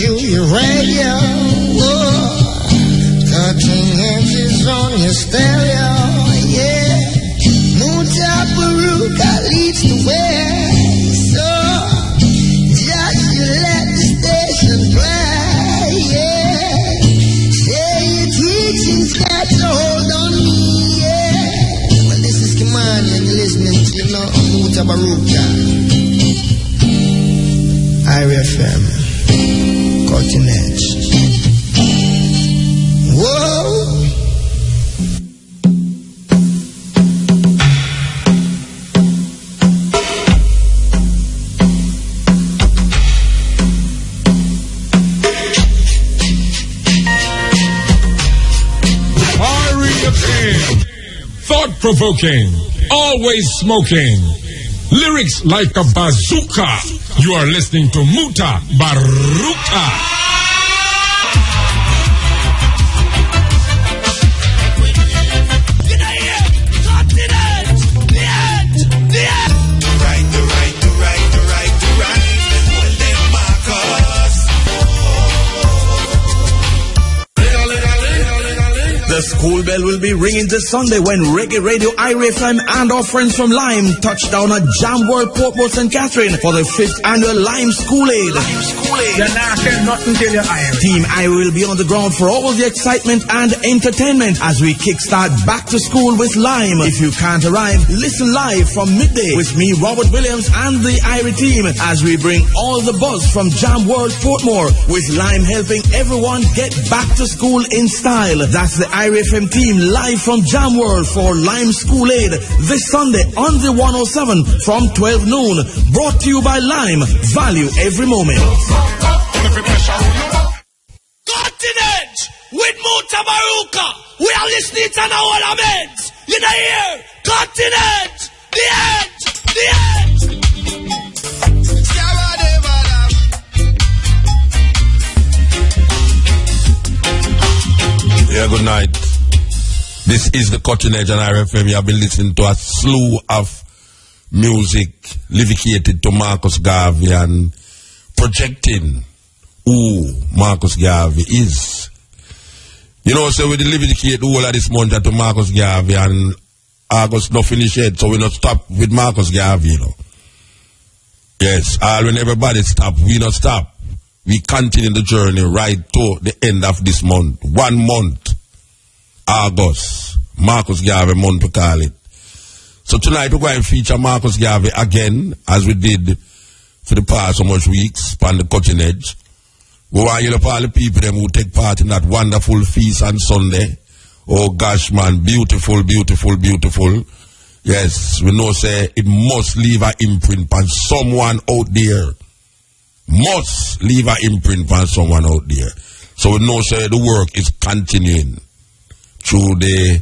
Junior Radio. Cutting edges on your stereo, yeah. Mutabaruka leads the way, so just you let the station play, yeah. Say your teaching's got to hold on me, yeah. Well, this is Kimani and you're listening to, Mutabaruka. IRFM, Cutting Edge. Whoa! Thought-provoking, always smoking, lyrics like a bazooka. You are listening to Mutabaruka. The school bell will be ringing this Sunday when Reggae Radio, IRFM, and our friends from Lime touch down at Jam World Portmore St. Catherine for the 5th annual Lime School Aid. Team I will be on the ground for all the excitement and entertainment as we kickstart back to school with Lime. If you can't arrive, listen live from midday with me, Robert Williams, and the IRI team as we bring all the buzz from Jam World Portmore with Lime helping everyone get back to school in style. That's the IRFM team live from Jam World for Lime School Aid this Sunday on the 107 from 12 noon. Brought to you by Lime. Value every moment. Cutting Edge with Mutabaruka. We are listening to our amends. You know here. Cutting Edge. The edge. The edge. Yeah, good night. This is the Cutting Edge on IRFM. You have been listening to a slew of music livicated to Marcus Garvey and projecting who Marcus Garvey is. You know, so we livicate the whole of this month to Marcus Garvey and August not finish yet, so we not stop with Marcus Garvey, you know. Yes, when everybody stop, we not stop. We continue the journey right to the end of this month. 1 month, August, Marcus Garvey month we call it. So tonight we're going to feature Marcus Garvey again, as we did for the past so much weeks on the Cutting Edge. We want you to all the people them who take part in that wonderful feast on Sunday. Oh gosh, man, beautiful, beautiful, beautiful. Yes, we know say it must leave an imprint on someone out there. Must leave an imprint on someone out there. So we know say the work is continuing through the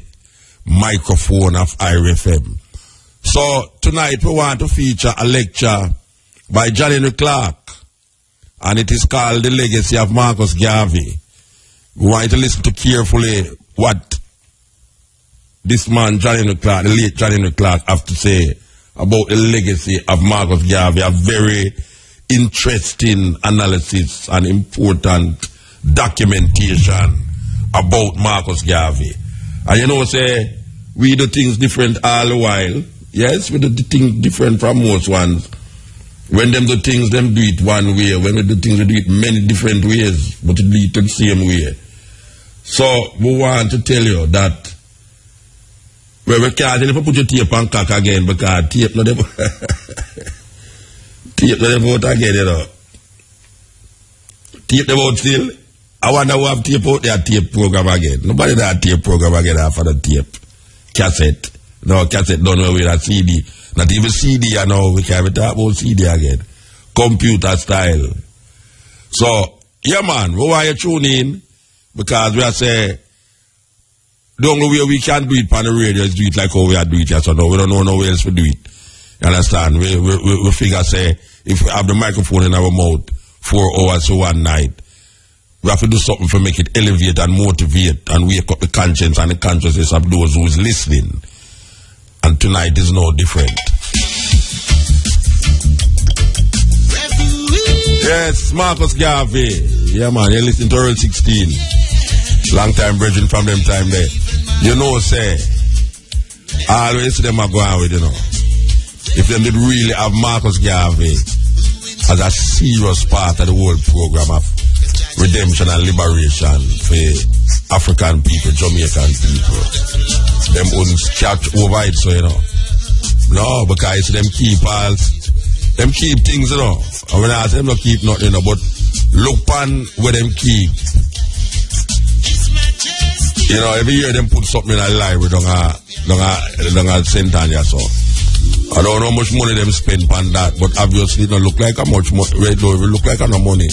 microphone of IRFM. So tonight we want to feature a lecture by Henrik Clarke, and it is called The Legacy of Marcus Garvey. We want you to listen to carefully what this man, Henrik Clarke, the late Henrik Clarke, have to say about the legacy of Marcus Garvey. A very interesting analysis and important documentation about Marcus Garvey. And you know, say, we do things different all the while. Yes, we do things different from most ones. When them do things, them do it one way. When we do things, we do it many different ways, but we do it the same way. So, we want to tell you that we can't even put your tape on cock again because tape not them tape not them out again, you know. Tape them out still. I wonder who have tape out their tape program again. Nobody that tape program again after the tape. Cassette. No, cassette don't know with a CD. Not even CD, you know. We can't even talk about CD again. Computer style. So, yeah, man, we want you to tune in because we are saying the only way we can do it on the radio is do it like how we are doing it. So no, we don't know no way else to do it. You understand? We figure, say, if we have the microphone in our mouth 4 hours to one night, we have to do something to make it elevate and motivate and wake up the conscience and the consciousness of those who is listening. And tonight is no different. Yes, Marcus Garvey. Yeah, man. You listen to Earl 16. Long time brethren from them time there. You know, say, always them are going with, you know. If them did really have Marcus Garvey as a serious part of the whole program of redemption and liberation for African people, Jamaican people, them wouldn't catch over it, so, you know. No, because them keep things, you know. I mean, I say them not keep nothing, you know, but look on where them keep. You know, every year them put something in a library down a St. Anya, so. I don't know how much money them spend on that, but obviously it don't look like how much money, it look like no money.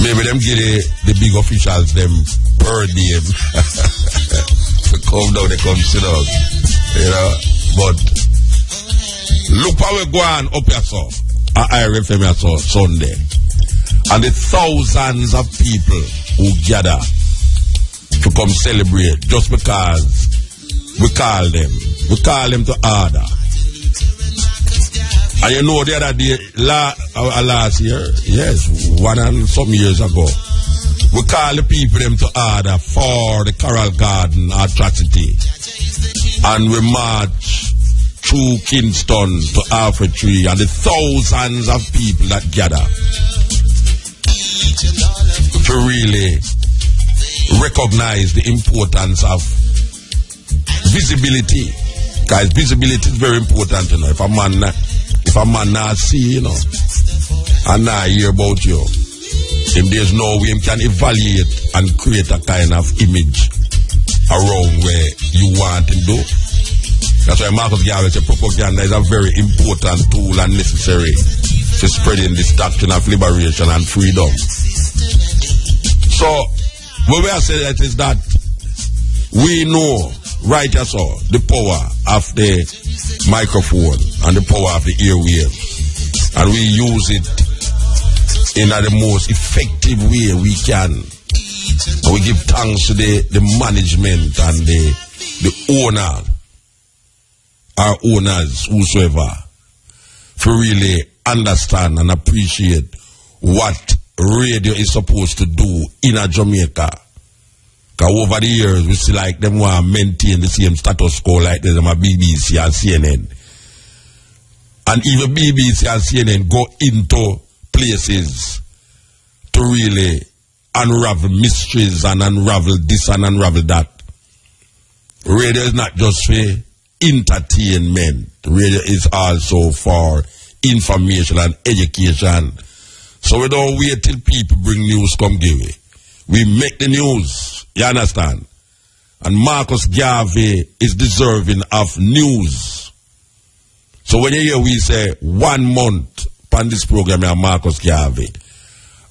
Maybe them give the big officials them per diem. To come down, they come sit down. You know, but look how we go on up here, so. I RFM here, so, Sunday. And the thousands of people who gather to come celebrate just because we call them to order. And you know the other day, last year, yes, 1 and some years ago, we call the people them to order for the Coral Garden atrocity. And we march through Kingston to Alfred Tree, and the thousands of people that gather to really recognize the importance of visibility. Guys, visibility is very important, you know. If a man not see, you know, and not hear about you, if there's no way he can evaluate and create a kind of image around where you want to do. That's why Marcus Garvey said propaganda is a very important tool and necessary to spreading this doctrine of liberation and freedom. So, what we are saying that is that we know, right as so, the power of the microphone and the power of the airwaves, and we use it in the most effective way we can. And we give thanks to the management and the owner, our owners, whosoever, for really understand and appreciate what radio is supposed to do in a Jamaica. Because over the years, we see like them want to maintain the same status quo like them at BBC and CNN. And even BBC and CNN go into places to really unravel mysteries and unravel this and unravel that. Radio is not just for entertainment. Radio is also for information and education. So we don't wait till people bring news come give it. We make the news. You understand? And Marcus Garvey is deserving of news. So when you hear we say 1 month on this program, Marcus Garvey,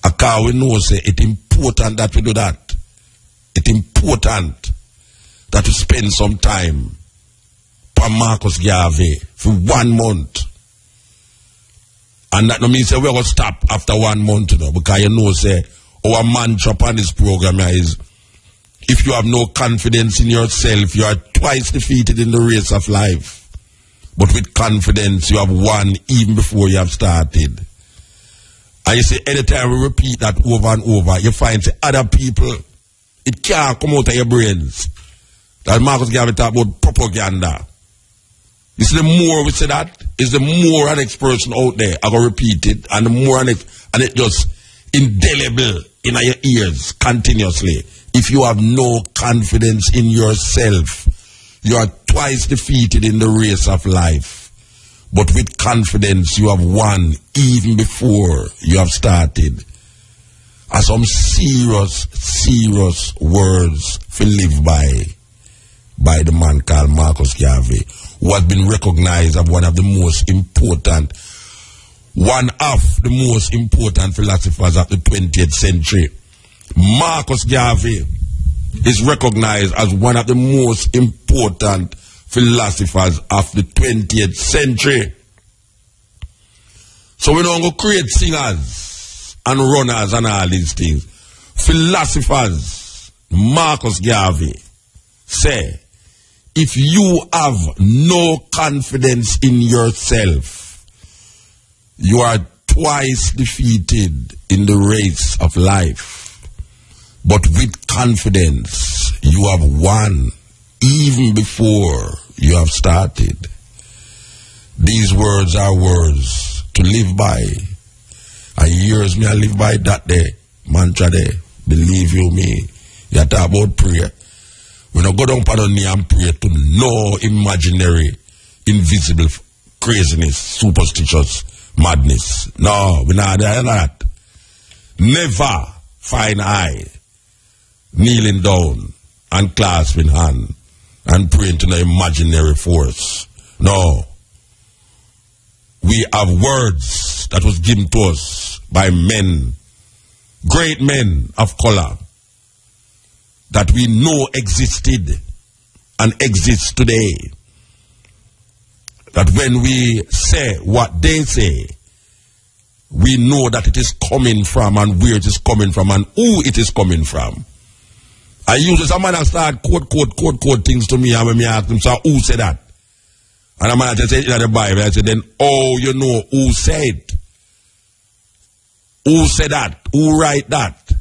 we know say it's important that we do that. It's important that we spend some time on Marcus Garvey for 1 month. And that no means say we're going to stop after 1 month, you know, because you know say our mantra on this program is, if you have no confidence in yourself, you are twice defeated in the race of life. But with confidence, you have won even before you have started. And you see, anytime we repeat that over and over, you find say, other people, it can't come out of your brains. That Marcus Garvey talk about propaganda. You see, the more we say that, is the more an next person out there are going to repeat it, and the more and it just indelible in your ears continuously. If you have no confidence in yourself, you are twice defeated in the race of life. But with confidence, you have won even before you have started. Are some serious words to live by the man called Marcus Garvey, who has been recognized as one of the most important philosophers of the 20th century. Marcus Garvey is recognized as one of the most important philosophers of the 20th century. So we don't go create singers and runners and all these things. Philosophers, Marcus Garvey, say, if you have no confidence in yourself, you are twice defeated in the race of life. But with confidence, you have won even before you have started. These words are words to live by. And years me I live by that day. Mantra day. Believe you me. You talk about prayer. We don't go down on knee and pray to no imaginary, invisible craziness, superstitious madness. No, we're not there that. Never find I kneeling down and clasping hand and praying to the imaginary force. No. We have words that was given to us by men, great men of color, that we know existed and exists today. That when we say what they say, we know that it is coming from and where it is coming from and who it is coming from. I use some man that start quote things to me, and when me ask them, so who said that? And a man that said in the Bible, I said, then, oh, you know who said? Who said that? Who write that?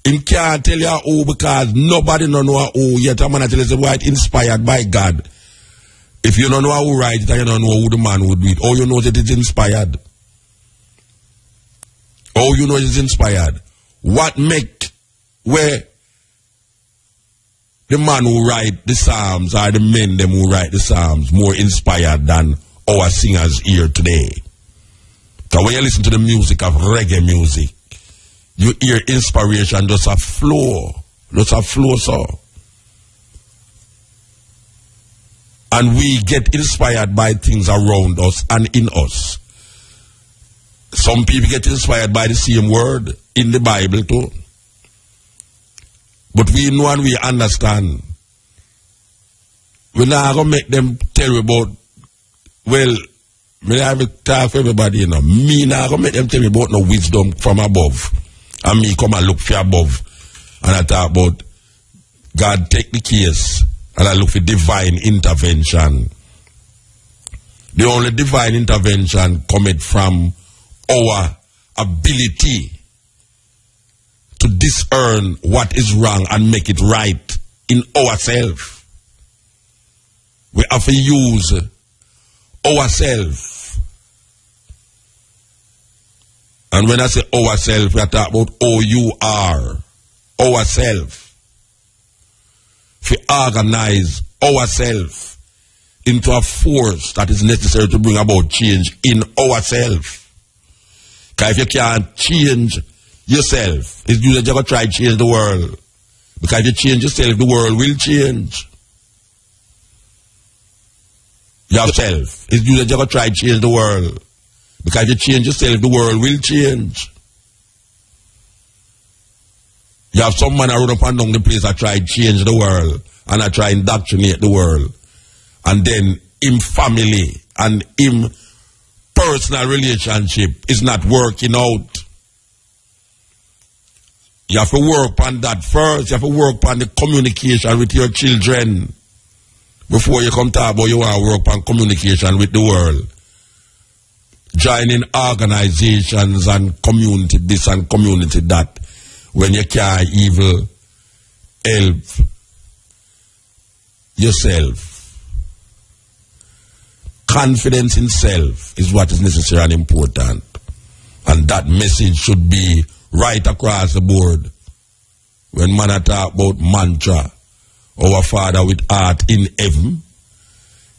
Him can't tell you who because nobody don't know who yet. A man that tell you, why it's inspired by God. If you don't know who write it, you don't know who the man would read. All you know that it's inspired. All you know is inspired. What make where the man who write the Psalms or the men them who write the Psalms more inspired than our singers here today? Because when you listen to the music of reggae music, you hear inspiration just a flow. Just a flow, so. And we get inspired by things around us and in us. Some people get inspired by the same word in the Bible too. But we know and we understand. We're not going to make them tell you about, well, me have to talk for everybody, you know. Me not going to make them tell me about no wisdom from above. And me come and look for above. And I talk about God take the case. And I look for divine intervention. The only divine intervention cometh from our ability to discern what is wrong and make it right in ourselves. We have to use ourselves. And when I say ourselves, we are talking about O-U-R. Ourselves. To organize ourselves into a force that is necessary to bring about change in ourselves. Because if you can't change yourself, it's you that you're going to try to change the world. Because if you change yourself, the world will change. Yourself, it's you that you're going to try to change the world. Because if you change yourself, the world will change. You have some man that run up and down the place that try to change the world and I try to indoctrinate the world. And then him family and him personal relationship is not working out. You have to work on that first. You have to work on the communication with your children before you come talk about you want to work on communication with the world. Joining organizations and community this and community that. When you can't even help yourself. Confidence in self is what is necessary and important. And that message should be right across the board. When man talk about mantra, our Father with art in heaven,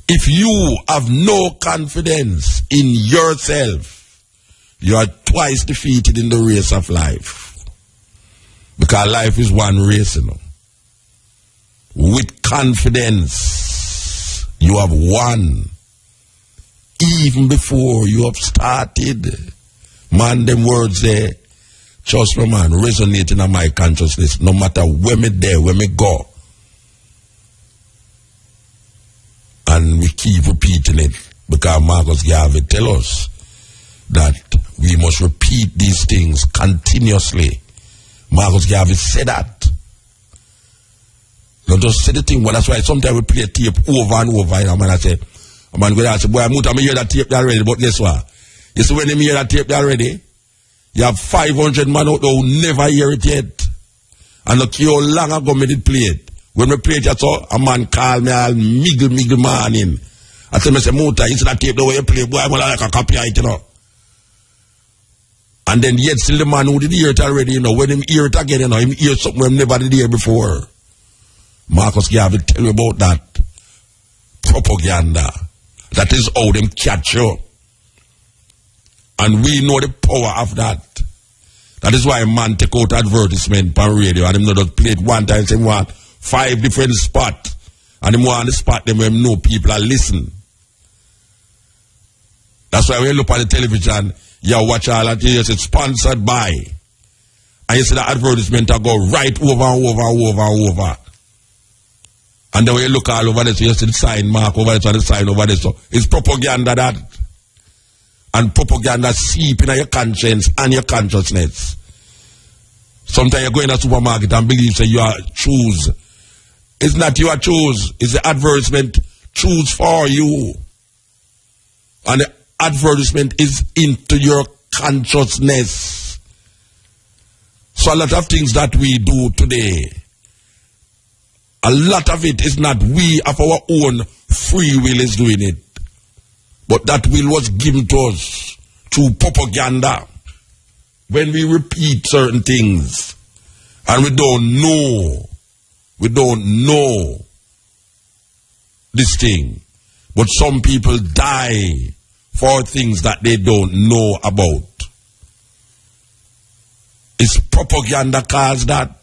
if you have no confidence in yourself, you are twice defeated in the race of life. Because life is one race, you know. With confidence, you have won. Even before you have started. Man, them words there, trust me, man, resonating on my consciousness. No matter where me there, where me go. And we keep repeating it. Because Marcus Garvey tell us that we must repeat these things continuously. Marcus Garvey said that. Don't just say the thing, but that's why sometimes we play a tape over and over. And I say, a man go say, boy, I'm going to hear that tape already, but guess what? You see when they hear that tape already, you have 500 men out there who never hear it yet. And look how long ago me did play it. When we play it, I saw a man call me all miggle man in. I tell me, say, Muta, you see that tape the way you play, boy, I'm like a copyright, you know. And then yet still the man who did hear it already, you know, when him hear it again, you know, him hear something him never did hear before. Marcus Garvey tell you about that. Propaganda. That is how them catch you. And we know the power of that. That is why a man take out advertisement on radio and him not just play it one time, say want 5 different spots. And him want to spot them when know people are listening. That's why when you look at the television, you watch all that, you say sponsored by. And you see the advertisement will go right over and over and over and over. And then when you look all over there, so you see the sign mark over there, and the sign over there. So it's propaganda that. And propaganda seep in your conscience and your consciousness. Sometimes you go in a supermarket and believe that you are choose. It's not you are choose. It's the advertisement choose for you. And the advertisement is into your consciousness. So a lot of things that we do today, a lot of it is not we of our own free will is doing it. But that will was given to us through propaganda. When we repeat certain things and we don't know this thing. But some people die for things that they don't know about. It's propaganda cause that.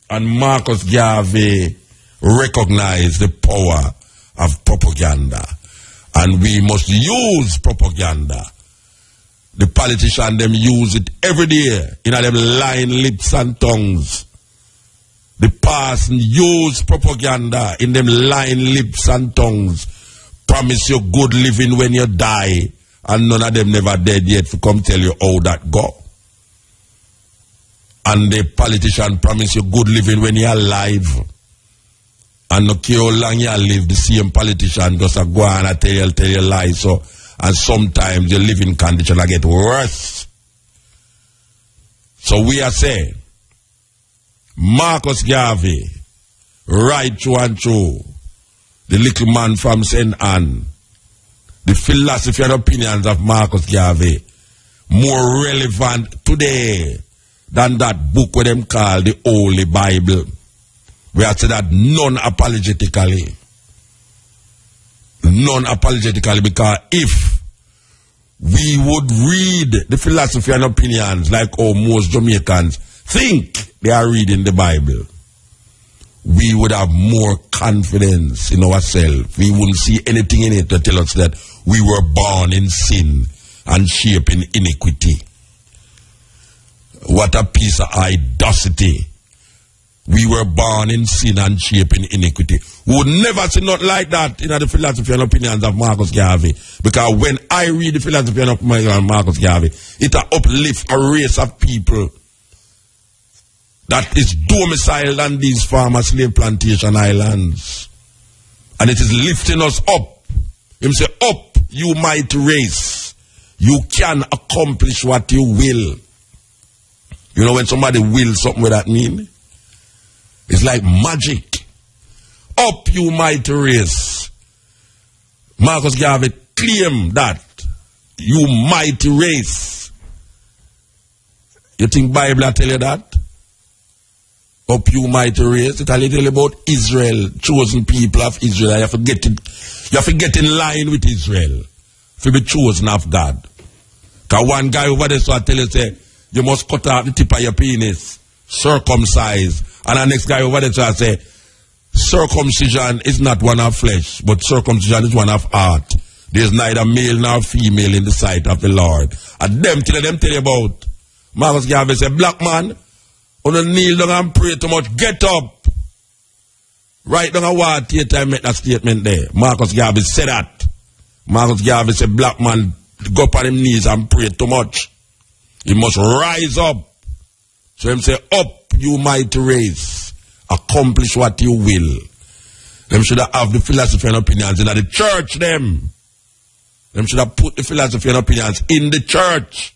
And Marcus Garvey recognized the power of propaganda. And we must use propaganda. The politicians, them use it every day. In them lying lips and tongues. The person use propaganda in them lying lips and tongues. Promise you good living when you die. And none of them never dead yet to come tell you how that go. And the politician promise you good living when you're alive. And no care how long you live, the same politician just go on and tell you lies. So, and sometimes your living condition will get worse. So we are saying, Marcus Garvey, right through and through, the little man from St. Anne, the philosophy and opinions of Marcus Garvey, more relevant today than that book where them call the Holy Bible. We have said that non-apologetically. Non-apologetically, because if we would read the philosophy and opinions like how most Jamaicans think they are reading the Bible, we would have more confidence in ourselves. We wouldn't see anything in it to tell us that we were born in sin and shaped in iniquity. What a piece of audacity. We were born in sin and shaped in iniquity. We would never see nothing like that in the philosophy and opinions of Marcus Garvey. Because when I read the philosophy and opinions of Marcus Garvey, it uplifts a race of people that is domiciled on these farmer slave plantation islands. And it is lifting us up. Him say, up, you mighty race. You can accomplish what you will. You know when somebody will something, what that mean? It's like magic. Up, you mighty race. Marcus Garvey claimed that. You mighty race. You think Bible tell you that? Up, you mighty race. It tell you about Israel, chosen people of Israel. You have to get in line with Israel to be chosen of God. Because one guy over there so I tell you, say, you must cut out the tip of your penis, circumcise. And the next guy over there so I say, circumcision is not one of flesh, but circumcision is one of heart. There is neither male nor female in the sight of the Lord. And them tell you about. Marcus Garvey say, black man, on a kneel down and pray too much, get up. Right down a word, take time make that statement there. Marcus Garvey said that. Marcus Garvey said, black man, go up on his knees and pray too much. He must rise up. So him say, up, you mighty race. Accomplish what you will. Them should have the philosophy and opinions in the church, them. Them should have put the philosophy and opinions in the church.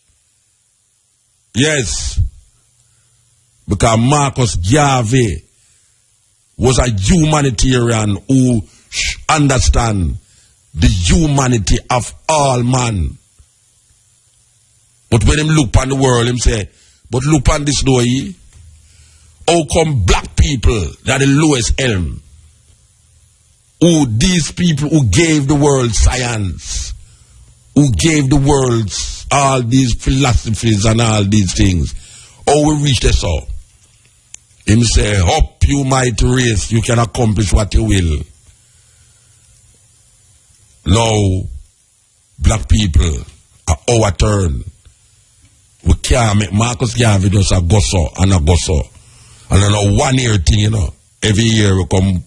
Yes. Because Marcus Garvey was a humanitarian who understand the humanity of all man. But when him look on the world, him say, but look on this door, how come black people that the lowest elm? Who these people who gave the world science, who gave the world all these philosophies and all these things, how we reach this all? Him say, up you might race, you can accomplish what you will. Now, black people, are our turn. We can't make Marcus Garvey just a gosso and a gosso. And I know 1 year thing, you know. Every year we come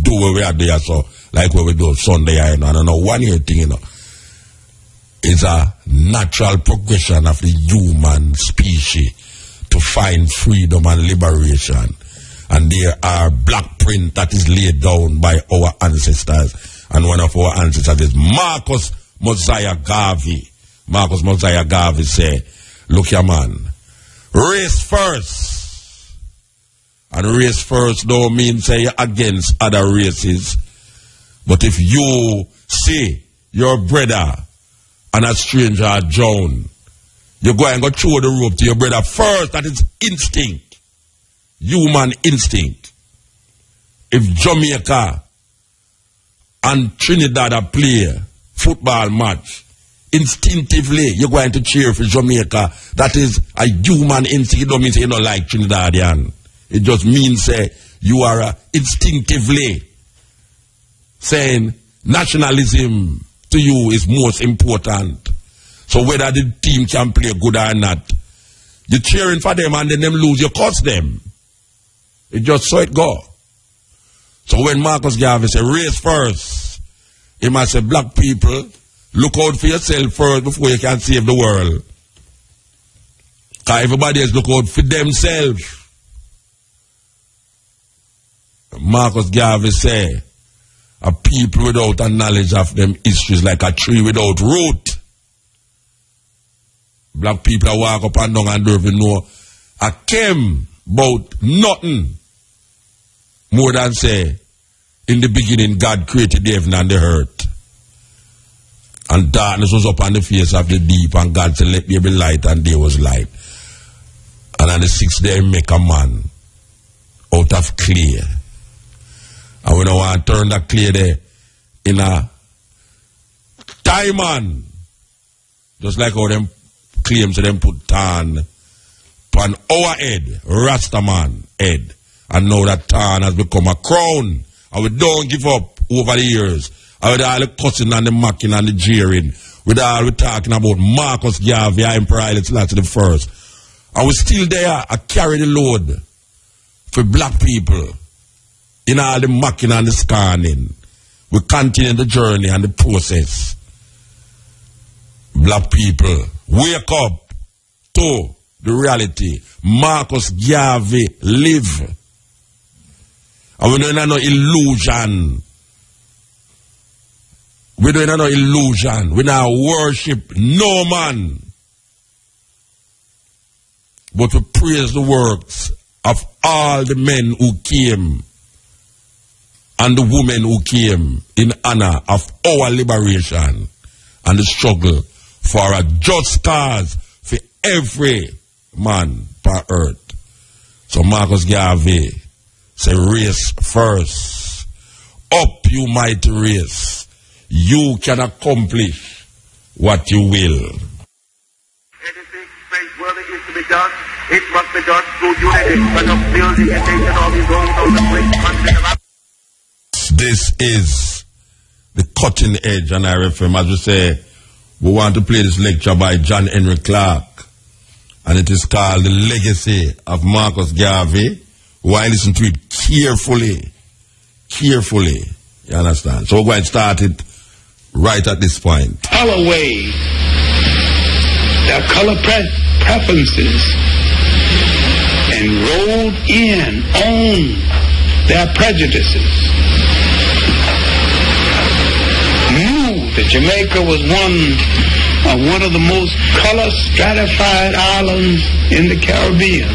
do what we are there, so like what we do Sunday, you know. And I know 1 year thing, you know. It's a natural progression of the human species to find freedom and liberation. And there are black print that is laid down by our ancestors. And one of our ancestors is Marcus Mosiah Garvey. Marcus Mosiah Garvey say, look here man, race first. And race first don't mean say you're against other races. But if you see your brother and a stranger are drowned, you go and go throw the rope to your brother first. That is instinct. Human instinct. If Jamaica and Trinidad are play football match, instinctively you're going to cheer for Jamaica. That is a human instinct. It don't mean say you don't like Trinidadian. It just means say you are instinctively saying nationalism to you is most important. So whether the team can play good or not, you're cheering for them and then them lose, you curse them. It just so it go. So when Marcus Garvey say race first, he must say black people, look out for yourself first before you can save the world. Because everybody else look out for themselves. Marcus Garvey say, a people without a knowledge of them history is like a tree without root. Black people walk up and down and don't even know I came about nothing more than say, in the beginning God created the heaven and the earth. And darkness was upon the face of the deep, and God said, let there be light, and there was light. And on the sixth day, make a man out of clay. And when I want to turn that clay there in a diamond, just like how them claims that them put tan upon our head, Rastaman head. And now that tan has become a crown. And we don't give up over the years. And with all the cussing and the mocking and the jeering, with all we talking about Marcus Garvey, Emperor Haile Selassie the First. And we still there, I carry the load for black people. In all the mocking and the scorning. We continue the journey and the process. Black people, wake up to the reality. Marcus Garvey live. And we don't have no illusion. We don't have no illusion. We don't worship no man. But we praise the works of all the men who came and the women who came in honor of our liberation and the struggle for a just cause for every man per earth. So Marcus Garvey say race first. Up you might race. You can accomplish what you will. Anything praiseworthy is to be done, it must be done through unity, but of building a nation on his own on the great continent of Africa. This is the cutting edge on RFM. As we say, we want to play this lecture by John Henrik Clarke, and it is called The Legacy of Marcus Garvey. Why listen to it carefully. You understand? So we're going to start it right at this point. Color away their color preferences and rolled in on their prejudices. Knew that Jamaica was one of the most color stratified islands in the Caribbean.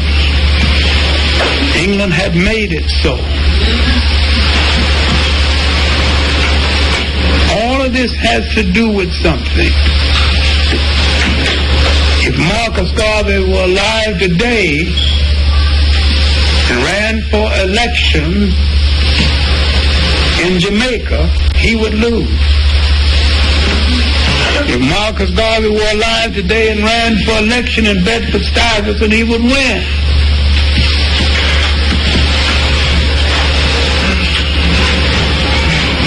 England had made it so. All of this has to do with something. If Marcus Garvey were alive today and ran for election in Jamaica, he would lose. If Marcus Garvey were alive today and ran for election in Bedford-Stuyvesant, he would win.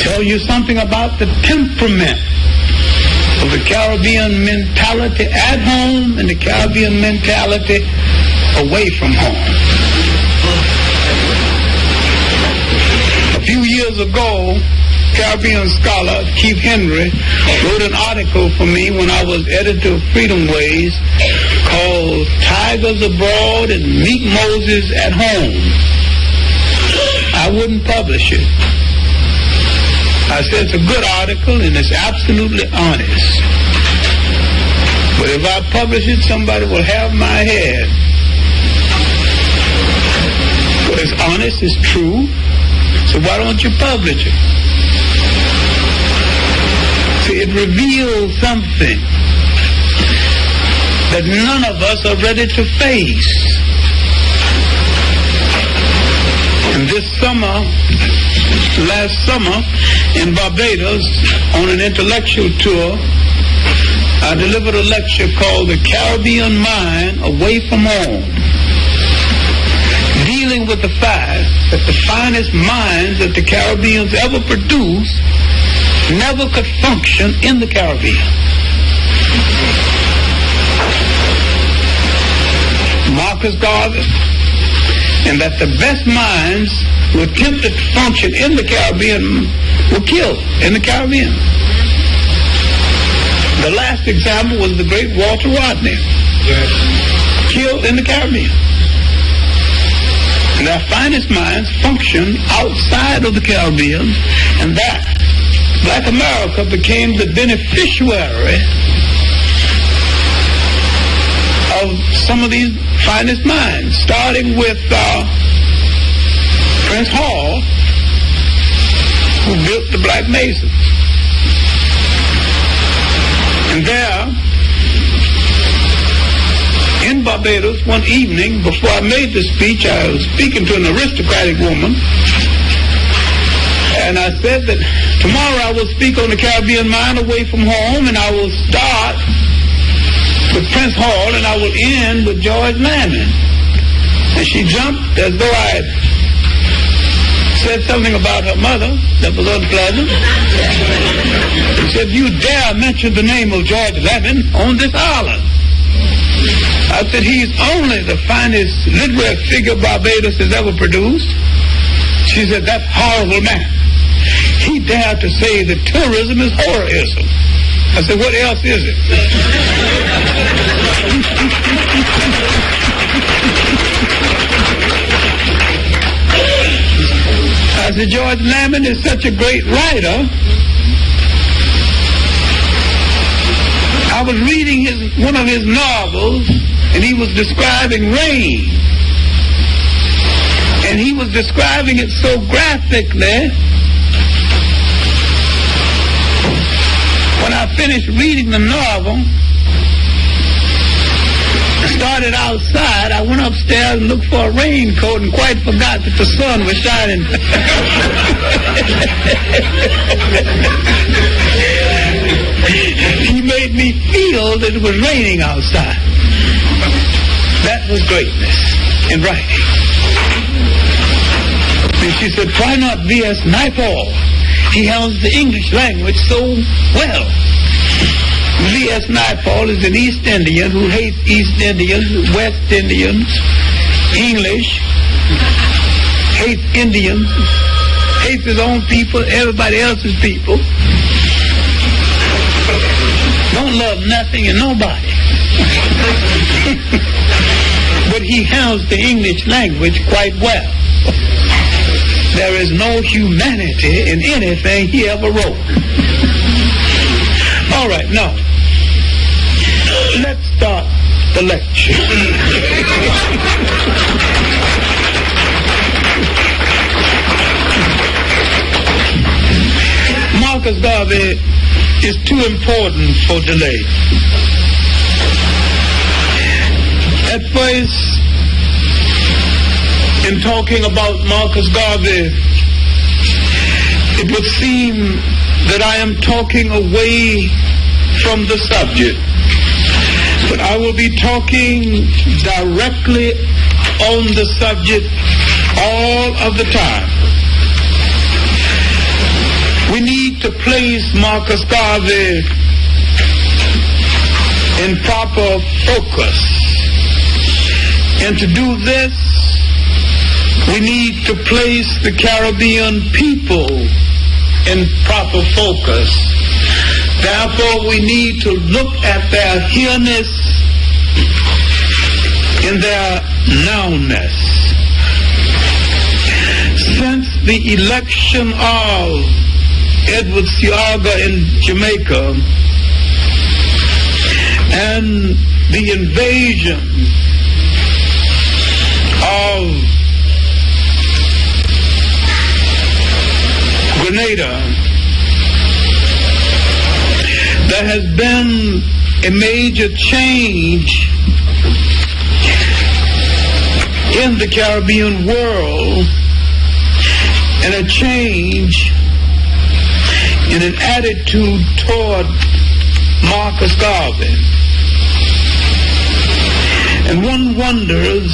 Tell you something about the temperament of the Caribbean mentality at home and the Caribbean mentality away from home. A few years ago, Caribbean scholar Keith Henrik wrote an article for me when I was editor of Freedom Ways called Tigers Abroad and Meek Moses at Home. I wouldn't publish it. I said it's a good article and it's absolutely honest. But if I publish it, somebody will have my head. But it's honest, it's true. So why don't you publish it? See, it reveals something that none of us are ready to face. And this summer, last summer, in Barbados, on an intellectual tour, I delivered a lecture called The Caribbean Mind Away from Home, dealing with the fact that the finest minds that the Caribbeans ever produced never could function in the Caribbean. Marcus Garvey, and that the best minds who attempted to function in the Caribbean were killed in the Caribbean. The last example was the great Walter Rodney, killed in the Caribbean. And their finest minds function outside of the Caribbean, and that Black America became the beneficiary of some of these finest minds, starting with Prince Hall, who built the Black Masons. And there, in Barbados, one evening, before I made the speech, I was speaking to an aristocratic woman, and I said that tomorrow I will speak on the Caribbean mind away from home, and I will start with Prince Hall, and I will end with George Lamon. And she jumped as though I had said something about her mother that was unpleasant. She said, "You dare mention the name of George Lamon on this island?" I said, "He's only the finest literary figure Barbados has ever produced." She said, "That horrible man. He dared to say that tourism is horrorism." I said, "What else is it?" I said, "George Lamon is such a great writer. I was reading one of his novels, and he was describing rain. And he was describing it so graphically. When I finished reading the novel, started outside, I went upstairs and looked for a raincoat and quite forgot that the sun was shining. He made me feel that it was raining outside. That was greatness in writing. And she said, "Why not V.S. Naipaul? He handles the English language so well." V.S. Naipaul is an East Indian who hates East Indians, West Indians, English, hates Indians, hates his own people, everybody else's people. Don't love nothing and nobody. But he handles the English language quite well. There is no humanity in anything he ever wrote. All right, now, let's start the lecture. Marcus Garvey is too important for delay. At first, in talking about Marcus Garvey, it would seem that I am talking away from the subject, but I will be talking directly on the subject all of the time. We need to place Marcus Garvey in proper focus. And to do this, we need to place the Caribbean people in proper focus. Therefore, we need to look at their here-ness and their now-ness. Since the election of Edward Seaga in Jamaica and the invasion of Grenada, there has been a major change in the Caribbean world and a change in an attitude toward Marcus Garvey. And one wonders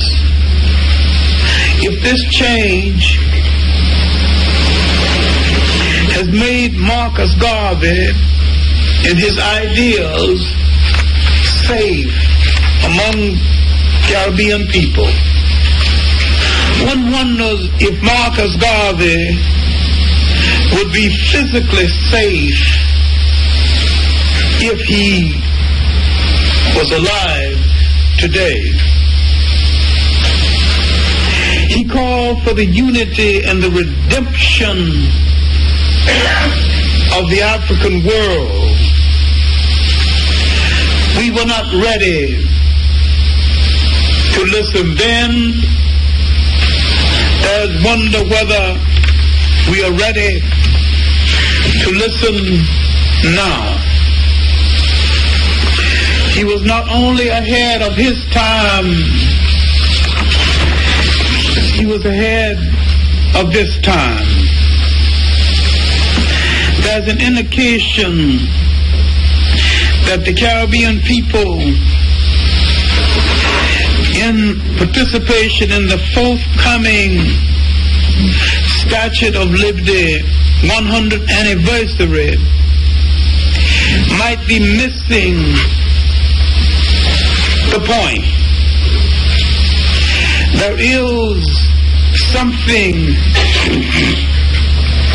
if this change has made Marcus Garvey and his ideals safe among Caribbean people. One wonders if Marcus Garvey would be physically safe if he was alive today. He called for the unity and the redemption of the African world. We were not ready to listen then. There's wonder whether we are ready to listen now. He was not only ahead of his time, he was ahead of this time. There's an indication that the Caribbean people, in participation in the forthcoming Statue of Liberty 100th anniversary, might be missing the point. There is something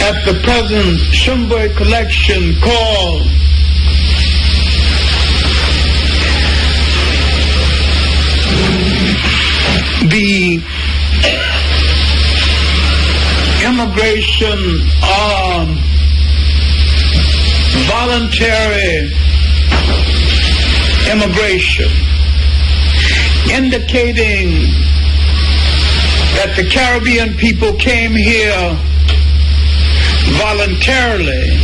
at the present Schomburg collection called the immigration voluntary immigration, indicating that the Caribbean people came here voluntarily,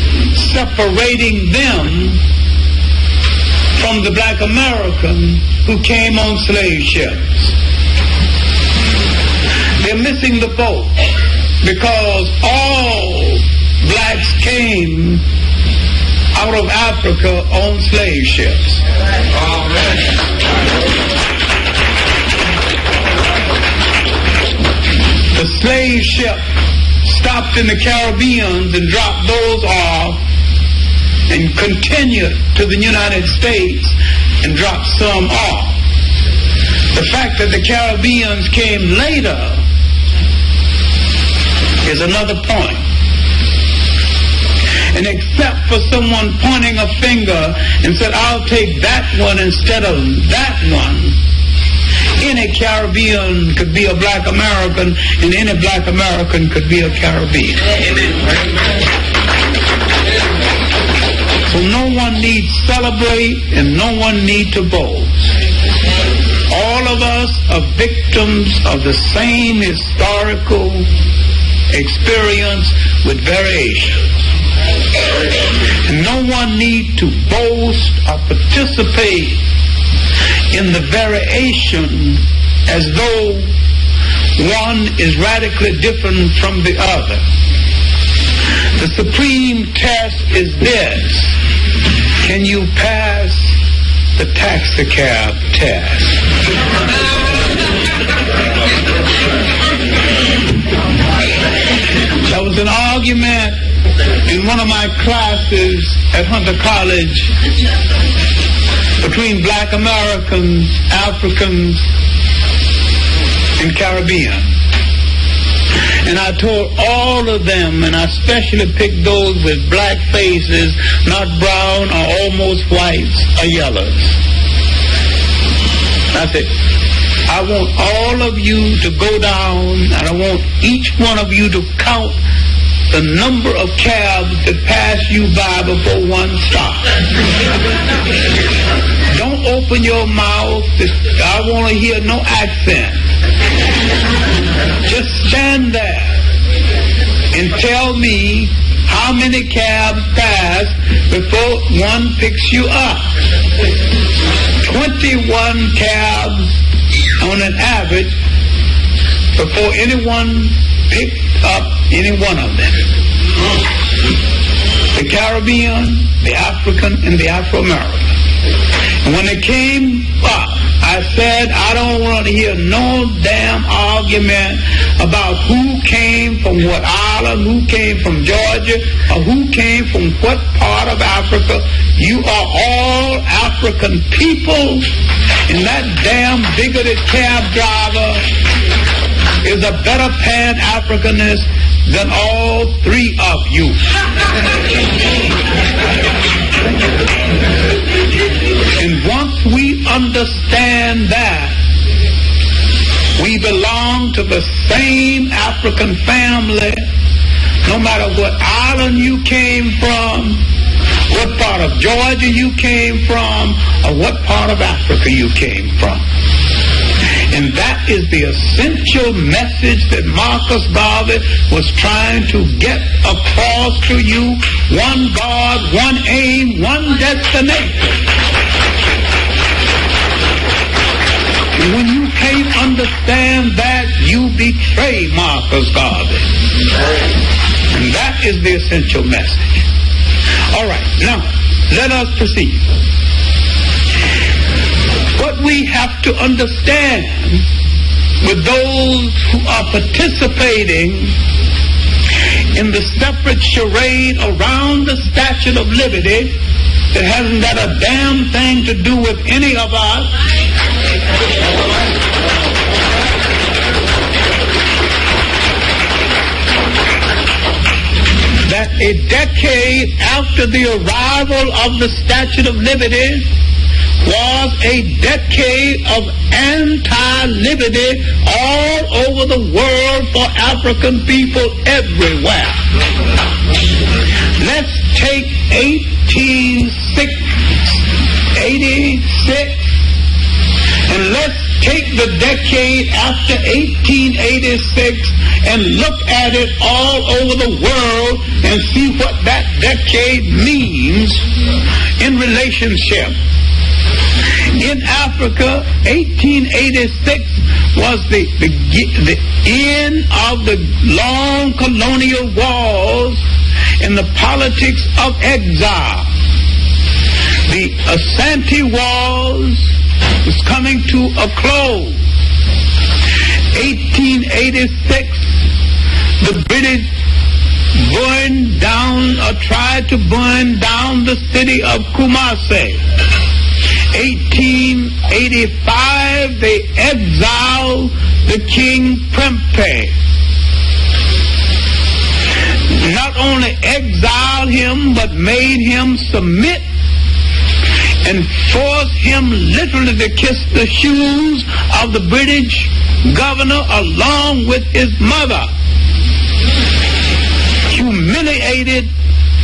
separating them from the black American who came on slave ships. They're missing the boat because all blacks came out of Africa on slave ships. The slave ship stopped in the Caribbean and dropped those off and continued to the United States and dropped some off. The fact that the Caribbeans came later is another point. And except for someone pointing a finger and said, I'll take that one instead of that one, any Caribbean could be a black American and any black American could be a Caribbean. So no one need celebrate and no one need to boast. All of us are victims of the same historical experience with variations. And no one need to boast or participate in the variation as though one is radically different from the other. The supreme test is this: can you pass the taxicab test? There was an argument in one of my classes at Hunter College between black Americans, Africans, and Caribbean. And I told all of them, and I especially picked those with black faces, not brown or almost whites or yellows. I said, I want all of you to go down, and I want each one of you to count the number of cabs that pass you by before one stops. Don't open your mouth. I want to hear no accent. Just stand there and tell me how many cabs pass before one picks you up. 21 cabs on an average before anyone picked up any one of them. The Caribbean, the African, and the Afro-American. And when they came up, I said, I don't want to hear no damn argument about who came from what island, who came from Georgia, or who came from what part of Africa. You are all African people, and that damn bigoted cab driver is a better Pan-Africanist than all three of you. And once we understand that we belong to the same African family, no matter what island you came from, what part of Georgia you came from, or what part of Africa you came from. And that is the essential message that Marcus Garvey was trying to get across to you. One God, one aim, one destination. And when you can't understand that, you betray Marcus Garvey. And that is the essential message. All right, now, let us proceed. What we have to understand with those who are participating in the separate charade around the Statue of Liberty that hasn't got a damn thing to do with any of us, that a decade after the arrival of the Statue of Liberty was a decade of anti-liberty all over the world for African people everywhere. Let's take 1886 and let's take the decade after 1886 and look at it all over the world and see what that decade means in relationship. In Africa, 1886 was the end of the long colonial wars and the politics of exile. The Asante Wars was coming to a close. 1886, the British burned down or tried to burn down the city of Kumasi. 1885, they exiled the King Prempeh. Not only exiled him, but made him submit and forced him literally to kiss the shoes of the British governor along with his mother. Humiliated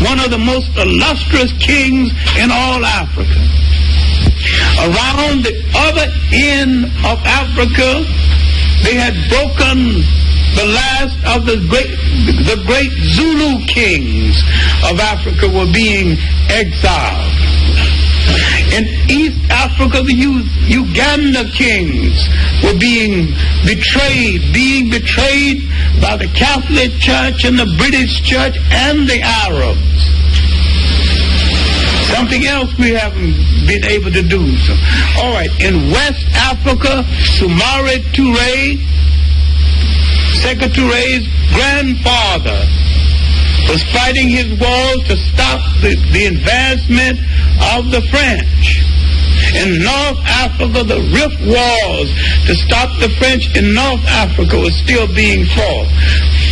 one of the most illustrious kings in all Africa. Around the other end of Africa, they had broken the last of the great Zulu kings of Africa were being exiled. In East Africa, the Uganda kings were being betrayed by the Catholic Church and the British Church and the Arabs. Something else we haven't been able to do. So, all right, in West Africa, Soumaré Touré, Sékou Touré's grandfather, was fighting his wars to stop the advancement of the French. In North Africa, the Rift Wars to stop the French in North Africa was still being fought.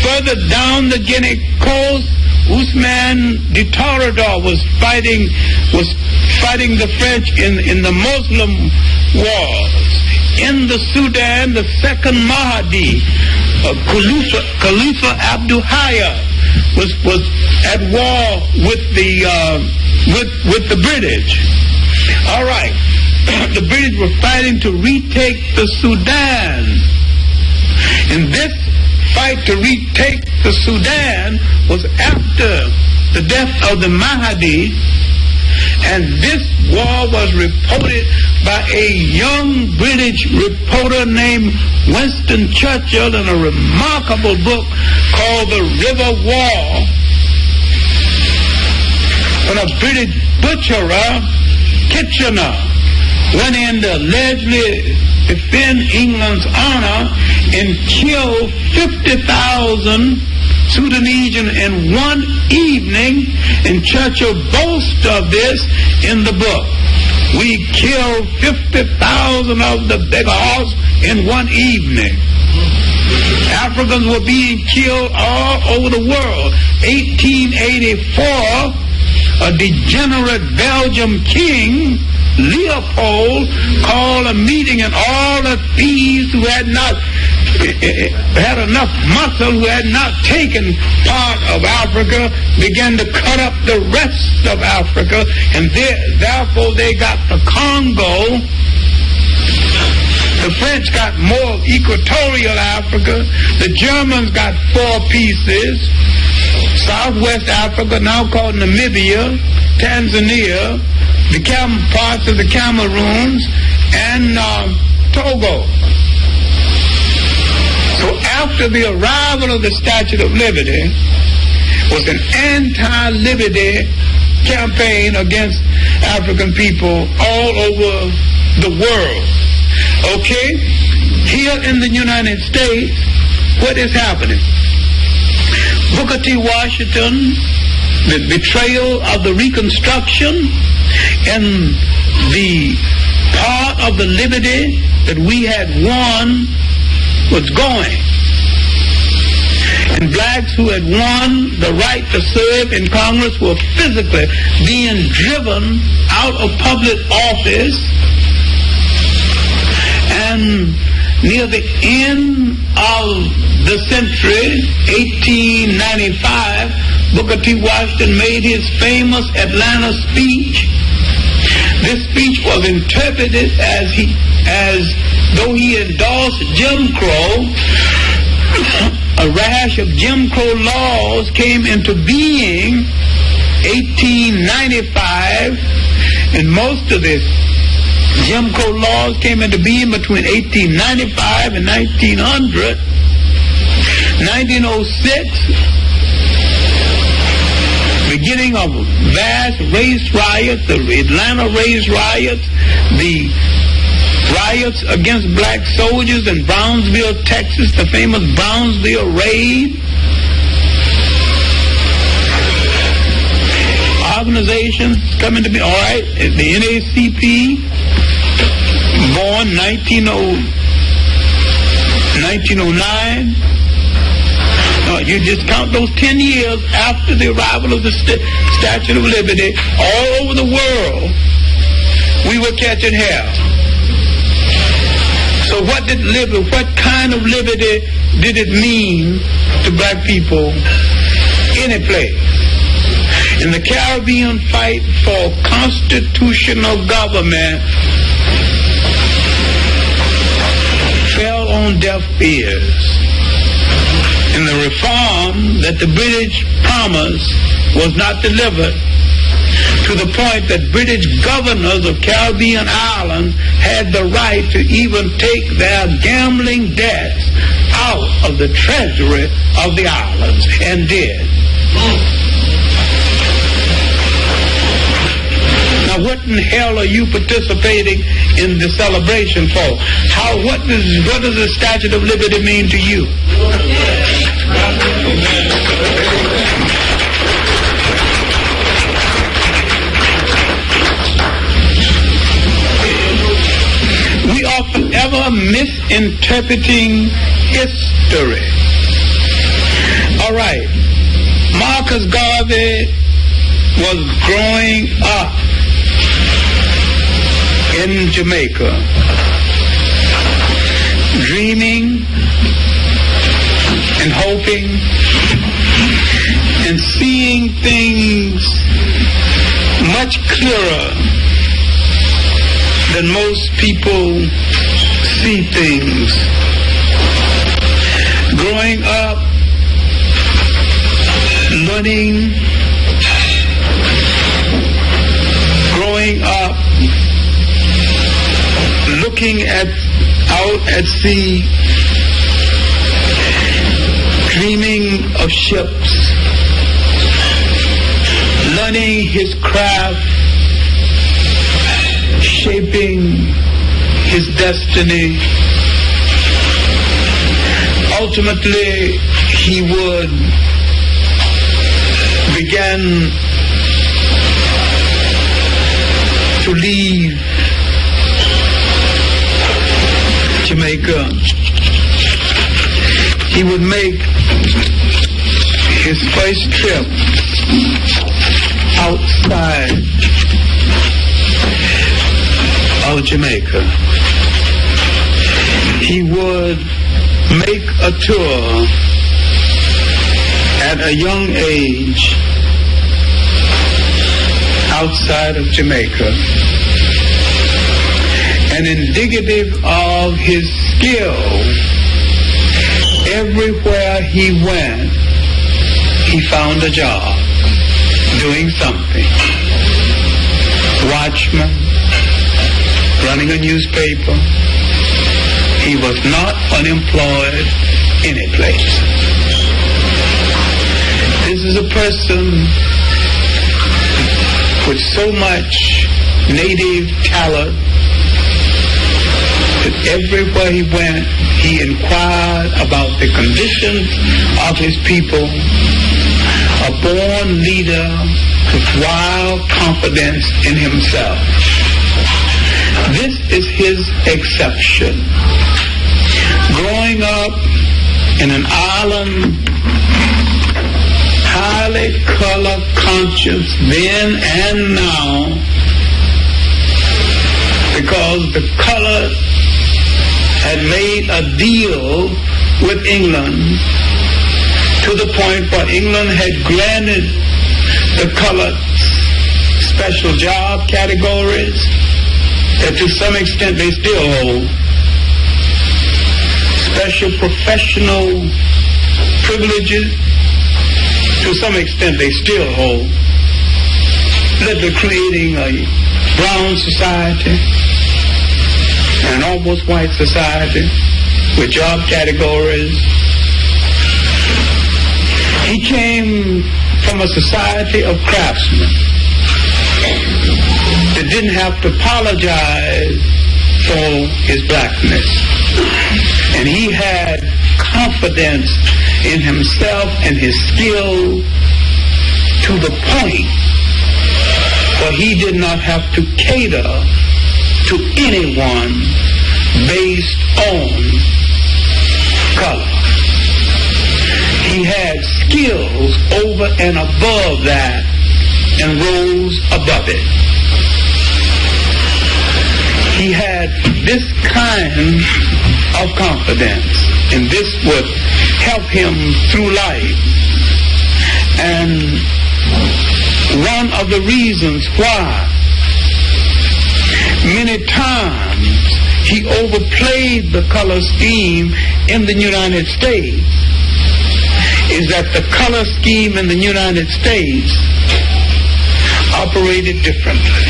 Further down the Guinea coast, Ousmane de Torador was fighting the French in the Muslim wars. In the Sudan, the second Mahdi, Khalifa Abdul Hayya, was at war with the British. All right, the British were fighting to retake the Sudan. And this fight to retake the Sudan was after the death of the Mahdi, and this war was reported by a young British reporter named Winston Churchill in a remarkable book called The River War. When a British butcherer, Kitchener, went in to allegedly defend England's honor and killed 50,000 Sudanese in one evening, and Churchill boasts of this in the book. We killed 50,000 of the beggars in one evening. Africans were being killed all over the world. 1884, a degenerate Belgian king, Leopold, called a meeting, and all the thieves who had not had enough muscle, who had not taken part of Africa, began to cut up the rest of Africa, and therefore they got the Congo. The French got more of equatorial Africa. The Germans got 4 pieces. Southwest Africa, now called Namibia, Tanzania, the parts of the Cameroons, and Togo. So after the arrival of the Statue of Liberty was an anti-liberty campaign against African people all over the world. Okay? Here in the United States, what is happening? Booker T. Washington, the betrayal of the Reconstruction, and the part of the liberty that we had won was going. And blacks who had won the right to serve in Congress were physically being driven out of public office. And near the end of the century, 1895, Booker T. Washington made his famous Atlanta speech. This speech was interpreted as though he endorsed Jim Crow. A rash of Jim Crow laws came into being 1895, and most of the Jim Crow laws came into being between 1895 and 1900. 1906, beginning of vast race riots, the Atlanta race riots, the riots against black soldiers in Brownsville, Texas, the famous Brownsville raid. Organizations coming to be, all right, the NACP, born 1909. You just count those 10 years after the arrival of the Statue of Liberty, all over the world, we were catching hell. So what kind of liberty did it mean to black people? Any place. In the Caribbean fight for constitutional government fell on deaf ears. in the reform that the British promised was not delivered, to the point that British governors of Caribbean islands had the right to even take their gambling debts out of the treasury of the islands, and did. Now, what in hell are you participating in the celebration for? What does the Statue of Liberty mean to you? We are forever misinterpreting history. All right. Marcus Garvey was growing up in Jamaica, dreaming and hoping and seeing things much clearer than most people see things. Growing up, learning, growing up, looking out at sea, dreaming of ships, learning his craft, shaping his destiny. Ultimately, he would begin to leave Jamaica. He would make his first trip outside of Jamaica. He would make a tour at a young age outside of Jamaica. And indicative of his skill, everywhere he went, he found a job, doing something. Watchman, running a newspaper. He was not unemployed any place. This is a person with so much native talent that everywhere he went, he inquired about the conditions of his people. A born leader with wild confidence in himself. This is his exception. Growing up in an island, highly color conscious then and now, because the color had made a deal with England to the point where England had granted the colored special job categories that to some extent they still hold. Special professional privileges, to some extent they still hold. That they're creating a brown society and an almost white society with job categories. He came from a society of craftsmen that didn't have to apologize for his blackness. And he had confidence in himself and his skill to the point where he did not have to cater to anyone based on color. He had skills over and above that and rose above it. He had this kind of confidence, and this would help him through life. And one of the reasons why many times he overplayed the color scheme in the United States is that the color scheme in the United States operated differently.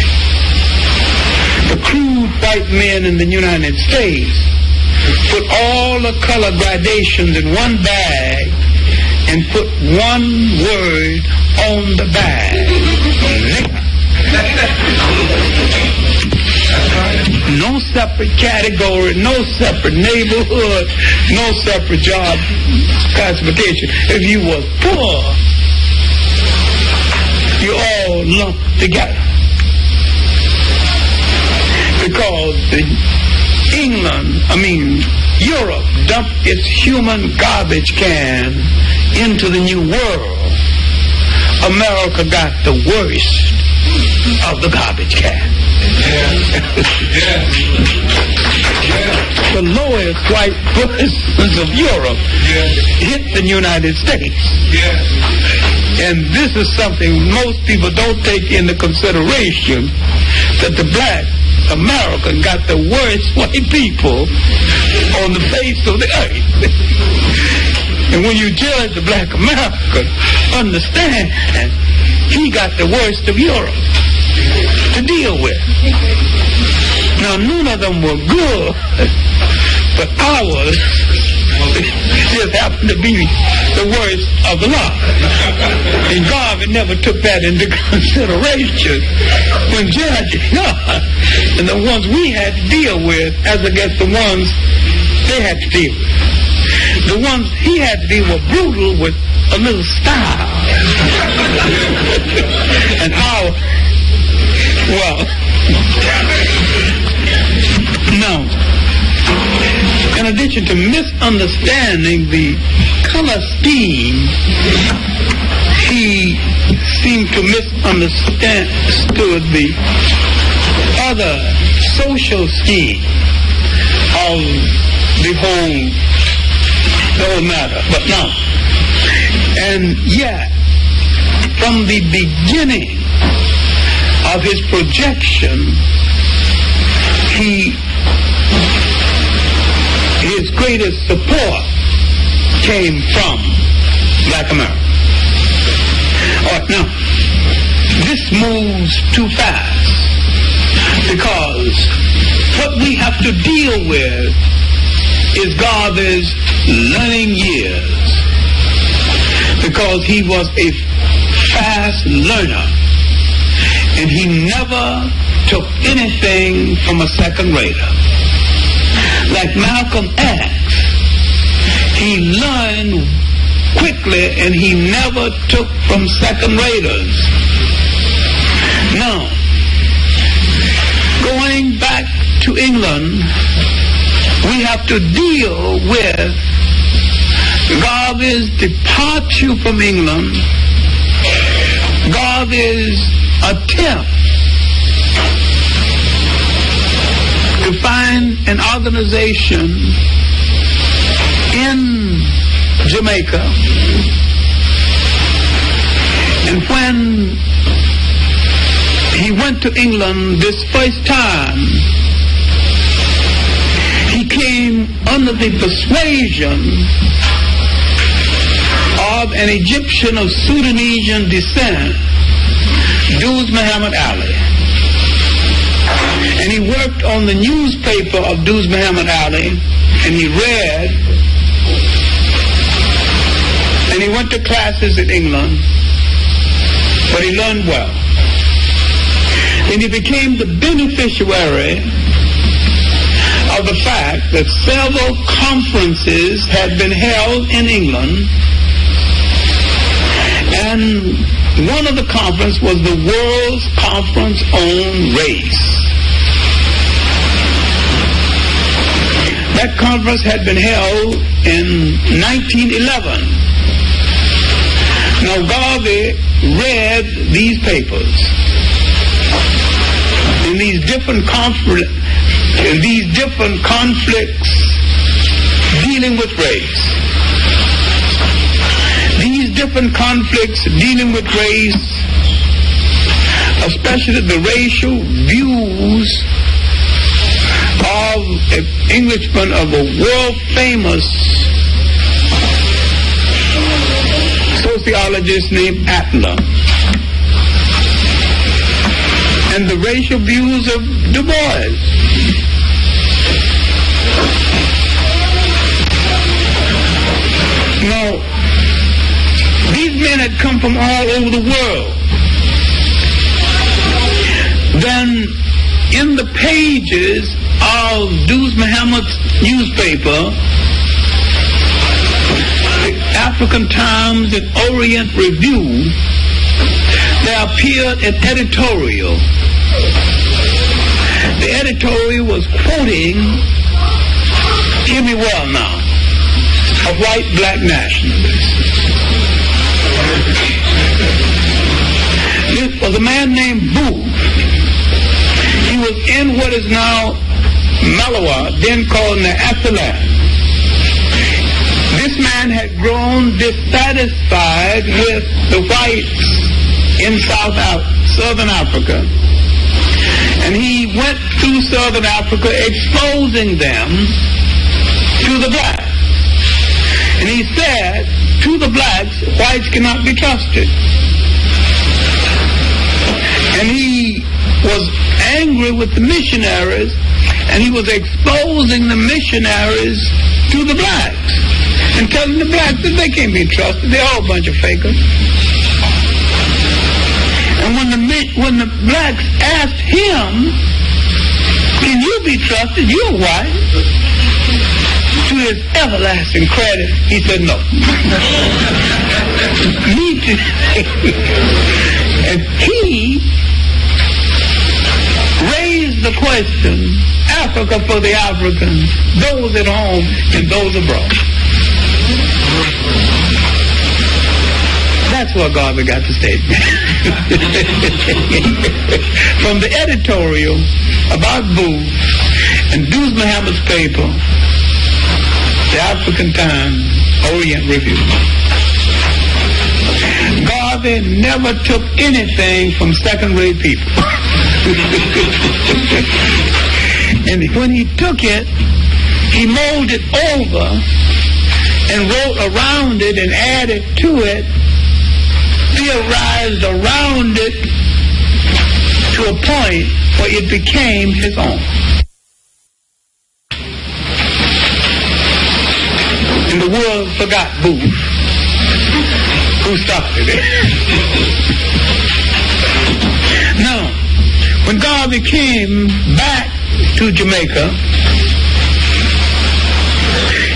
The crude white men in the United States put all the color gradations in one bag and put one word on the bag. No separate category, no separate neighborhood, no separate job classification. If you were poor, you all lumped together. Because Europe dumped its human garbage can into the New World. America got the worst of the garbage can. The lowest white persons of Europe hit the United States. And this is something most people don't take into consideration, that the black American got the worst white people on the face of the earth. And when you judge the black American, understand he got the worst of Europe to deal with. Now, none of them were good, but ours just happened to be the worst of the lot. And Garvey never took that into consideration when judging us and the ones we had to deal with as against the ones they had to deal with. The ones he had to deal with were brutal with a little style. And now, in addition to misunderstanding the color scheme, he seemed to misunderstand the other social scheme of the whole matter. But no. And yet, from the beginning of his projection, his greatest support came from black America. All right, now, this moves too fast, because what we have to deal with is Garvey's learning years, because he was a fast learner, and he never took anything from a second rater. Like Malcolm X, he learned quickly and he never took from second raters. Now, going back to England, we have to deal with Garvey's departure from England, Garvey's attempt to find an organization in Jamaica. And when he went to England this first time, he came under the persuasion of an Egyptian of Sudanese descent, Duz Muhammad Ali. And he worked on the newspaper of Duz Muhammad Ali, and he read, and he went to classes in England, but he learned well. And he became the beneficiary of the fact that several conferences had been held in England, and one of the conferences was the World's Conference on Race. That conference had been held in 1911. Now, Garvey read these papers in these different conflicts dealing with race. These different conflicts dealing with race, especially the racial views of an Englishman of a world-famous sociologist named Adler, and the racial views of Du Bois. Now, these men had come from all over the world. Then, in the pages of Duz Muhammad's newspaper, the African Times and Orient Review, there appeared an editorial. The editorial was quoting, hear me well now, a white black nationalist. This was a man named Booth. He was in what is now Malawa, then called Naasaland. This man had grown dissatisfied with the whites in Southern Africa. And he went through Southern Africa exposing them to the blacks. And he said, to the blacks, whites cannot be trusted. And he was angry with the missionaries, and he was exposing the missionaries to the blacks and telling the blacks that they can't be trusted. They're all a bunch of fakers. And when the blacks asked him, can you be trusted? You're white. To his everlasting credit, he said no. Me too. And he raised the question, Africa for the Africans, those at home and those abroad. That's what Garvey got to say. From the editorial about Booth and Duz Muhammad's paper, the African Times, Orient Review. Garvey never took anything from second-rate people. And when he took it, he molded over and wrote around it and added to it, theorized around it to a point where it became his own. And the world forgot Booth, who started it. Now, when Garvey came back to Jamaica,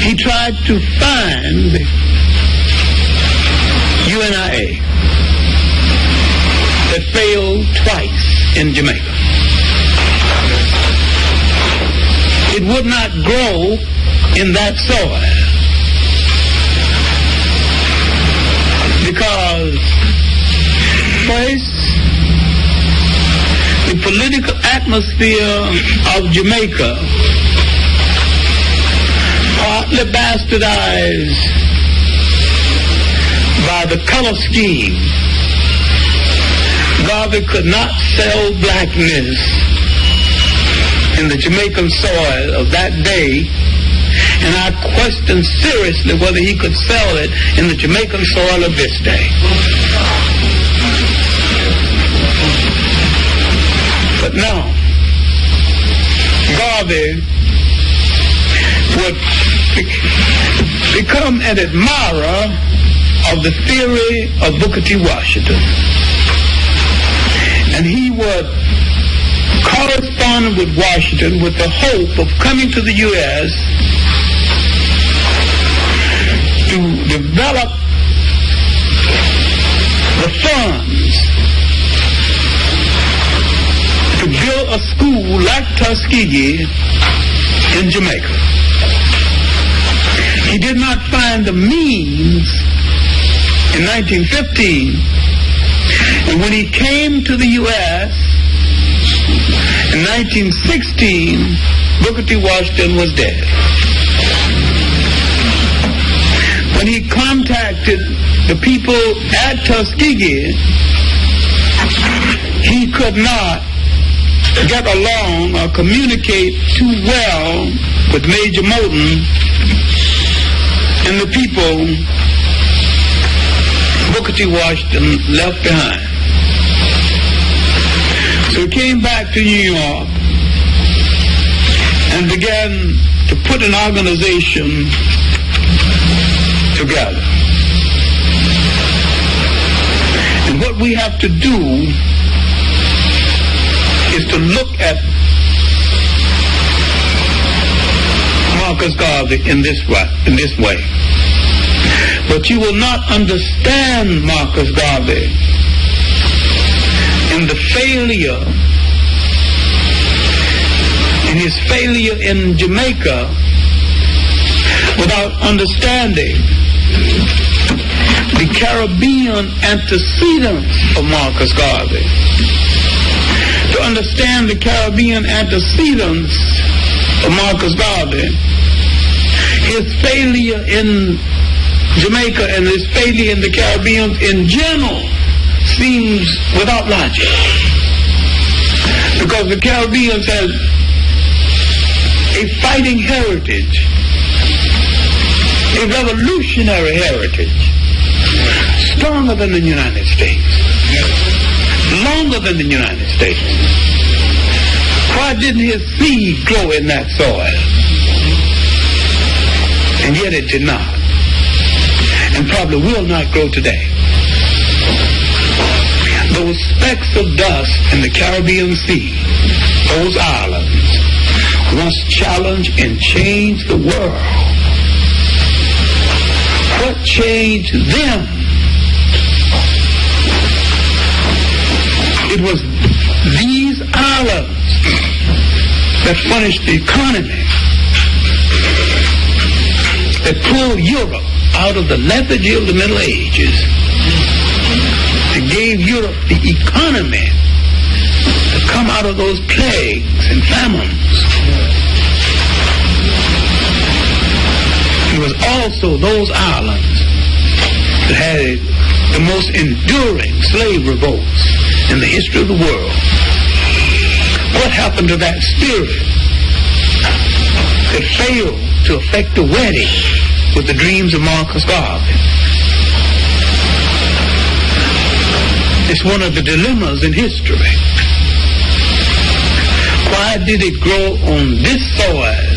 he tried to find the UNIA that failed twice in Jamaica. It would not grow in that soil because first, the political atmosphere of Jamaica, partly bastardized by the color scheme. Garvey could not sell blackness in the Jamaican soil of that day, and I question seriously whether he could sell it in the Jamaican soil of this day. But now, Garvey would become an admirer of the theory of Booker T. Washington. And he would correspond with Washington with the hope of coming to the U.S. to develop the funds to build a school like Tuskegee in Jamaica. He did not find the means in 1915, and when he came to the U.S. in 1916, Booker T. Washington was dead. When he contacted the people at Tuskegee, he could not get along or communicate too well with Major Moulton and the people Booker T. Washington left behind. So he came back to New York and began to put an organization together. And what we have to do is to look at Marcus Garvey in this way. But you will not understand Marcus Garvey in the failure, in his failure in Jamaica, without understanding the Caribbean antecedents of Marcus Garvey. To understand the Caribbean antecedents of Marcus Garvey, his failure in Jamaica and his failure in the Caribbean in general seems without logic. Because the Caribbean has a fighting heritage, a revolutionary heritage, stronger than the United States, longer than the United States. Why didn't his seed grow in that soil? And yet it did not. And probably will not grow today. Those specks of dust in the Caribbean Sea, those islands, once challenged and changed the world. What changed them? It was these islands that furnished the economy, that pulled Europe out of the lethargy of the Middle Ages. It gave Europe the economy to come out of those plagues and famines. It was also those islands that had the most enduring slave revolts in the history of the world. What happened to that spirit that failed to effect the wedding with the dreams of Marcus Garvey? It's one of the dilemmas in history. Why did it grow on this soil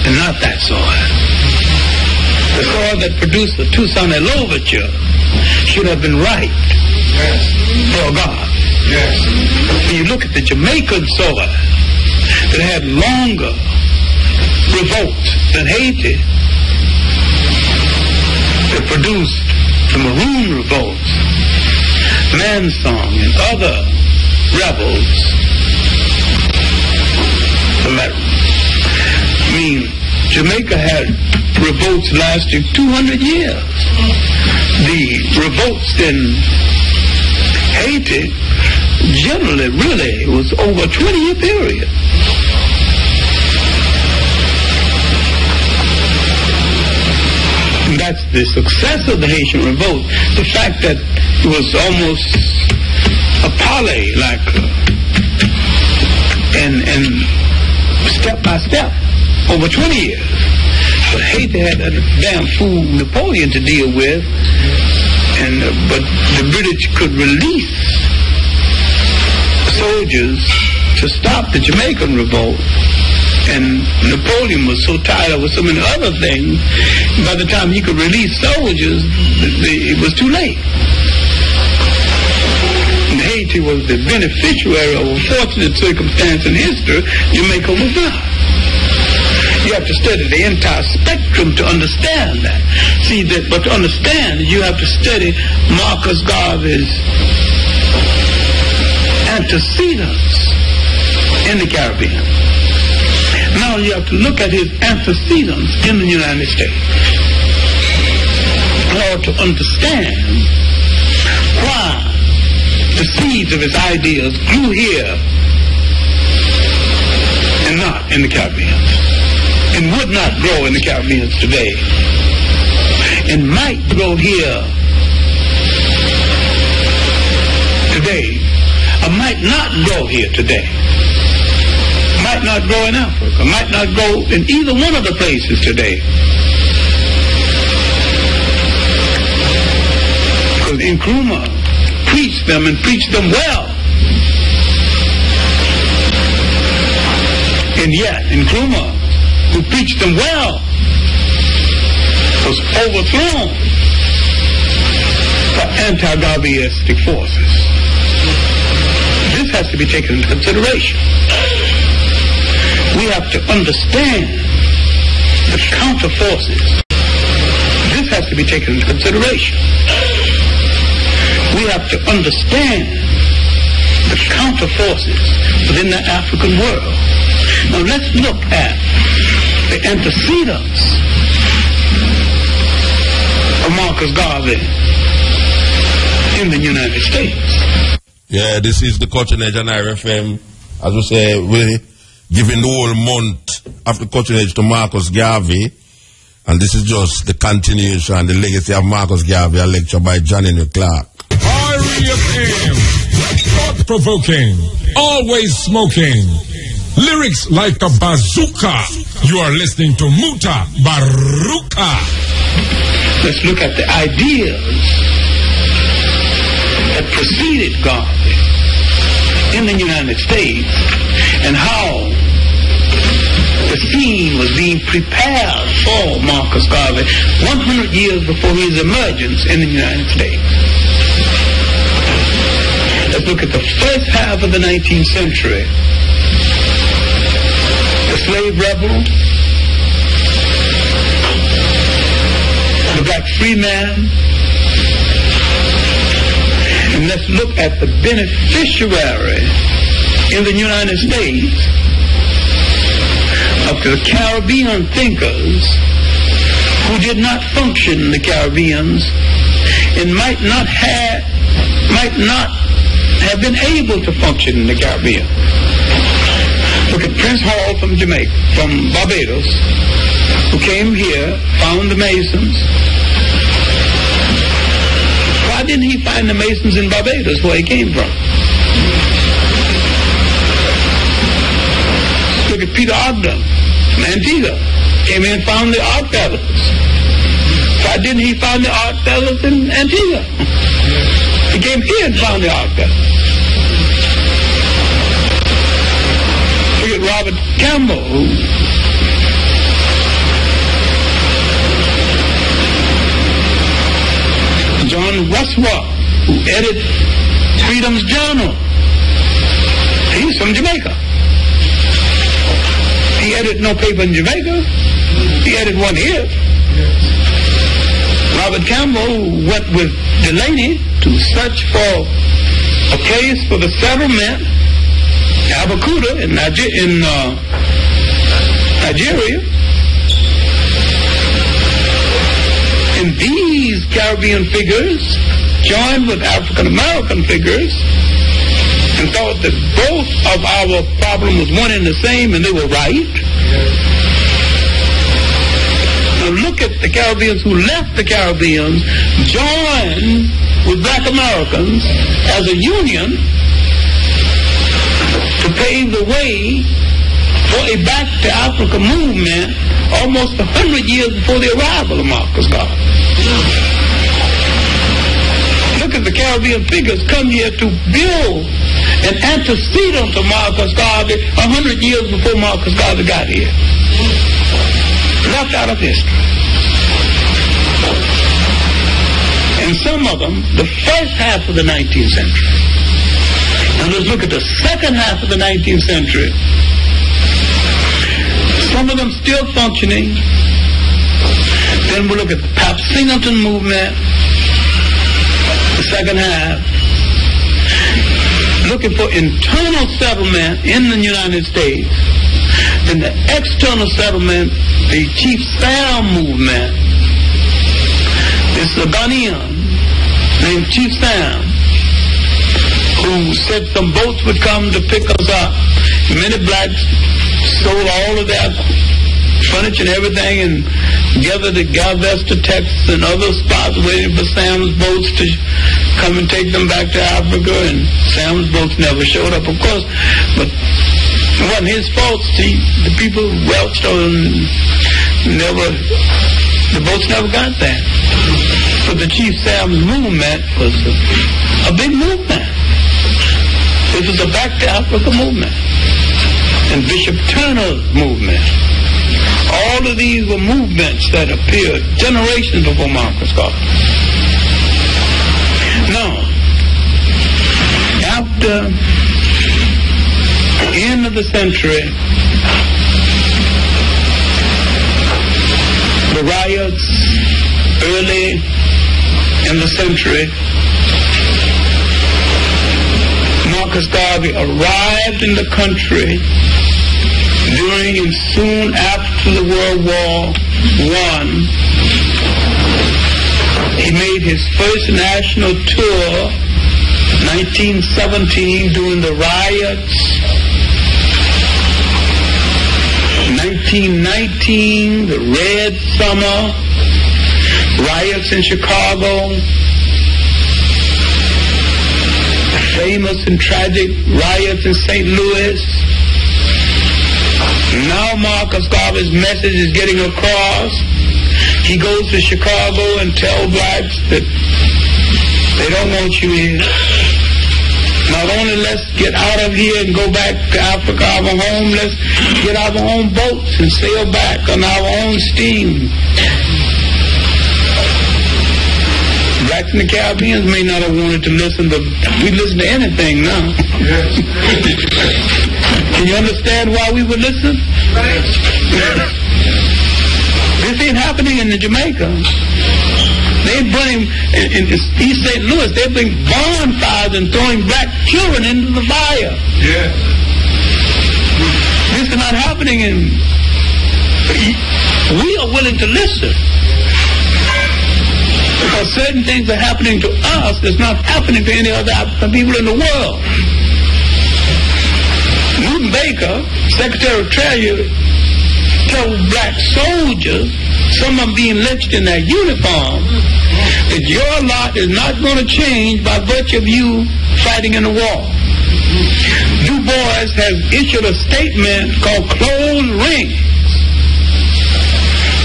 and not that soil? The soil that produced the Tucson Overture should have been right for God. When you look at the Jamaican soil that had longer revolts than Haiti, that produced the Maroon revolts, Mansong and other rebels. I mean, Jamaica had revolts lasting 200 years. The revolts in Haiti generally really was over a 20-year period. And that's the success of the Haitian revolt, the fact that it was almost a parley, like and step by step over 20 years. But Haiti had a damn fool Napoleon to deal with, and but the British could release soldiers to stop the Jamaican revolt. And Napoleon was so tied up with so many other things, by the time he could release soldiers, it was too late. And Haiti was the beneficiary of a fortunate circumstance in history. Jamaica was not. You have to study the entire spectrum to understand that. See that, but to understand, you have to study Marcus Garvey's antecedents in the Caribbean. Now you have to look at his antecedents in the United States in order to understand why the seeds of his ideas grew here and not in the Caribbean, and would not grow in the Caribbean today, and might grow here today, or might not grow here today. Might not grow in Africa, might not grow in either one of the places today. Because Because Nkrumah preached them and preached them well. And yet, Nkrumah, who preached them well, was overthrown by anti-Garveyistic forces. This has to be taken into consideration. We have to understand the counter forces. This has to be taken into consideration. We have to understand the counter forces within the African world. Now let's look at the antecedents of Marcus Garvey in the United States. Yeah, this is the Culture Edge on IRFM. As we say, we're giving the whole month of the Culture Edge to Marcus Garvey. And this is just the continuation and the legacy of Marcus Garvey, a lecture by John Henrik Clarke. REFM, thought-provoking, always smoking, lyrics like a bazooka. You are listening to Mutabaruka. Let's look at the ideas that preceded Garvey in the United States and how the scene was being prepared for Marcus Garvey 100 years before his emergence in the United States. Let's look at the first half of the 19th century. The slave rebel, the black free man, and let's look at the beneficiary in the United States of the Caribbean thinkers who did not function in the Caribbeans and might not have been able to function in the Caribbean. Look at Prince Hall from Jamaica, from Barbados, who came here, found the Masons. Why didn't he find the Masons in Barbados, where he came from? Look at Peter Ogden from Antigua. Came here and found the Odd Fellows. Why didn't he find the Odd Fellows in Antigua? He came here and found the Odd Fellows. Look at Robert Campbell, John Westwell, who edited Freedom's Journal. He's from Jamaica. He edited no paper in Jamaica. He edited one here. Robert Campbell went with Delaney to search for a place for the settlement, Abakuta in Nigeria. And these Caribbean figures joined with African American figures and thought that both of our problem was one and the same, and they were right. Now look at the Caribbeans who left the Caribbeans, joined with black Americans as a union to pave the way for a back to Africa movement almost 100 years before the arrival of Marcus Garvey. Look at the Caribbean figures come here to build an antecedent to Marcus Garvey 100 years before Marcus Garvey got here. Left out of history. And some of them, the first half of the 19th century. Now let's look at the second half of the 19th century. Some of them still functioning. Then we'll look at the Pap Singleton movement, the second half. Looking for internal settlement in the United States. Then the external settlement, the Chief Sam movement. This is a Ghanaian named Chief Sam, who said some boats would come to pick us up. Many blacks sold all of their furniture and everything and gathered at Galveston, Texas and other spots waiting for Sam's boats to come and take them back to Africa, and Sam's boats never showed up, of course, but it wasn't his fault. The people welched on and the boats never got there. But the Chief Sam's movement was a big movement. This was a Back to Africa movement. And Bishop Turner's movement. All of these were movements that appeared generations before Marcus Garvey. Now, after the end of the century, the riots early in the century, Marcus Garvey arrived in the country during and soon after the World War I. He made his first national tour, 1917, during the riots. 1919, the Red Summer, riots in Chicago, the famous and tragic riots in St. Louis. Now Marcus Garvey's message is getting across. He goes to Chicago and tells blacks that they don't want you here. Not only let's get out of here and go back to Africa, our home, let's get our own boats and sail back on our own steam. Blacks in the Caribbean may not have wanted to listen, but we listen to anything now. Yes. Can you understand why we would listen? Yes. This ain't happening in Jamaica. They bring in East St. Louis, they bring bonfires and throwing black children into the fire. Yeah. This is not happening in. We are willing to listen. Because certain things are happening to us that's not happening to any other African people in the world. Newton Baker, Secretary of Treasury, told black soldiers, some of them being lynched in their uniform, that your lot is not going to change by virtue of you fighting in the war. Du Bois has issued a statement called Closed Ranks.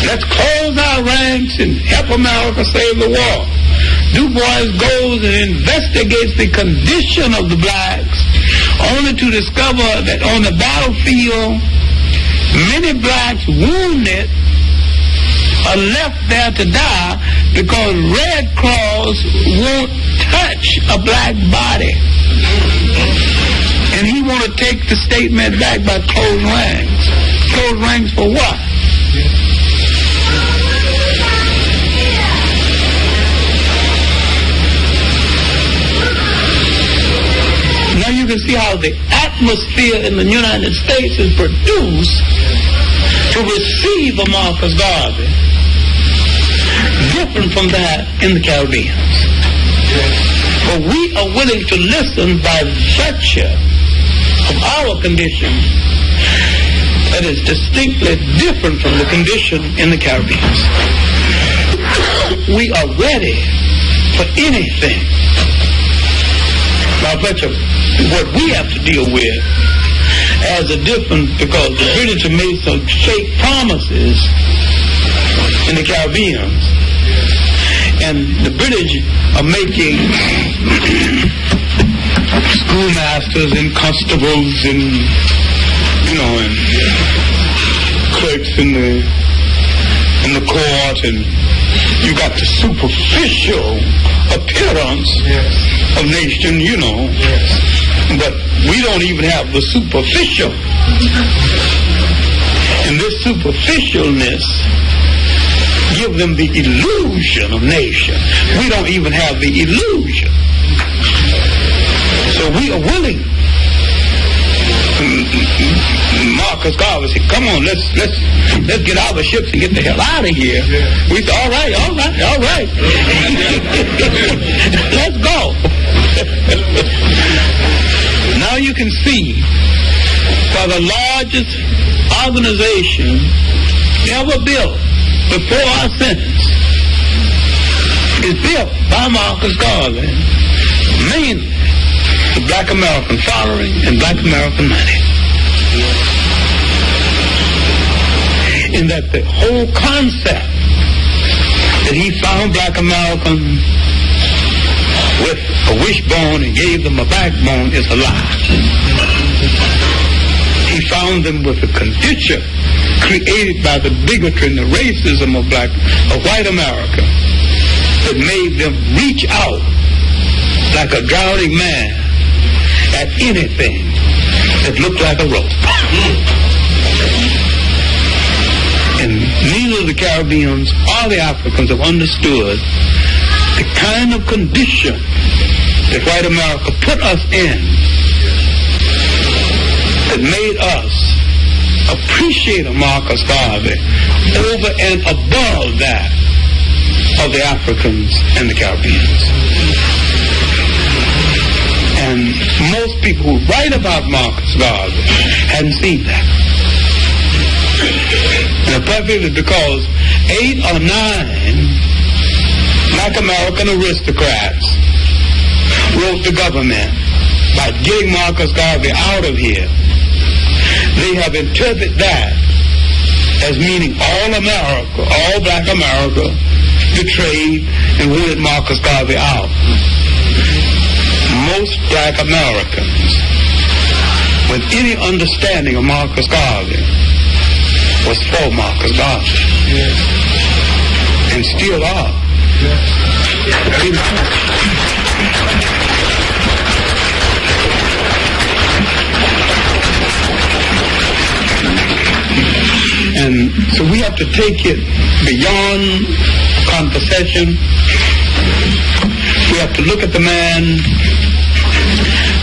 Let's close our ranks and help America save the war. Du Bois goes and investigates the condition of the blacks, only to discover that on the battlefield, many blacks wounded are left there to die because Red Cross won't touch a black body. And he want to take the statement back by closed ranks. Closed ranks for what? Now you can see how the atmosphere in the United States is produced to receive a Marcus Garvey, different from that in the Caribbean. But we are willing to listen by virtue of our condition that is distinctly different from the condition in the Caribbean. We are ready for anything by virtue of what we have to deal with as a difference, because the British have made some fake promises in the Caribbean, and the British are making schoolmasters and constables and, you know, and clerks in the court, and you got the superficial appearance of nation, you know, but we don't even have the superficial. And this superficialness give them the illusion of nation. We don't even have the illusion. So we are willing. Marcus Garvey said, come on, let's get out of the ships and get the hell out of here. We said, all right. Let's go. Now you can see why the largest organization ever built before our sentence is built by Marcus Garvey, mainly the Black American following and Black American money. In that the whole concept that he found black Americans with a wishbone and gave them a backbone is a lie. He found them with a condition created by the bigotry and the racism of white America that made them reach out like a drowning man at anything that looked like a rope. And neither the Caribbeans or the Africans have understood the kind of condition that white America put us in that made us appreciate a Marcus Garvey over and above that of the Africans and the Caribbeans. And most people who write about Marcus Garvey hadn't seen that. And particularly because 8 or 9 black American aristocrats wrote the government by getting Marcus Garvey out of here. They have interpreted that as meaning all America, all black America, betrayed and wanted Marcus Garvey out. Most black Americans, with any understanding of Marcus Garvey, was for Marcus Garvey. Yes. And still are. And so we have to take it beyond conversation. We have to look at the man.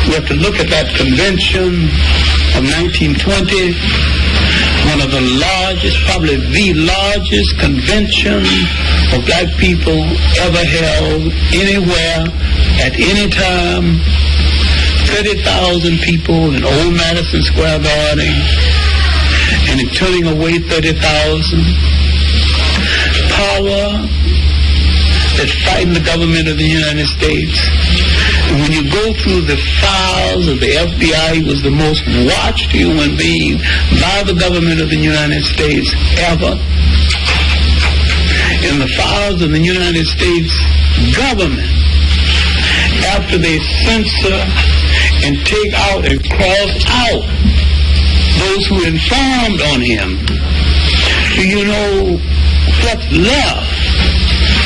We have to look at that convention of 1920, one of the largest, probably the largest convention of black people ever held anywhere at any time. 30,000 people in old Madison Square Garden, and in turning away 30,000. Power that frightened the government of the United States. And when you go through the files of the FBI, he was the most watched human being by the government of the United States ever. In the files of the United States government, after they censor and take out and cross out those who informed on him, do you know what's left?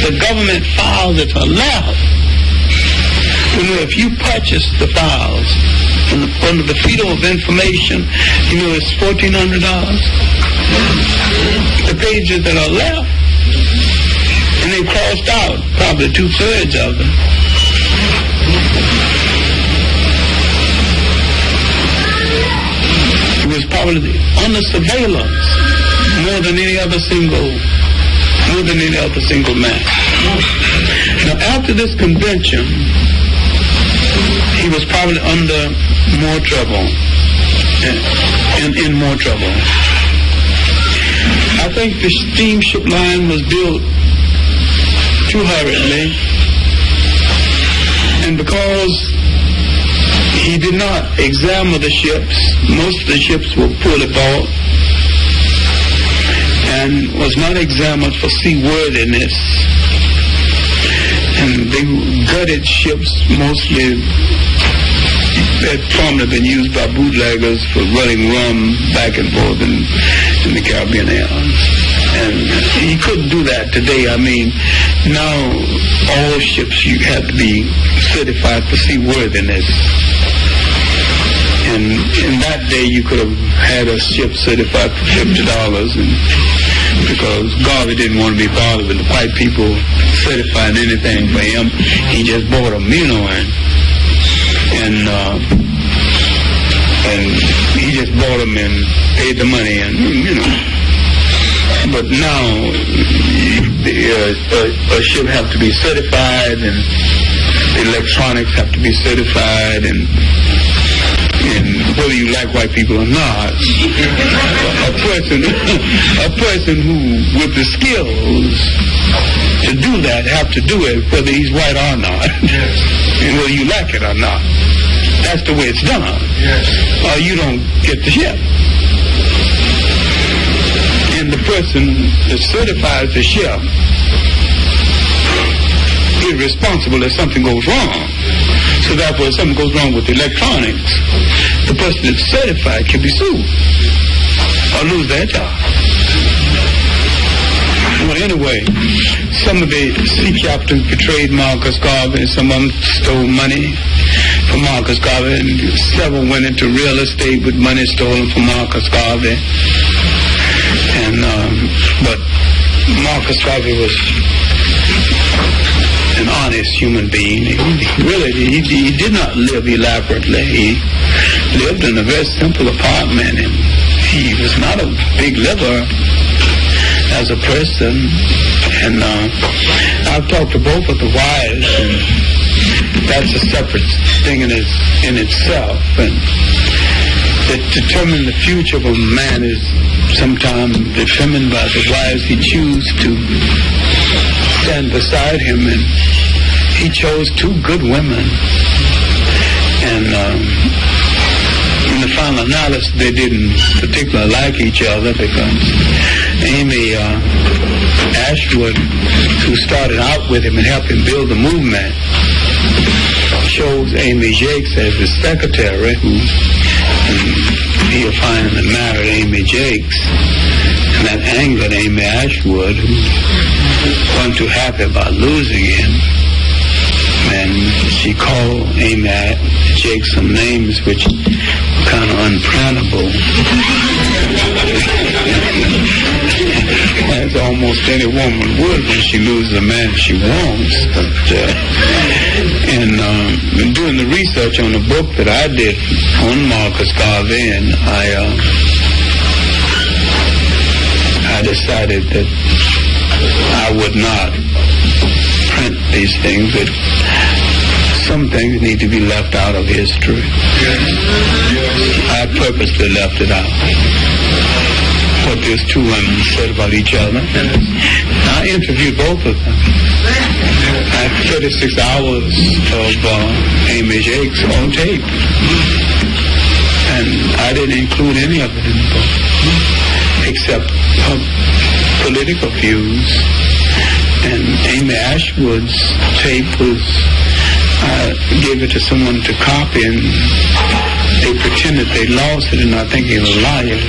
The government files that are left. You know, if you purchase the files under the Freedom of Information, you know, it's $1,400. The pages that are left, and they crossed out probably 2/3 of them. It was probably under surveillance more than any other single man. Now, after this convention, he was probably under more trouble, and in more trouble. I think the steamship line was built too hurriedly, and because he did not examine the ships, most of the ships were poorly bought, and was not examined for seaworthiness. And they gutted ships mostly that formerly been used by bootleggers for running rum back and forth in the Caribbean islands. And he couldn't do that today. I mean, now all ships you have to be certified for seaworthiness. And in that day, you could have had a ship certified for $50, and because Garvey didn't want to be bothered with the white people certifying anything for him, he just bought them, you know, and he just bought them and paid the money, and you know. But now a ship have to be certified, and the electronics have to be certified, and whether you like white people or not, a person who with the skills to do that have to do it whether he's white or not, and whether you like it or not. That's the way it's done. Or you don't get the ship. And the person that certifies the ship be responsible if something goes wrong. So therefore, if something goes wrong with electronics, the person that's certified can be sued or lose their job. Well, anyway, some of the sea captains betrayed Marcus Garvey, some of them stole money from Marcus Garvey, and several went into real estate with money stolen from Marcus Garvey. And but Marcus Garvey was an honest human being. He did not live elaborately. He lived in a very simple apartment, and he was not a big liver as a person. And I've talked to both of the wives, and that's a separate thing in itself. And to determine the future of a man is sometimes determined by the wives he chooses to stand beside him, and he chose two good women. And in the final analysis, they didn't particularly like each other, because Amy Ashwood, who started out with him and helped him build the movement, chose Amy Jakes as his secretary, who he finally married Amy Jakes, and that angered Amy Ashwood, who wasn't too happy about losing him. And she called Amy Jakes some names which were kind of unprintable, as almost any woman would when she loses a man she wants. But and doing the research on the book that I did on Marcus Garvey, and I decided that I would not print these things, but some things need to be left out of history. I purposely left it out. What these two women said about each other. I interviewed both of them. I had 36 hours of Amy Jakes on tape. And I didn't include any of it in the book, except her political views. And Amy Ashwood's tape was, I gave it to someone to copy, and they pretended they lost it, and I think he was a liar.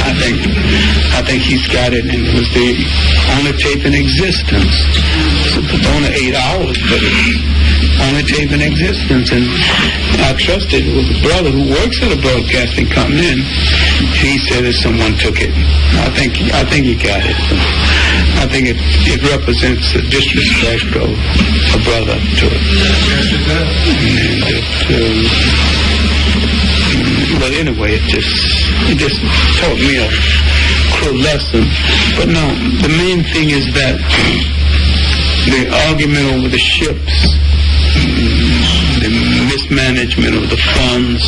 I think he's got it, and it was the only tape in existence. So it's only 8 hours, but it's only tape in existence. And I trusted it was a brother who works at a broadcasting company, and he said that someone took it. I think he got it. I think it represents the disrespect of a brother to it. But anyway, it just taught me a cruel lesson. But no, the main thing is that the argument over the ships, the mismanagement of the funds,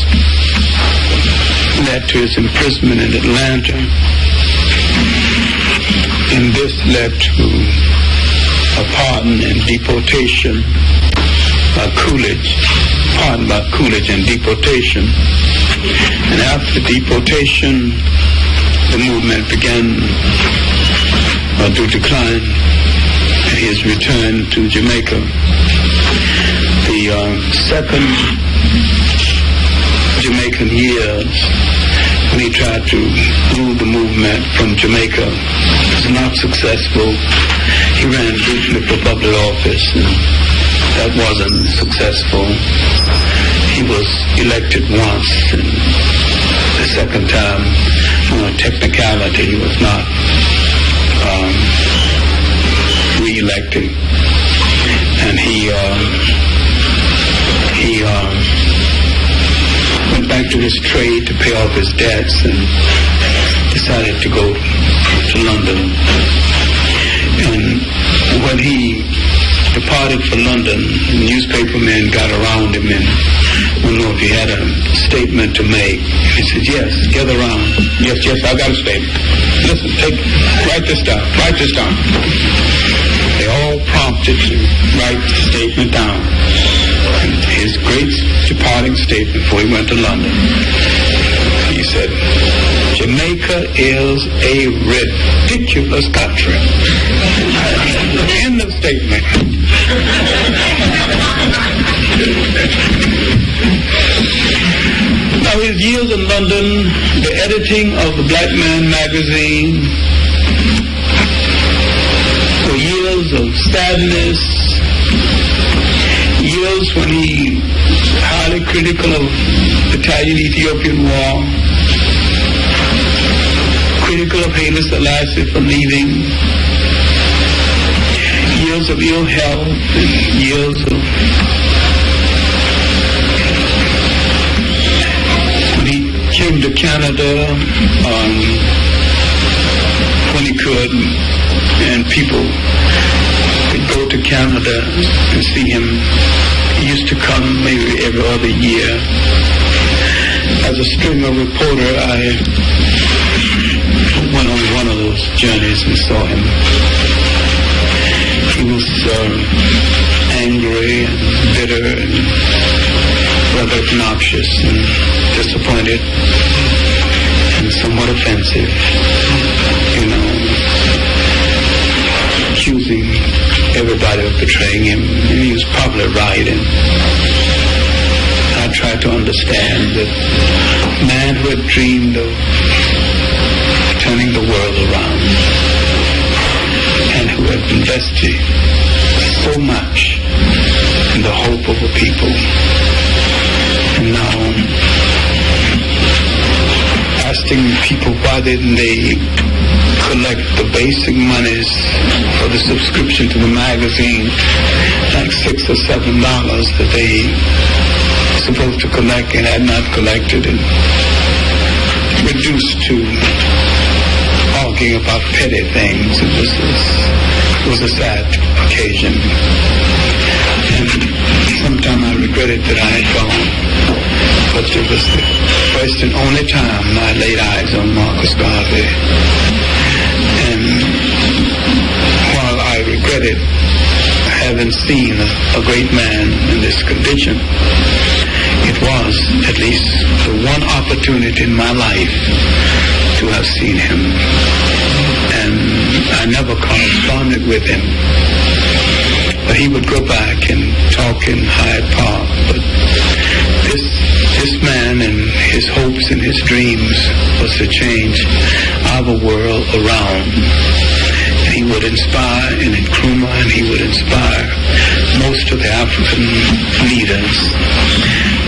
led to his imprisonment in Atlanta. And this led to a pardon and deportation by Coolidge. Pardon by Coolidge and deportation. And after deportation, the movement began to decline. His return to Jamaica. The second Jamaican years, when he tried to rule the movement from Jamaica, was not successful. He ran briefly for public office, and that wasn't successful. He was elected once, and the second time, on a technicality, he was not re-elected. And he went back to his trade to pay off his debts, and decided to go to London. And when he departed for London, newspapermen got around him and didn't know if he had a statement to make. He said, yes, gather around. Yes, I got a statement. Listen, write this down. They all prompted to write the statement down. And his great departing statement before he went to London, he said, Jamaica is a ridiculous country. End of statement. Now, his years in London, the editing of the Black Man magazine, were years of sadness, years when he was highly critical of the Italian-Ethiopian War, critical of Haile Selassie for leaving, years of ill health, and years of when he came to Canada when he could, and people could go to Canada and see him. He used to come maybe every other year. As a stringer reporter, I went on one of those journeys and saw him. He was angry and bitter and rather obnoxious and disappointed and somewhat offensive, accusing everybody of betraying him, and he was probably right. And I tried to understand that man who had dreamed of turning the world around and who had invested so much in the hope of a people, and now asking people why didn't they collect the basic monies for the subscription to the magazine, like $6 or $7 that they were supposed to collect and had not collected, and reduced to arguing about petty things. It was a sad occasion, and sometimes I regretted that I had gone, but it was the first and only time I laid eyes on Marcus Garvey. And while I regretted having seen a great man in this condition, it was at least the one opportunity in my life to have seen him. And I never corresponded with him, but he would go back and talk in Hyde Park. But this man and his hopes and his dreams was to change our world around. And he would inspire in Nkrumah, and he would inspire most of the African leaders.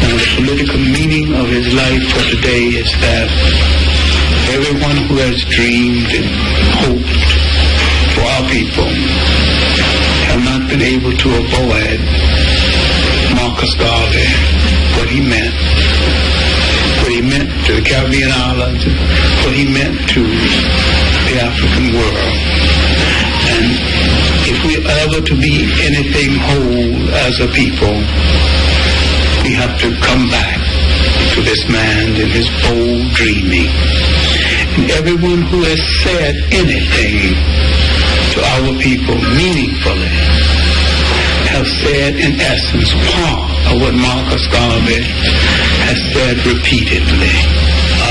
Now, the political meaning of his life for today is that everyone who has dreamed and hoped for our people have not been able to avoid Marcus Garvey, what he meant to the Caribbean islands, what he meant to the African world. And if we're ever to be anything whole as a people, we have to come back to this man and his bold dreaming. And everyone who has said anything to our people meaningfully have said in essence part of what Marcus Garvey has said repeatedly.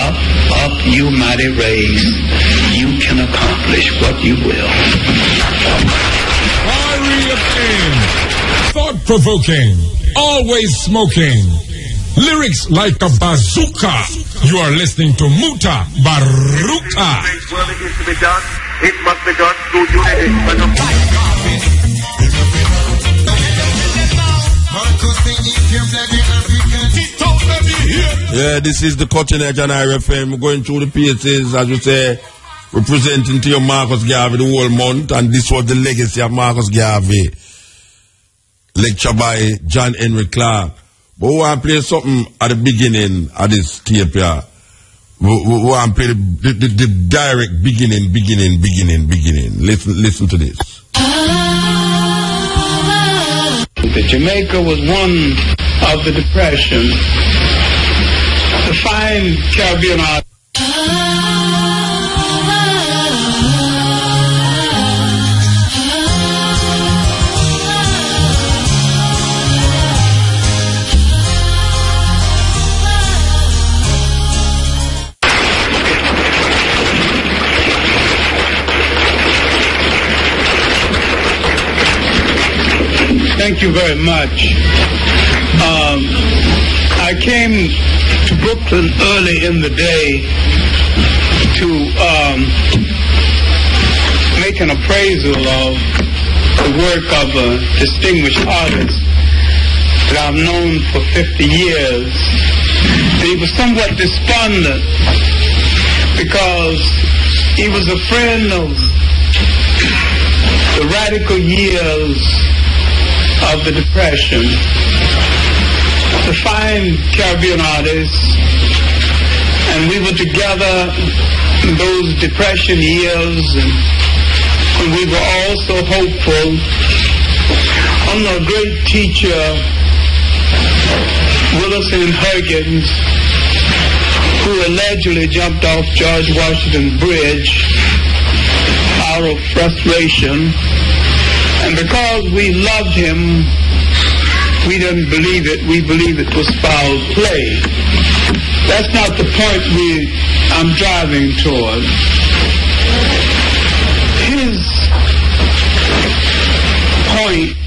Up, up, you mighty race, you can accomplish what you will. Fiery opinion, thought-provoking, always smoking, lyrics like a bazooka. You are listening to Mutabaruka. Well, it is to be done. It must be done through unity. Yeah, this is the Cutting Edge on IRFM. We're going through the pieces, as we say, representing to your Marcus Garvey the whole month, and this was the legacy of Marcus Garvey. Lecture by John Henrik Clarke. But we want to play something at the beginning of this tape here. We want to play the direct beginning. Listen to this. Jamaica was one of the Depression. The fine Caribbean art. Thank you very much. I came to Brooklyn early in the day to make an appraisal of the work of a distinguished artist that I've known for 50 years. He was somewhat despondent because he was a friend of the radical years of the Depression. A fine Caribbean artist, and we were together in those Depression years, and we were also hopeful. Under a great teacher, Wilson Huggins, who allegedly jumped off George Washington Bridge out of frustration, and because we loved him, we didn't believe it. We believe it was foul play. That's not the point I'm driving toward. His point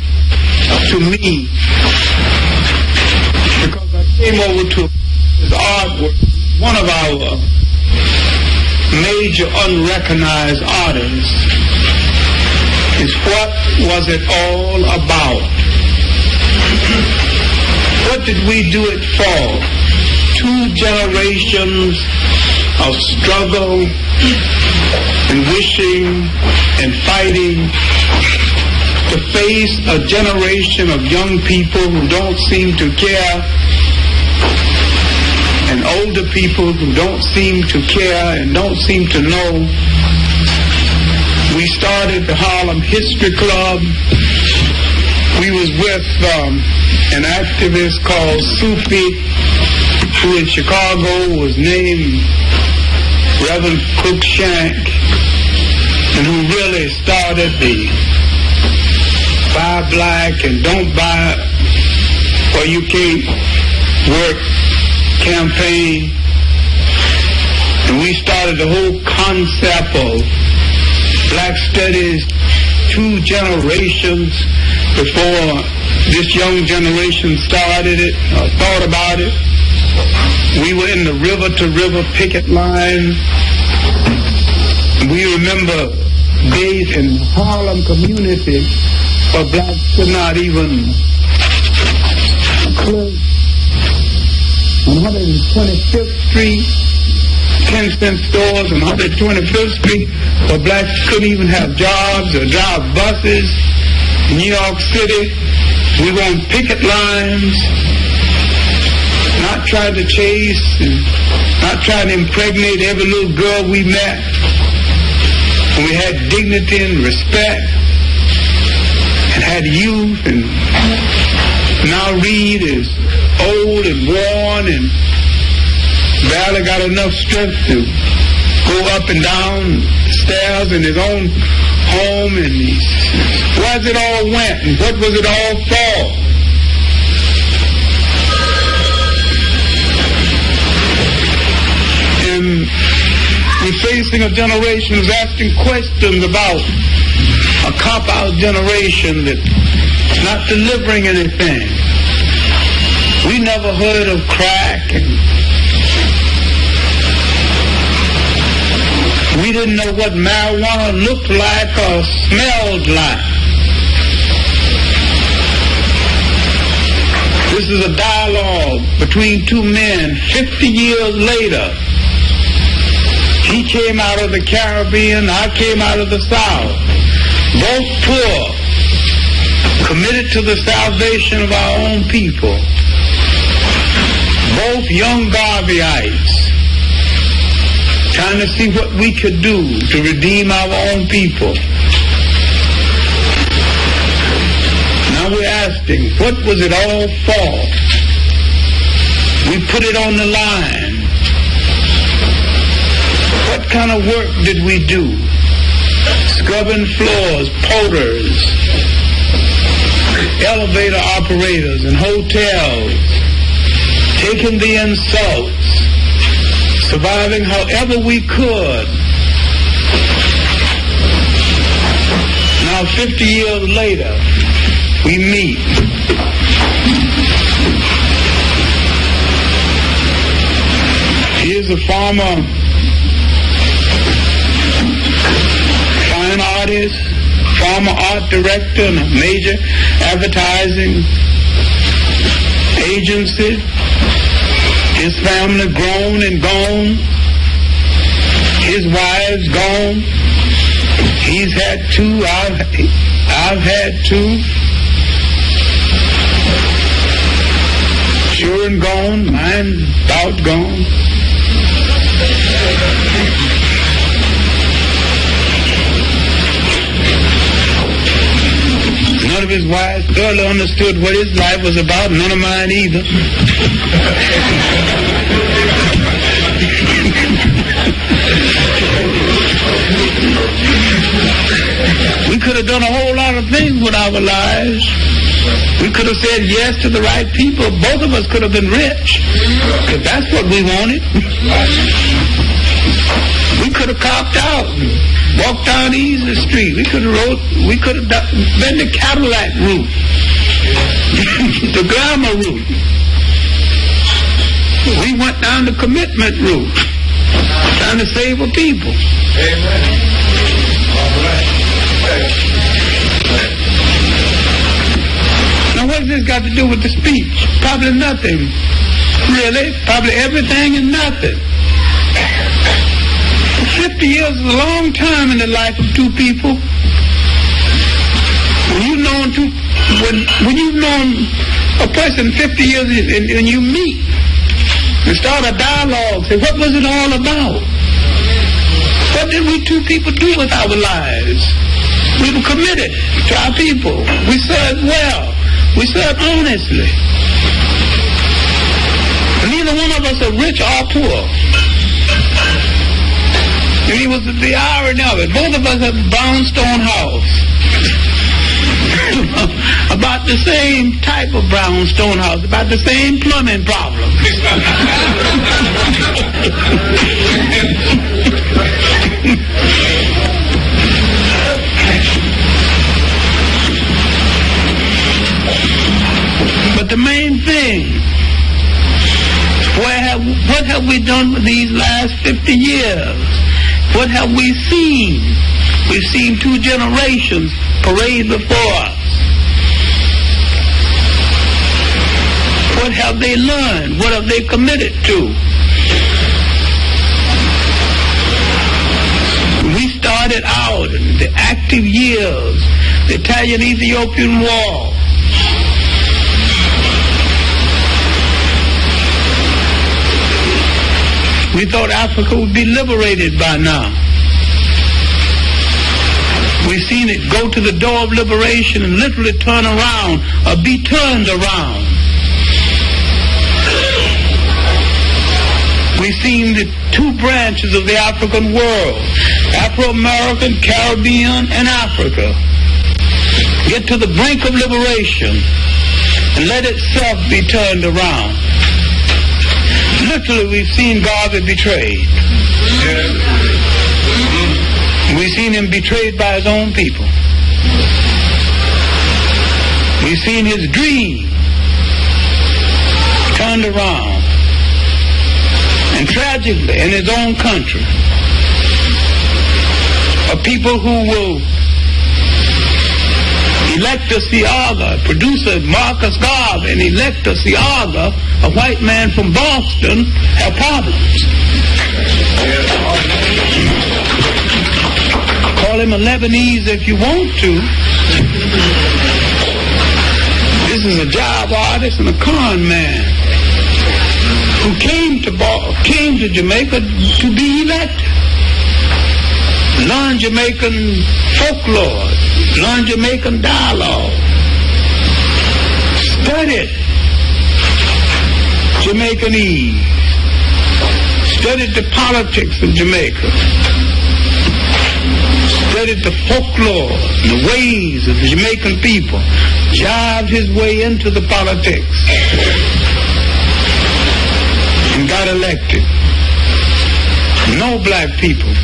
to me, because I came over to his artwork, one of our major unrecognized artists, is what was it all about? What did we do it for? 2 generations of struggle and wishing and fighting to face a generation of young people who don't seem to care, and older people who don't seem to care and don't seem to know. We started the Harlem History Club. We was with an activist called Sufi, who in Chicago was named Reverend Cruikshank, and who really started the Buy Black and Don't Buy or You Can't Work campaign. And we started the whole concept of Black Studies 2 generations before this young generation started it, or thought about it. We were in the river-to-river picket line. We remember days in Harlem community where blacks could not even close on 125th Street, 10-cent stores on 125th Street, where blacks couldn't even have jobs or drive buses. New York City, we were on picket lines, not trying to chase and not trying to impregnate every little girl we met. And we had dignity and respect and had youth, and now Reed is old and worn and barely got enough strength to go up and down the stairs in his own home, and where's it all went and what was it all for? And we're facing a generation who's asking questions about a cop-out generation that's not delivering anything. We never heard of crack, and we didn't know what marijuana looked like or smelled like. This is a dialogue between 2 men 50 years later. He came out of the Caribbean, I came out of the South. Both poor, committed to the salvation of our own people. Both young Garveyites, trying to see what we could do to redeem our own people. Now we're asking, what was it all for? We put it on the line. What kind of work did we do? Scrubbing floors, porters, elevator operators in hotels, taking the insults, surviving however we could. Now 50 years later, we meet. a former fine artist, former art director in a major advertising agency. His family grown and gone. His wife's gone. He's had two. I've had two. Sure and gone. Mine's about gone. None of his wives thoroughly understood what his life was about, none of mine either. We could have done a whole lot of things with our lives. We could have said yes to the right people. Both of us could have been rich, because that's what we wanted. We could have copped out and walked down Easy Street. We could have been the Cadillac route, the glamour route. We went down the commitment route, trying to save a people. Amen. All right. Now what's this got to do with the speech? Probably nothing. Really? Probably everything and nothing. 50 years is a long time in the life of two people. When you've known a person 50 years and you meet and start a dialogue, say, what was it all about? What did we two people do with our lives? We were committed to our people. We served well. We served honestly. Neither one of us are rich or poor. And it was the irony of it. Both of us have a brownstone house. About the same type of brownstone house. About the same plumbing problem. But the main thing, what have we done with these last 50 years? What have we seen? We've seen two generations parade before us. What have they learned? What have they committed to? We started out in the active years, the Italian-Ethiopian War. We thought Africa would be liberated by now. We've seen it go to the door of liberation and literally turn around or be turned around. We've seen the two branches of the African world, Afro-American, Caribbean, and Africa, get to the brink of liberation and let itself be turned around. Literally, we've seen Garvey betrayed. We've seen him betrayed by his own people. We've seen his dream turned around. And tragically, in his own country, of people who will elect a Seaga, producer Marcus Garvey, and elect a Seaga, a white man from Boston, have problems. Call him a Lebanese if you want to. This is a job artist and a con man who came to Jamaica to be elected. Learn Jamaican folklore, learn Jamaican dialogue, studied Jamaicanese, studied the politics of Jamaica, studied the folklore, the ways of the Jamaican people, jived his way into the politics, and got elected. No black people.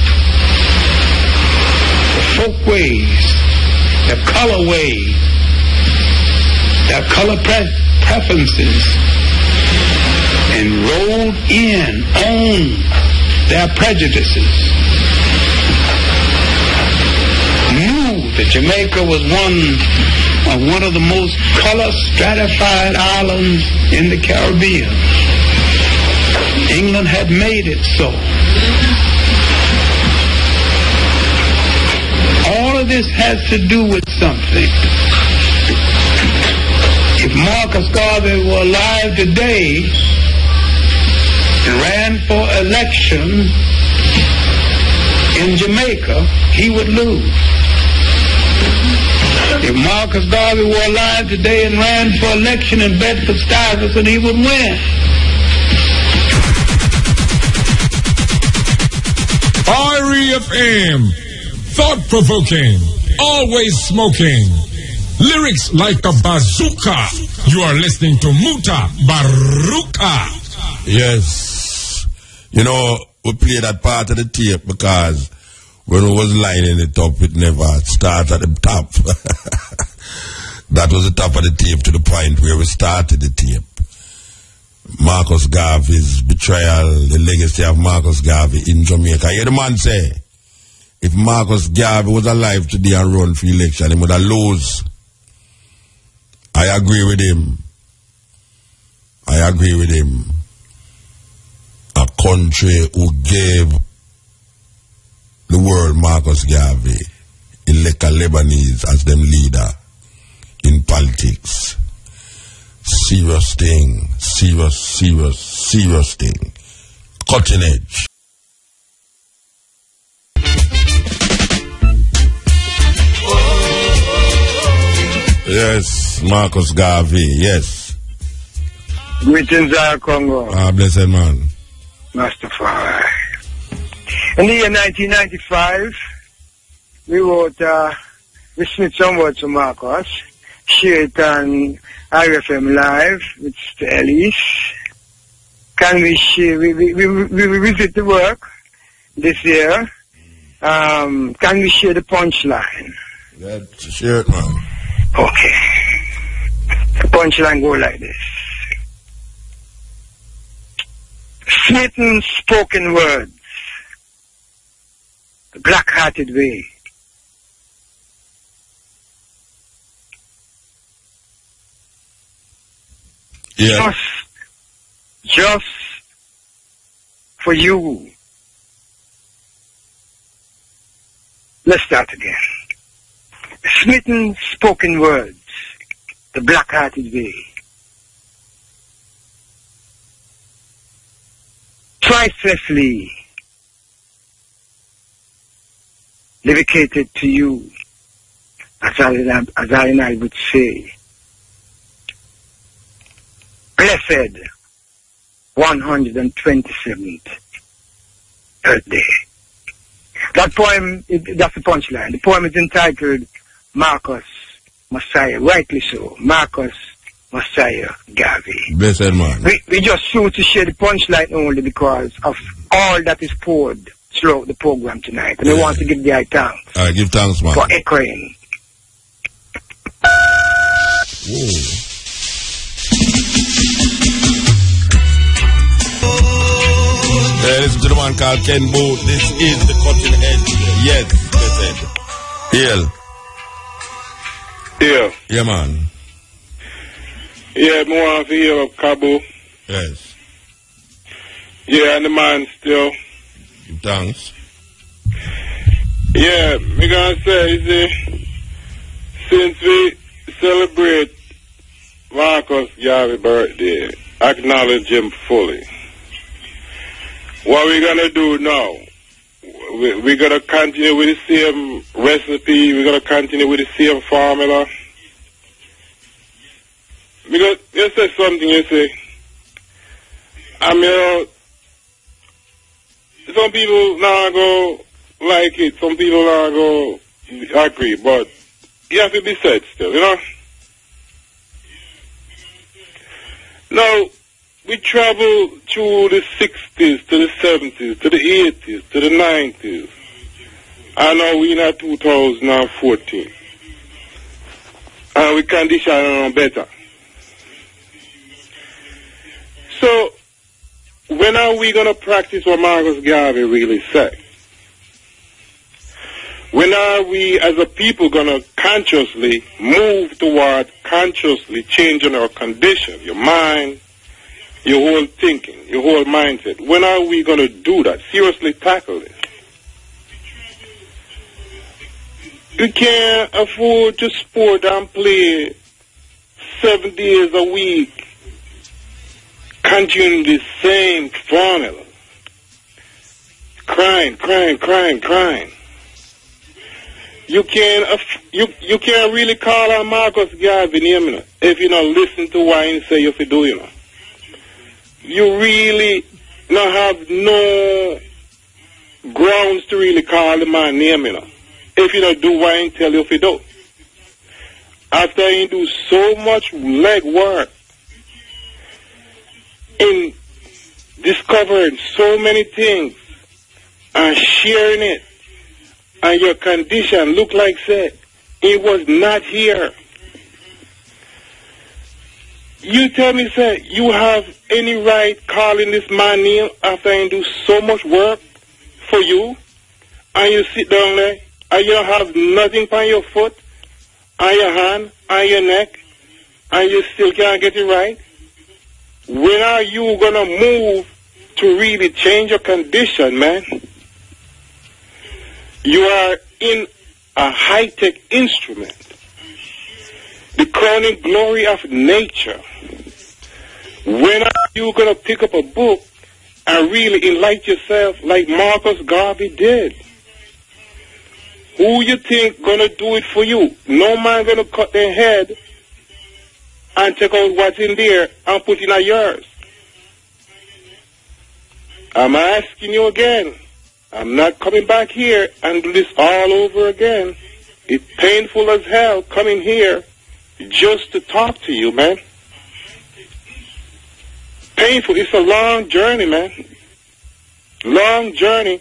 The folk ways, the color ways, their color preferences, and rode in on their prejudices, knew that Jamaica was one of the most color-stratified islands in the Caribbean. England had made it so. All of this has to do with something. If Marcus Garvey were alive today and ran for election in Jamaica, he would lose. If Marcus Garvey were alive today and ran for election in Bedford-Stuyvesant, he would win. REFM, thought-provoking, always smoking, lyrics like a bazooka. You are listening to Mutabaruka. Yes. You know, we play that part of the tape because when we was lining it up, it never started at the top. That was the top of the tape to the point where we started the tape. Marcus Garvey's betrayal, the legacy of Marcus Garvey in Jamaica. You hear the man say, if Marcus Garvey was alive today and run for election, he would have lose. I agree with him. I agree with him. A country who gave the world Marcus Garvey elect a Lebanese as them leader in politics. Serious thing. Serious thing. Cutting edge. Yes, Marcus Garvey, yes. Greetings, Congo. Blessed man. Rastafari. In the year 1995, we wrote, we submit some words to Marcus, share it on RFM Live with Mr. Ellis. Can we share, we visit the work this year. Can we share the punchline? Yeah, share it, man. Okay. The punchline go like this. Smitten spoken words, the black-hearted way. Yeah. Just for you. Let's start again. Smitten spoken words, the black-hearted way. Pricelessly dedicated to you, as I and I would say. Blessed 127th birthday. That poem, that's the punchline. The poem is entitled Marcus Messiah, rightly so. Marcus Messiah Garvey. Blessed man. We just choose to share the punchline only because of all that is poured throughout the program tonight. And we want to give the thanks. Give thanks, man. For echoing. Listen to the man called Ken Booth. This is the cutting edge. Yes, blessed. Yeah. Yeah, man. Yeah, more of here of Cabo. Yes. Yeah, and the man still. Thanks. Yeah, me gonna say, since we celebrate Marcus Garvey's birthday, acknowledge him fully. What we gonna do now? We're gonna continue with the same recipe. We're gonna continue with the same formula. Because you say something, you say, I mean, some people now go like it, some people now go agree, but you have to be said still, you know? Now, we travel through the 60s, to the 70s, to the 80s, to the 90s, and now we're in 2014. And we condition better. So, when are we going to practice what Marcus Garvey really said? When are we as a people going to consciously move toward consciously changing our condition, your mind, your whole thinking, your whole mindset? When are we going to do that? Seriously tackle this. You can't afford to sport and play 7 days a week, continuing the same formula. Crying. You can't really call on Marcus Garvey name, if you don't listen to what he say if you do, you know. You really don't have no grounds to really call the man name, you know, if you don't do what he tell you if you do. After he do so much legwork in discovering so many things and sharing it, and your condition look like said it was not here. You tell me, sir, you have any right calling this man name after he do so much work for you, and you sit down there and you don't have nothing on your foot, on your hand, on your neck, and you still can't get it right? When are you gonna move to really change your condition, man? You are in a high-tech instrument, the crowning glory of nature. When are you going to pick up a book and really enlighten yourself like Marcus Garvey did? Who you think going to do it for you? No man going to cut their head and take out what's in there and put in yours. I'm asking you again. I'm not coming back here and do this all over again. It's painful as hell coming here just to talk to you, man. Painful. It's a long journey, man. Long journey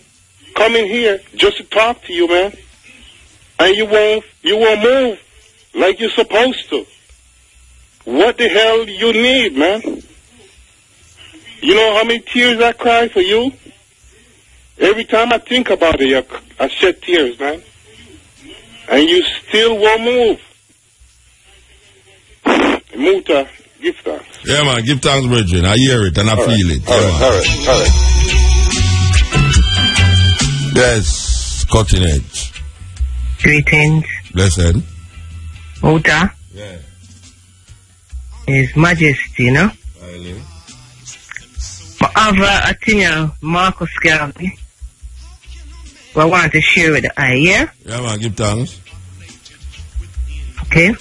coming here just to talk to you, man. And you won't move like you're supposed to. What the hell you need, man? You know how many tears I cry for you? Every time I think about it, I shed tears, man. And you still won't move. Muta, give thanks. Yeah, man, give thanks, Bridget. I hear it and I feel it. All right. Yes, cutting edge. Greetings. Listen. Muta. Yeah. His Majesty, you know? Really? I have a thing, Marcus Garvey. I want to share with the eye, yeah? Yeah, man, give thanks. Okay.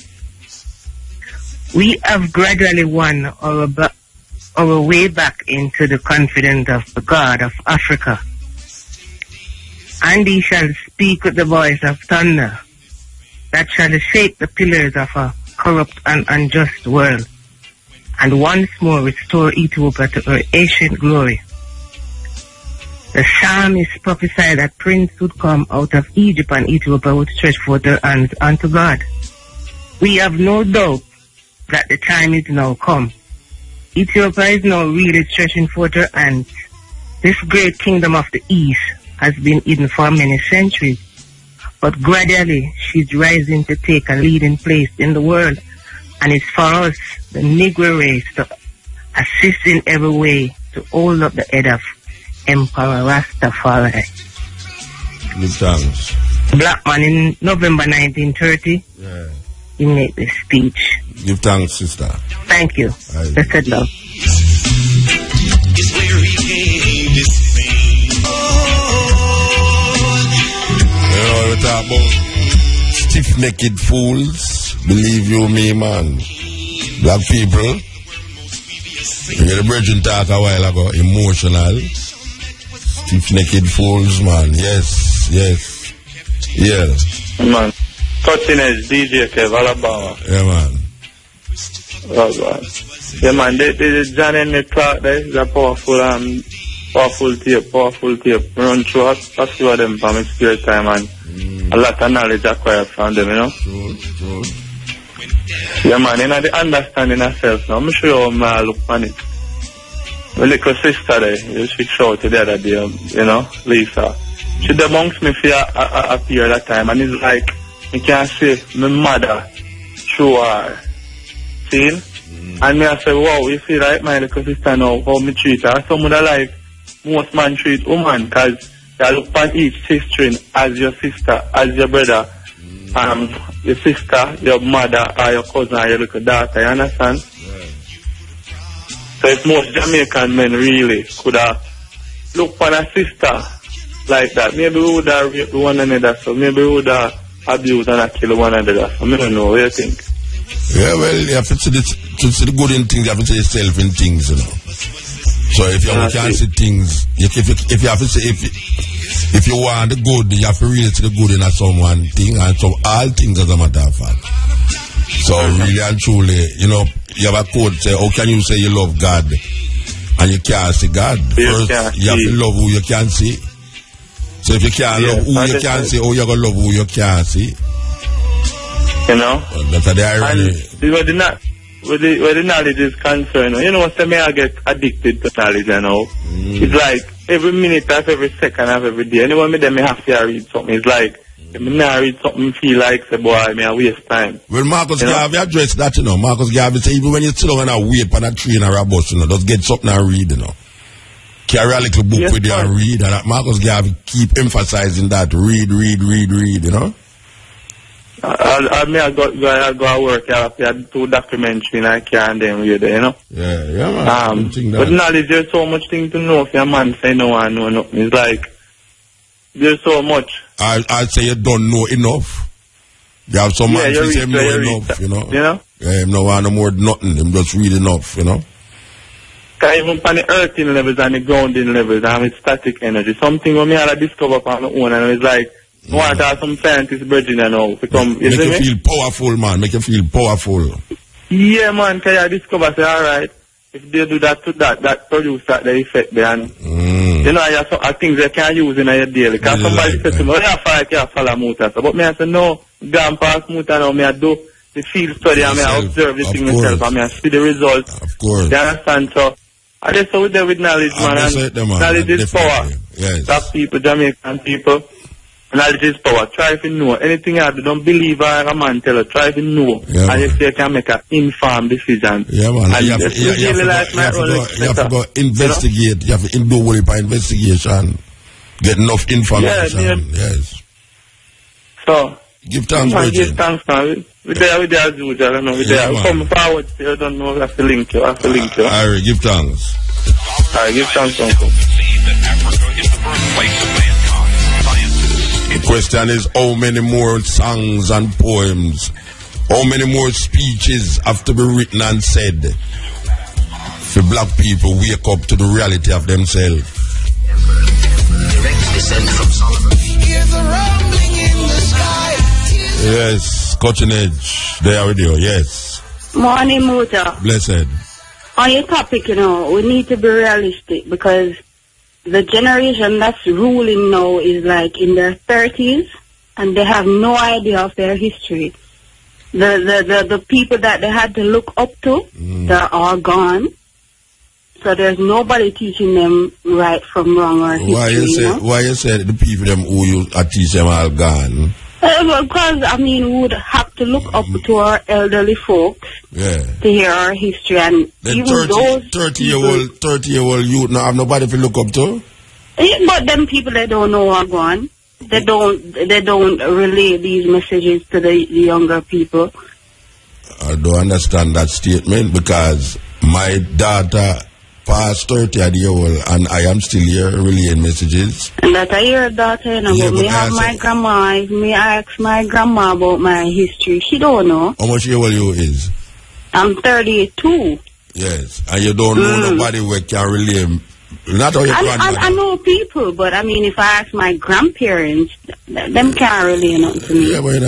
We have gradually won our way back into the confidence of the God of Africa. And he shall speak with the voice of thunder that shall shake the pillars of a corrupt and unjust world, and once more restore Ethiopia to her ancient glory. The psalmist prophesied that Prince would come out of Egypt and Ethiopia would stretch forth their hands unto God. We have no doubt that the time is now come. Ethiopia is now really stretching forth her hands. This great kingdom of the East has been hidden for many centuries, but gradually she's rising to take a leading place in the world, and it's for us, the Negro race, to assist in every way to hold up the head of Emperor Rastafari. Good thanks. Black man in November 1930, Yeah. he made this speech. Give thanks, sister. Thank you. Aye. Blessed love. Is where he gained his fame. You know, we talk about stiff-necked fools. Believe you me, man. Black people. You hear the Bridget talk a while ago. Emotional. Stiff-necked fools, man. Yes. Yeah. Man. Cutting edge DJ Kev, Alabama. Yeah, man. Oh, God. Yeah, man. The John and the Clarke there is a powerful tape. Run through a few of them for my spare time, and a lot of knowledge acquired from them, you know. True. Yeah, man. You know, the understanding of self now. I'm sure how I look on it. my little sister there, she shouted the other day, you know, Lisa. She amongst me for a period of time, and it's like, I can't say my mother through her. See? And me I say, wow, you see right, my little sister now, how me treat her. Some would like most man treat woman, because they look upon each sister as your sister, as your brother, your sister, your mother, or your cousin, or your little daughter, you understand? Right. So if most Jamaican men really could have looked upon a sister like that, maybe we would have raped one another, so maybe we would have abused and killed one another. So I don't know, what do you think? Yeah, well, you have to see the good in things, you have to see yourself in things, you know. So if you can't see things, if you have to say, if you want the good, you have to really see the good in someone thing, and so all things as a matter of fact. So really and truly, you know, you have a quote say, how can you say you love God and you can't see God? First, you have to love who you can see. So if you can't love who you can see, how you going to love who you can't see? You know? Well, that's the irony. Where the knowledge is concerned, you know, say me I get addicted to knowledge, you know. It's like every minute of every second of every day. Anyone me them have to read something. It's like if me not read something, feel like say boy, I waste time. Well, Marcus Garvey addressed that, you know. Marcus Garvey say even when you sit down and wait for a train or a bus, you know, just get something and read, you know. Carry a little book with you and read, and Marcus Garvey keep emphasizing that read, you know. I go work. I have two documentaries and I can't then read it, you know. Yeah, man. But knowledge, there's so much thing to know. If your man say no, I know nothing. It's like there's so much. I say you don't know enough. You have some man who say him know enough, you know. You know? Yeah, him no want no more nothing. Him just read enough, you know. Because even on the earthing levels and the grounding levels, and with static energy, something when me had to discover on my own, and it's like. I want to have some scientists bridging and all to come. Make you feel powerful, man. Make you feel powerful. Yeah, man. Can you discover, say, all right, if they do that to that produce that the effect there, and you know, you have some things they can use in your daily. Because somebody said to me, I can't follow Muta. But me, I say, no, gone past Muta now, me, I do the field study, and me, I observe the thing myself, and me, I see the results. Of course. You understand? So, I just so there with knowledge, man. And knowledge is power. Yes. Black people, Jamaican people. Knowledge is power. Try to know. Anything you do, don't believe a man tell you. Try to know. Yeah, and if you can make an informed decision. Yeah, man. And you have to go investigate. You have to do what by investigation. Get enough information. Yes. So, give thanks, man. Give thanks, man. We're there as usual. I don't know. We're there. Come forward. You don't know. I have to link you. Alright, give thanks. Alright, give thanks, uncle. The question is, how many more songs and poems, how many more speeches have to be written and said for black people wake up to the reality of themselves? Yes, Cutting Edge, there with you, yes. Morning, Muta. Blessed. On your topic, you know, we need to be realistic because the generation that's ruling now is like in their 30s and they have no idea of their history. The people that they had to look up to, they're all gone. So there's nobody teaching them right from wrong or history. Why you say the people them who you teach them all gone? Because, I mean, we would have to look up to our elderly folks to hear our history. And then even 30-year-old youth now have nobody to look up to? But them people, they don't know are gone. They don't relay these messages to the younger people. I don't understand that statement because my daughter past 30-year-old and I am still here relaying messages. And that I hear daughter, you know, but me have my grandma. If me ask my grandma about my history, she don't know. How much year old you is? I'm 32. Yes, and you don't know nobody who can relay. Not all your grandmother. I know people, but I mean, if I ask my grandparents, them can't relay nothing to me. Yeah, but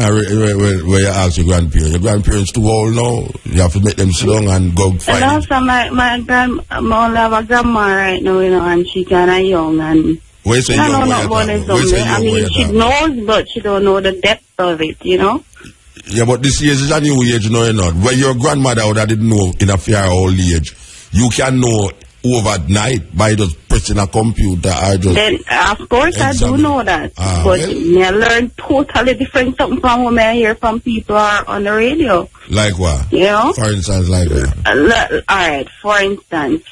where you ask your grandparents too old now, you have to make them sit down and go find. And also, my grandma, I only have a grandma right now, you know, and she kind of young and. Where say young? I mean, she knows, but she don't know the depth of it, you know. Yeah, but this age is a new age, you know, you're not. Where your grandmother would have didn't know in a fair old age, you can know overnight by just pressing a computer or just... Then, of course, I do know that. But I learn totally different something from what I hear from people on the radio. Like what? You know? For instance, like what? Alright, for instance,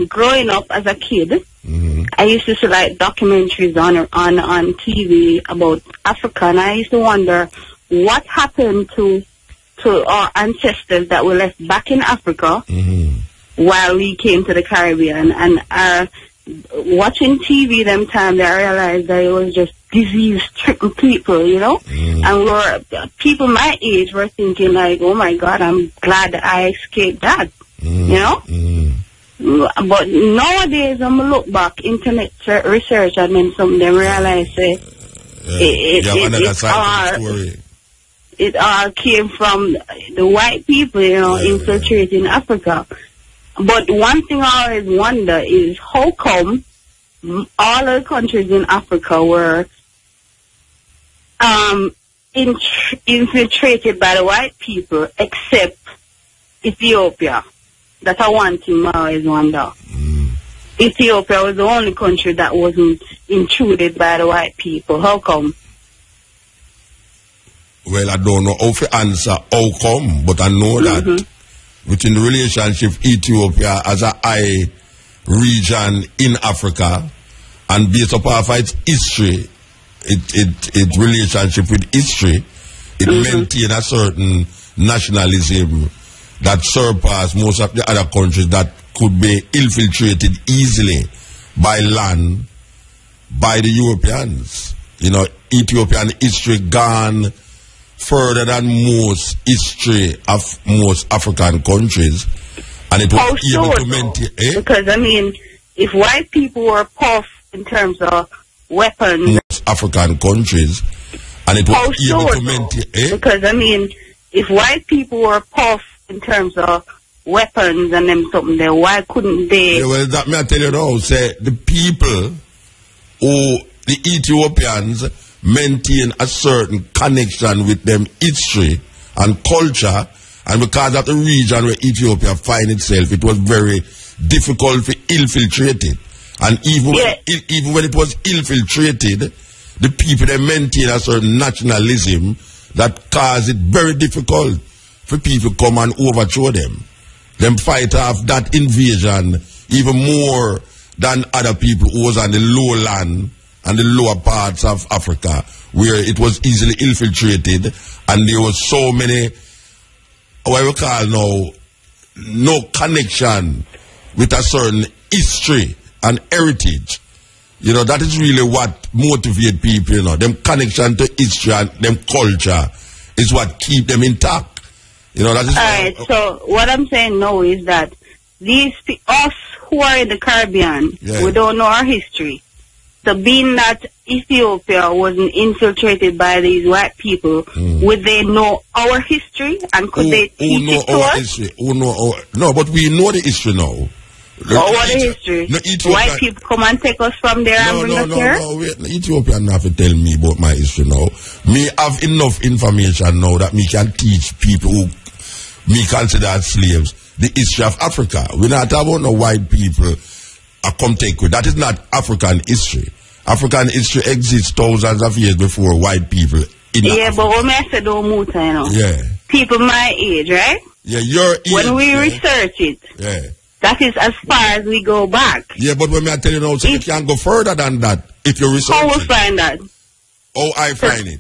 growing up as a kid, I used to see like documentaries on TV about Africa, and I used to wonder what happened to our ancestors that were left back in Africa while we came to the Caribbean. And watching TV them time, I realized that it was just disease-stricken people, you know? And people my age were thinking like, oh my God, I'm glad that I escaped that, you know? But nowadays, I'm look back, internet research, and then some of them realize it all came from the white people, you know, infiltrating Africa. But one thing I always wonder is how come all the countries in Africa were infiltrated by the white people except Ethiopia. That's one thing I always wonder. Ethiopia was the only country that wasn't intruded by the white people. How come? Well, I don't know how to answer how come, but I know that within the relationship Ethiopia as a high region in Africa, and based upon its history, its relationship with history, it maintained a certain nationalism that surpassed most of the other countries that could be infiltrated easily by land by the Europeans. You know, Ethiopian history gone further than most history of most African countries, and it was able to maintain. Because I mean, if white people were tough in terms of weapons, most African countries, and it was able to maintain. Because I mean, if white people were tough in terms of weapons and them something there, why couldn't they? Yeah, well, that may I tell you now, say the people who the Ethiopians maintain a certain connection with them history and culture, and because of the region where Ethiopia finds itself, it was very difficult to infiltrate it. And even when it was infiltrated, the people they maintain a certain nationalism that caused it very difficult for people to come and overthrow them. Them fight off that invasion even more than other people who was on the lowland and the lower parts of Africa, where it was easily infiltrated, and there was so many, what we call now, no connection with a certain history and heritage. You know, that is really what motivates people, you know. Them connection to history and them culture is what keep them intact. You know, that is alright, so what I'm saying now is that us who are in the Caribbean, we don't know our history. So being that Ethiopia wasn't infiltrated by these white people, would they know our history and could they teach it to us? History? No, but we know the history now. What the history? No, white people come and take us from there and bring us here? No, wait. Ethiopian have to tell me about my history now. Me have enough information now that me can teach people who me consider as slaves the history of Africa. We're not about no white people come take with. That is not African history. African history exists thousands of years before white people in Africa. But when I say don't move, you know. People my age, right? Yeah, your age. When we research it. That is as far as we go back. Yeah, but when I tell you now, so you can't go further than that if you research it. How will find that? Oh, I find it.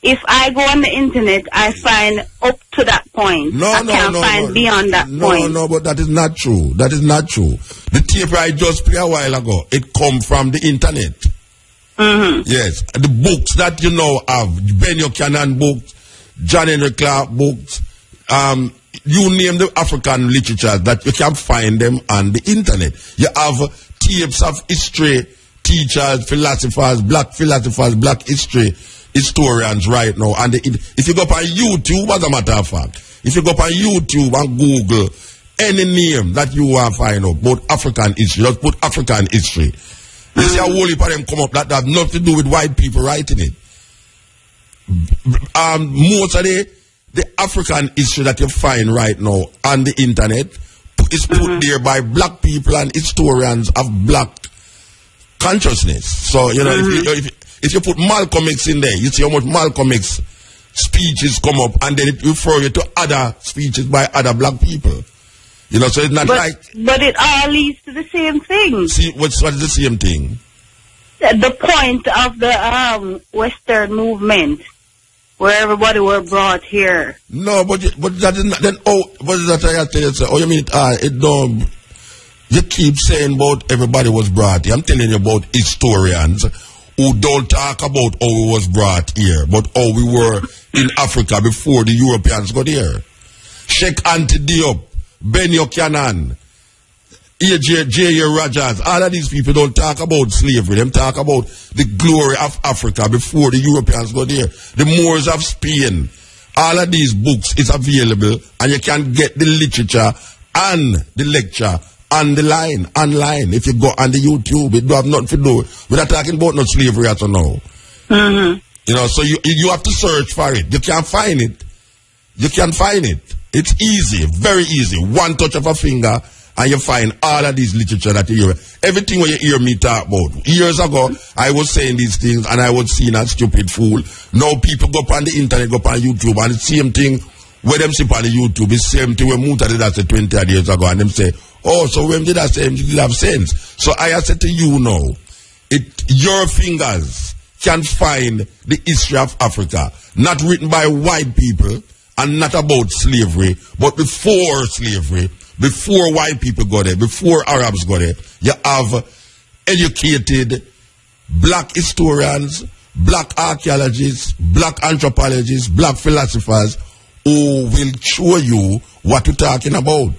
If I go on the internet, I find up to that point. I can't find beyond that point. No, but that is not true. That is not true. The tape I just played a while ago, it come from the internet. Yes. The books that you know have, Ben Buchanan books, John Henrik Clarke books, you name the African literature that you can find them on the internet. You have tapes of history, teachers, philosophers, black history historians right now. And if you go up on YouTube, as a matter of fact, if you go up on YouTube and Google any name that you want to find out about African history, just put African history. You see how whole heap of them come up that have nothing to do with white people writing it. Most of the African history that you find right now on the internet is put there by black people and historians of black consciousness. So, you know, if you put Malcolm X in there, you see how much Malcolm X speeches come up, and then it refer you to other speeches by other black people. You know, so it's not right. But it all leads to the same thing. See, what's the same thing? The point of the Western movement, where everybody were brought here. No, but that is not. Then what is that I have to tell you? Oh, you mean it don't? You keep saying about everybody was brought here. I'm telling you about historians who don't talk about how we was brought here, but how we were in Africa before the Europeans got here. Sheikh Anta Diop, Benyo Canaan, J.A. Rogers, all of these people don't talk about slavery. Them talk about the glory of Africa before the Europeans got here. The Moors of Spain. All of these books is available, and you can get the literature and the lecture on the line, online. If you go on the YouTube, it don't have nothing to do. We're not talking about no slavery at all now. You know, so you have to search for it. You can't find it. You can find it. It's easy, very easy. One touch of a finger, and you find all of these literature that you hear. Everything what you hear me talk about. Years ago, I was saying these things, and I was seen as stupid fool. Now people go up on the internet, go up on YouTube, and the same thing where them see on the YouTube, the same thing when Muta did that 20 years ago, and them say, oh, so when did I say him did have sense? So I said to you now, your fingers can find the history of Africa, not written by white people, and not about slavery, but before slavery, before white people got there, before Arabs got there. You have educated black historians, black archaeologists, black anthropologists, black philosophers who will show you what we're talking about.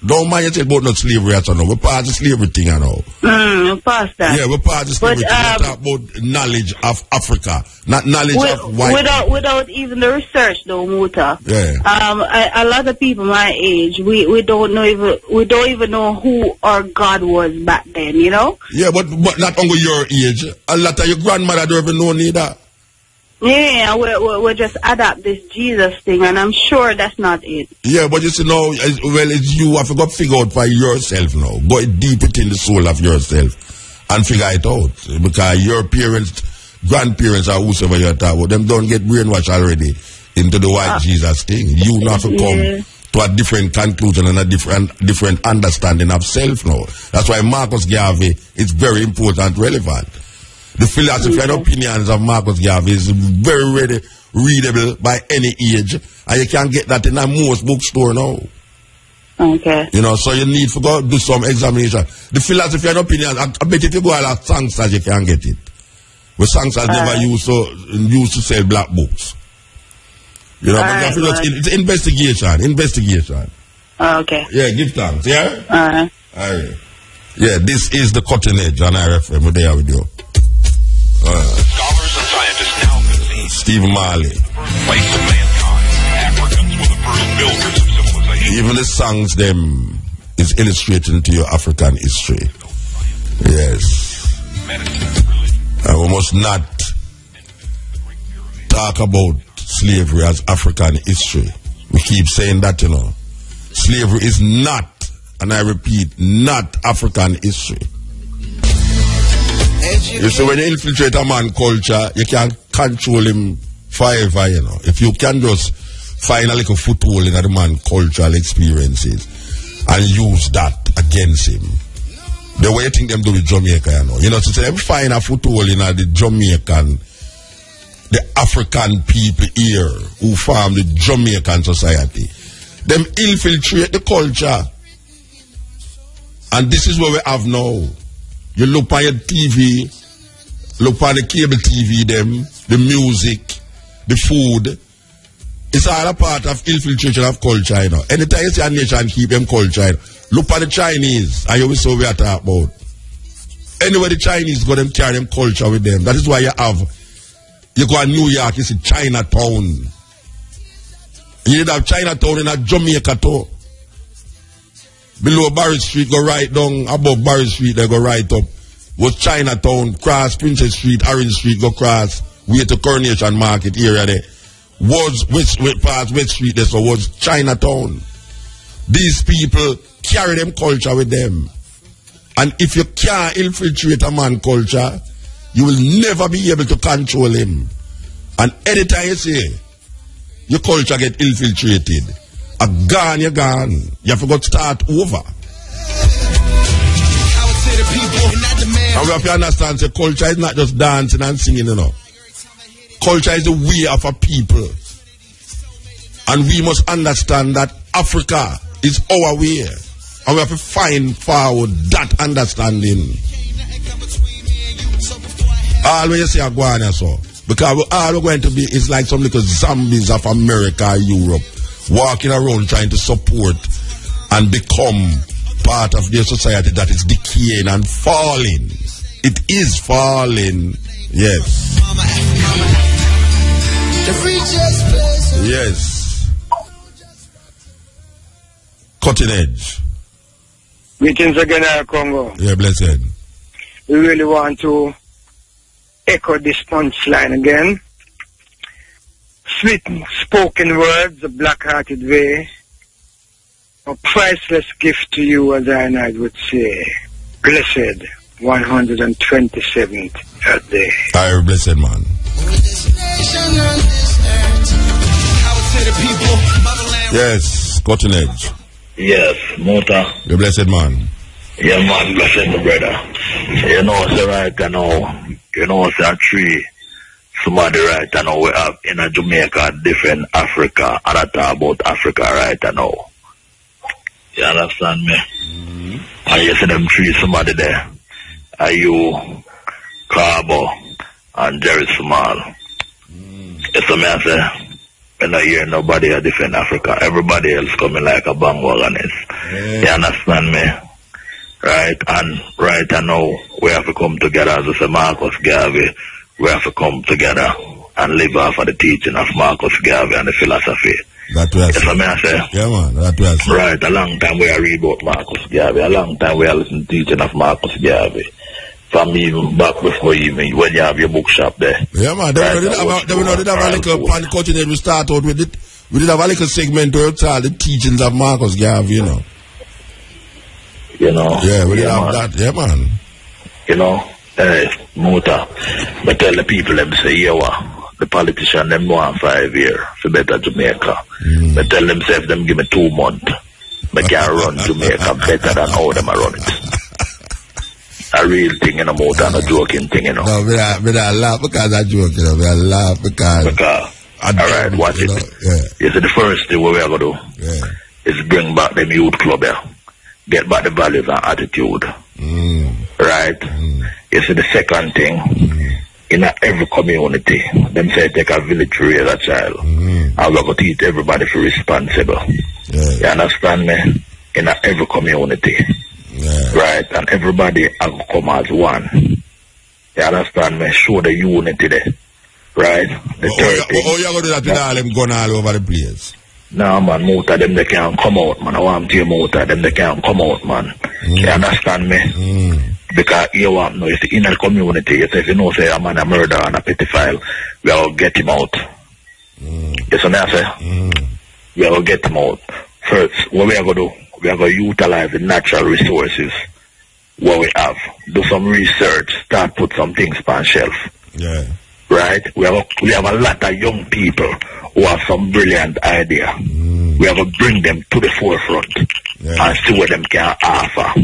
Don't mind you say about no slavery at all. We're past the slavery thing, you know. We're past that. Yeah, we're past the slavery thing. We're talking about knowledge of Africa, not knowledge of white. Without even the research, though, Muta. Yeah. A lot of people my age, we don't even know who our God was back then. You know. Yeah, but not only your age. A lot of your grandmother don't even know neither. Yeah, we just adapt this Jesus thing, and I'm sure that's not it. Yeah, but you see now, it's you have to go figure out by yourself now. Go deep within the soul of yourself and figure it out. Because your parents, grandparents, or whosoever you're talking about, them don't get brainwashed already into the white Jesus thing. You now have to come to a different conclusion and a different understanding of self now. That's why Marcus Garvey is very important, relevant. The philosophy and opinions of Marcus Garvey is very readable by any age, and you can get that in a most bookstore now. Okay. You know, so you need to go do some examination. The philosophy and opinions, I bet if you go at Sangsters, you can get it. But Sangsters never used to sell black books. You know, but it's investigation. Okay. Yeah, give thanks, yeah? Alright. Yeah, this is the Cutting Edge on RFM. We're there with you. Scholars and scientists now concede Stephen Marley. place of mankind. Africans were the first builders of civilization. Even the songs them is illustrating to your African history. Yes. We must not talk about slavery as African history. We keep saying that, you know. Slavery is not, and I repeat, not African history. You see, when you infiltrate a man's culture, you can't control him forever, you know. If you can just find a little foothold in the man's cultural experiences and use that against him. The way you think them do with Jamaica, you know. You know, so them find a foothold in the Jamaican, the African people here who form the Jamaican society. Them infiltrate the culture. And this is what we have now. You look on your TV, look on the cable TV, the music, the food. It's all a part of infiltration of culture, you know. Anytime you see a nation keep them culture, you know. Look at the Chinese, and you will see what we are talking about. Anyway, the Chinese go them carry them culture with them. That is why you go to New York, you see Chinatown. You have Chinatown in a Jamaica too. Below Barry Street, go right down. Above Barry Street, they go right up. Was Chinatown, cross Princess Street, Orange Street, go cross. Way to Coronation Market area there. Was past West Street there, so was Chinatown. These people carry them culture with them. And if you can't infiltrate a man culture, you will never be able to control him. And anytime you say your culture get infiltrated, you're gone. You have to go start over. And we have to understand that culture is not just dancing and singing, you know. Culture is the way of a people. And we must understand that Africa is our way. And we have to find forward that understanding. All when you say Aguana, so. Because all we're going to be is like some little zombies of America or Europe, walking around trying to support and become part of their society that is decaying and falling. It is falling. Yes. Yes. Cutting edge. Greetings again, Congo. Yeah, blessed. We really want to echo this punchline again. Sweet spoken words, a black-hearted way. A priceless gift to you, as I would say. Blessed 127th day. I'm blessed, man. Yes, cutting edge. Yes, Muta. The blessed man. Yeah, man, blessed my brother. You know, say right now, you know, say a tree. Somebody right now we have in a Jamaica, different Africa, and I talk about Africa right now. You understand me? Mm-hmm. And you see them trees, somebody there. Are you, Carbo, and Jerry Small. It's a man say, when I hear nobody a different Africa, everybody else coming like a bandwagonist. You understand me? Right? And right now, we have to come together, as I say, Marcus Garvey, we have to come together and live off of the teaching of Marcus Garvey and the philosophy. That was yes, I say. Yeah, man, that was right. A long time we are read about Marcus Garvey. A long time we are listening to teaching of Marcus Garvey. From even back before even when you have your bookshop there. Yeah, man. They did have a little pan cutting. We start out with it. We did have a little segment where it's all the teachings of Marcus Garvey, you know. You know. Yeah, we did have that. Yeah, man. You know, Muta. But tell the people them say, yeah, the politician them want 5 years for better Jamaica. But tell themselves them give me 2 months. But can run Jamaica better than how them run it. A real thing in a motor and a joking thing, you know. No, we don't laugh because I joke, you know. We laugh because alright, watch it. Yeah. You see, the first thing what we are going to do is bring back them youth club here. Get back the values and attitude. Right? You see, the second thing, in every community, them say take a village to raise a child. And we're going to teach everybody to be responsible. You understand me? In every community. Right? And everybody has come as one. You understand me? Show the unity there. Right? The third thing. Oh, you're going to do that with all them gun all over the place? No, man, Muta, them they can't come out, man. I want to hear Muta, them they can't come out, man. You understand me? Because you want to know, it's in the community. You say, if you know, say, a man a murder and a pedophile, we will get him out. Yes, what I say? We will get him out. First, what we are going to do, we are going to utilize the natural resources what we have. Do some research, start put some things on shelf. Yeah. Right? We have a lot of young people who have some brilliant idea. We have to bring them to the forefront and see what them can offer.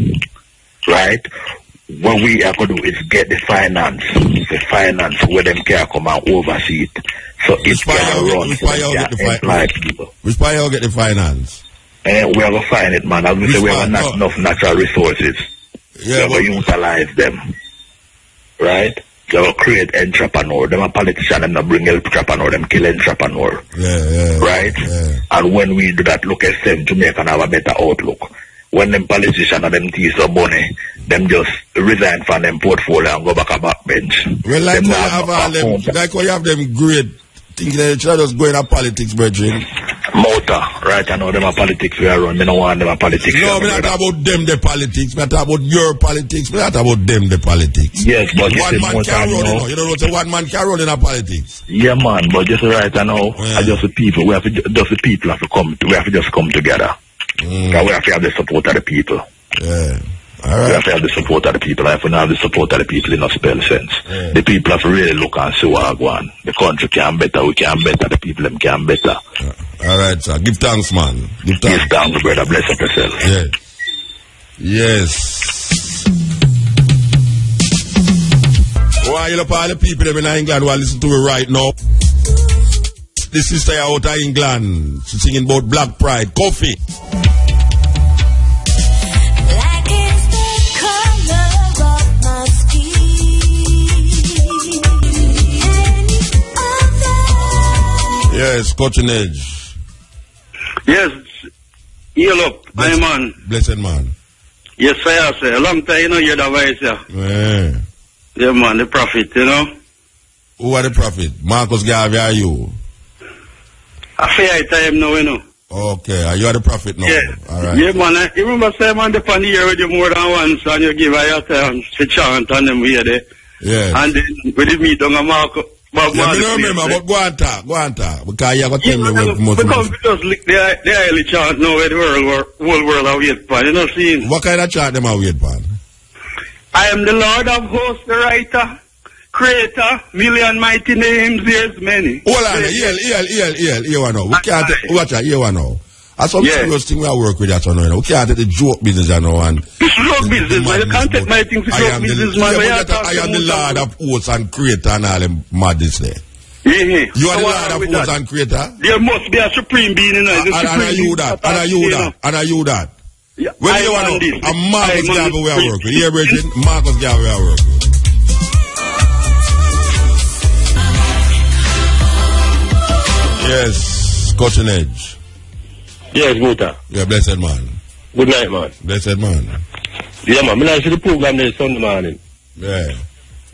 Right? What we are going to do is get the finance where them can come and oversee it. So it can run, so can employ people. Which part you get the finance? We have to find it, man. As we say, we have not enough natural resources. We have to utilize them. Right? They will create entrepreneur. Them a politician, them not bring entrepreneur, them kill entrepreneur. Right? And when we do that, look at them, Jamaica have a better outlook. When them politicians and them teeth are money, them just resign from them portfolio and go back a backbench. Well, like when you have all them, like when you have them great thinking that they just go in politics, brethren. Motor, right? I know them are politics we are run. Me don't want them are politics. No, me not about them the politics. Me not about your politics. Me not about them the politics. Yes, but one man can run. You know what? One man can run in a politics. Yeah, man. But just right, I know. I just the people. We have to just the people have to come. We have to just come together. Because we have to have the support of the people. Yeah. All right. We have to have the support of the people. If we don't have the support of the people, it doesn't spell sense. Yeah. The people have to really look and see what go on. The country can better, we can better, the people them can better. All right, sir. Give thanks, man. Give thanks. Give thanks, brother. Bless up yourself. Yeah. Yes. Why you all the people in England who are listening to me right now? This sister out of England. She's singing about Black Pride. Coffee. Black is the color of my skin. Yes, Cutting Edge. Yes, heal up. I'm on. Blessed man. Yes, I say. A long time, you know, you're the voice, yeah. Yeah. Yeah, man, the prophet, you know. Who are the prophet? Marcus Garvey, are you? A fair time now, you know. Okay, you are the prophet now. Yeah. All right. Yeah, man, I remember saying, man, the pan here with you more than once, and you give your time to chant and them here there. Yeah. And then, we did meet on a Marco. Yeah, I don't remember, but go on talk. Because you have to tell me when to because we just lick the early chant now where the whole world are wait pan, you know, seeing. What kind of chant them are wait pan? I am the Lord of hosts, the writer, creator, million mighty names, there's many. Hold on, here one now. We can't watch that, here one now. That's some serious thing we are work with that one now. We can't take the joke business, you know. And it's joke business, man. You can't take my things to joke business, man. I am the Lord of hosts and creator and all them madness there. Yeah. You are the Lord of hosts and creator? There must be a supreme being, you know. And are you that? Yeah, when you want to, and Marcus Garvey we are working. Here, Bridget, Marcus Garvey we are working. Yes, Cutting Edge. Yes, Muta. Yeah, blessed man. Good night, man. Blessed man. Yeah, man. I see the program there Sunday morning. Yeah.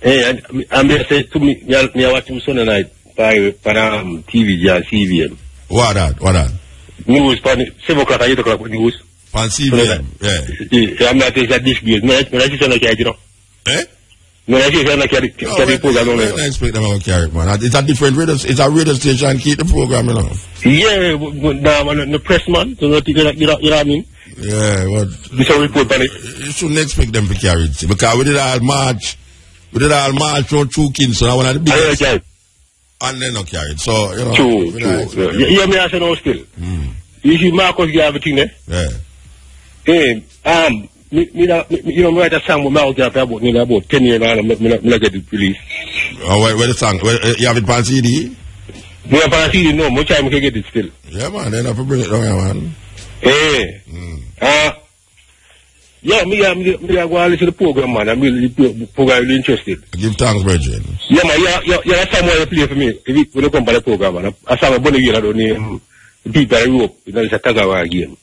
Hey, and they say to me, I watch him Sunday night by TV and CVM. What that? News, 7 o'clock or 8 o'clock news. On CVM, yeah. I'm not taking this bill. No, I just don't carry it, Eh? No, I just don't carry the program. I don't expect them to carry it, man. It's a different radio, it's a radio station, keep the program, you know. Yeah, but now, the press man, so you know what I mean? Yeah, what? This a report on it. You shouldn't expect them to carry it, because we did all March on 2 kids, so I want to be biggest. And then not carry it, so, you know. True. Yeah, me I say no still. You see Marcus Garvey thing there? Yeah. Hey, you know, write a song with Marcus Garvey about 10 years now, and I get it released. Oh, where the song? You have it on CD? We have on CD, no, much time we can get it still. Yeah, man, then I have to bring it down here, man. Hey. Yeah, me go and listen to the program, man. I'm really interested. Give thanks, Bridget. Yeah, man, that's somewhere you play for me. If you come by the program, man. I saw a bunny here, I don't name people I grew up. You know, it's a Tagawa game.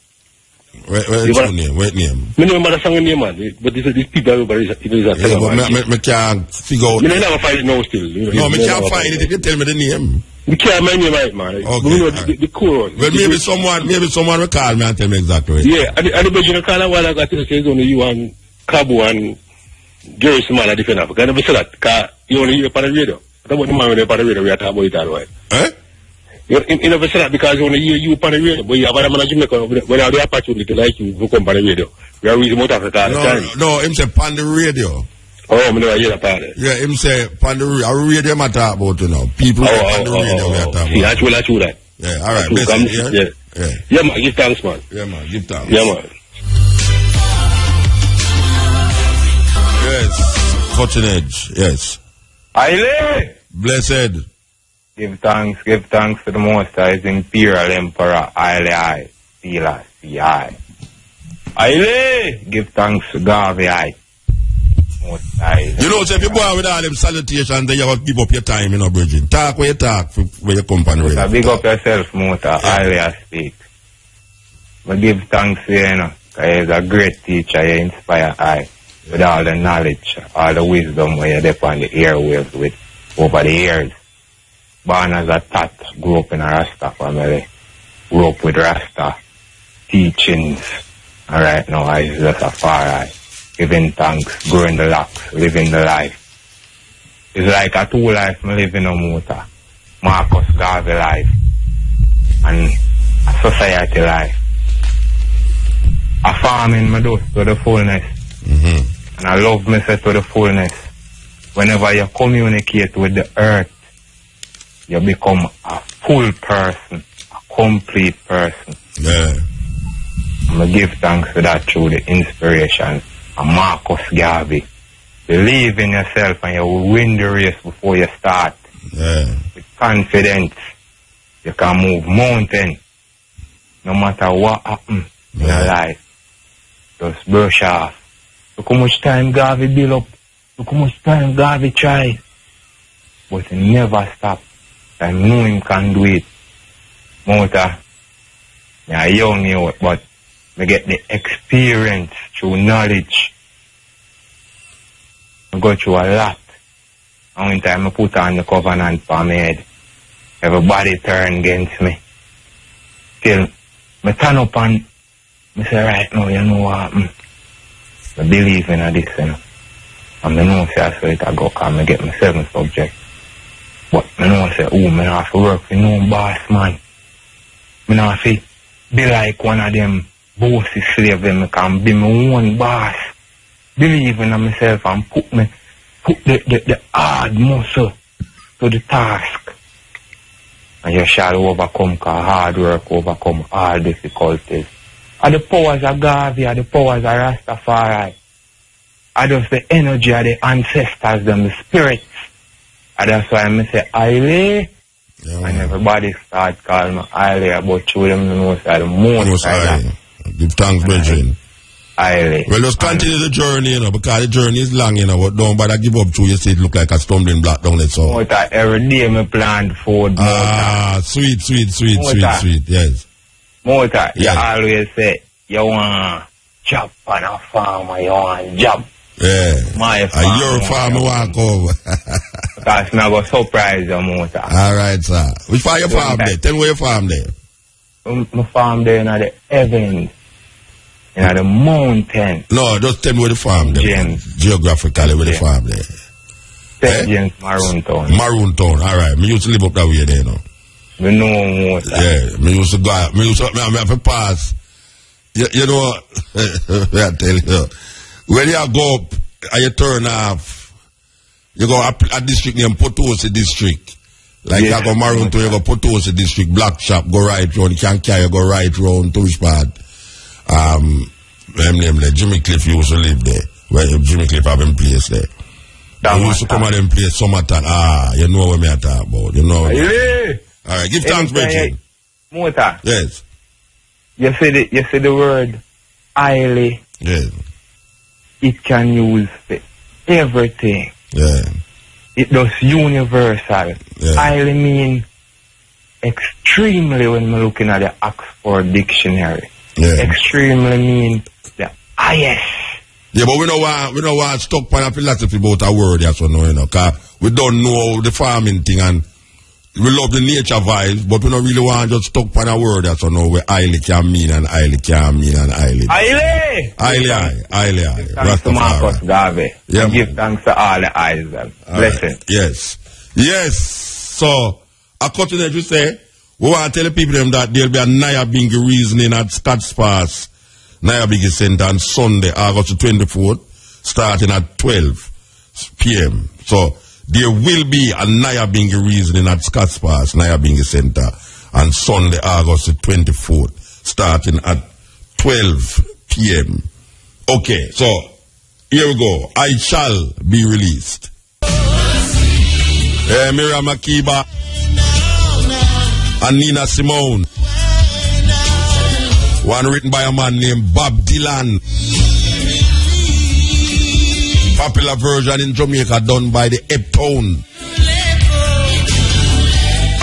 What's your name? What name? I remember the song name, man. But these people, everybody, it is a Tagawa game. I can't figure out. I never find it now still. No, I can't find it. You tell me the name. You can't mind me right, man. Okay. You know, the chorus. Well, maybe someone will call me and tell me exactly. Yeah, and the Belgian call while I got to say it's only you and Cabo and Jerry Small are different Africa. I never said that, because you only hear on the radio. I don't want the man when they're on the radio, we are talking about it all right. Eh? You never said that because you only hear you on the radio, but you have a man in Jamaica, when I have the opportunity like you, who come on the radio. We are reading about Africa all the time. No, him say on the radio. Oh, I never hear that part. Yeah, him say on the radio I talk about, you know. People on the radio we are talking about. Yeah, that's true that. Yeah, all right. Yeah, man, give thanks, man. Yeah, man, give thanks. Yeah, man. Yes, Cutting Edge, yes. Aile! Blessed. Give thanks to the Most High's Imperial Emperor, Aile Sila C.I. Aile! Give thanks to Garvey I. Most High. You know, so if you go out with all them salutations, then you have to give up your time, you know, Bridget. Talk where you talk, where you come on radio. Big up yourself, Mota. Aile speak. But give thanks to you, you know, because he's a great teacher, you inspire I. With all the knowledge, all the wisdom where you're there on the airwaves with over the years. Born as a tat, grew up in a Rasta family, grew up with Rasta teachings. And right now, I just a far eye, giving thanks, growing the locks, living the life. It's like a two life I'm living on Muta. Marcus Garvey life and a society life. farming me do to the fullness. And I love myself to the fullness. Whenever you communicate with the earth, you become a full person, a complete person. Yeah. I'm going to give thanks for that through the inspiration of Marcus Garvey. Believe in yourself and you will win the race before you start. Yeah. With confidence, you can move mountain. No matter what happens in your life. Just brush off. Look how much time Garvey build up. Look how much time Garvey try. But he never stop. I know him can do it. Mota, yeah, young you, but I get the experience through knowledge. I go through a lot. And one time I put on the covenant for my head. Everybody turned against me. Till I turn up and I say, right now, you know what? I believe in this, you know. And I know say I saw it I go come and get my 7 subject. But I know I say, oh, I have to work for no boss, man. I have to be like one of them bossy slaves, I can be my own boss. Believe in myself and put the hard muscle to the task. And you shall overcome, because hard work overcome all difficulties. And the powers of Garvey, the powers of Rastafari, are just the energy of the ancestors, them, the spirits. And that's why I say, Aile. Yeah, and everybody start calling me Aile, but through them, you know, the most give thanks, brethren. Aile. Well, just continue the journey, you know, because the journey is long, you know, but don't bother give up through. You see it look like a stumbling block down there, so. Every day I plan food. Sweet, yes. Mota, you always say, you want job on a farmer, you want job. Yeah. My farm. Your farm walk over. Because now go surprise you, Mota. Alright, sir. Which farm you farm there? Tell me where you farm there. My farm there in the heavens. In the mountain. No, just tell me where the farm there. James. Geographically where the farm there. St. James, Maroon Town. Maroon Town, alright. Me used to live up that way there, you know. Me know Mota. Yeah, me used to go, I have to pass. You know, I tell you. When you go up and you turn off, you go up a district named Potosi district. Like you go Maroon to you go Potosi district, Black Shop, go right round, Kankai, you go right round, tourist part. Jimmy Cliff used to live there. Where Jimmy Cliff have been place there. He used to come at them place summertime. You know what me I talk about. You know. Alright, give thanks, Bridget. Mota. Yes. You say the word Aile. Yes. It can use for everything. Yeah. It does universal. Yeah. I mean extremely when we're looking at the Oxford Dictionary. Yeah. Extremely mean the highest. Yeah, but we don't want stuck on a philosophy about a word, that's what you know, because we don't know the farming thing and we love the nature vibes, but we don't really want to just stuck on a word, that's what where Aile can mean and Aile can mean and Aile. Aile. Thanks to Marcus Garvey. Yeah, give thanks to all the eyes. Blessing. Right. Yes. So, according to what you say, we want to tell the people them that there'll be a Nyabingi reasoning at Scotts Pass, Nyabingi Center on Sunday, August 24th, starting at 12 p.m. So, there will be a Nyabingi reasoning at Scotts Pass, Nyabingi Center, on Sunday, August 24th, starting at 12 p.m. Okay, so, here we go. I shall be released. Miriam Makeba and Nina Simone. One written by a man named Bob Dylan. Popular version in Jamaica done by the Eptone.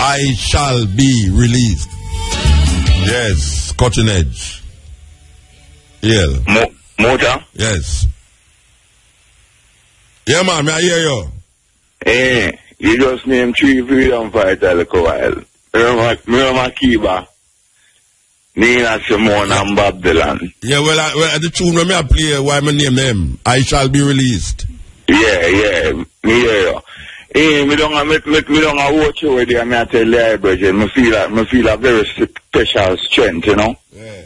I shall be released. Yes, cutting edge. Yeah. Mota? Yes. Yeah, man, may I hear you? Hey, you just named 3 freedom fighters a while. Miriam Makeba, Nina Simone, and Bob Dylan. Yeah, well, the tune when I play, why my name them? I shall be released. Yeah, me hear you. Hey, me don't watch you with you, and I tell you, Bridget, me feel a very special strength, you know? Yeah.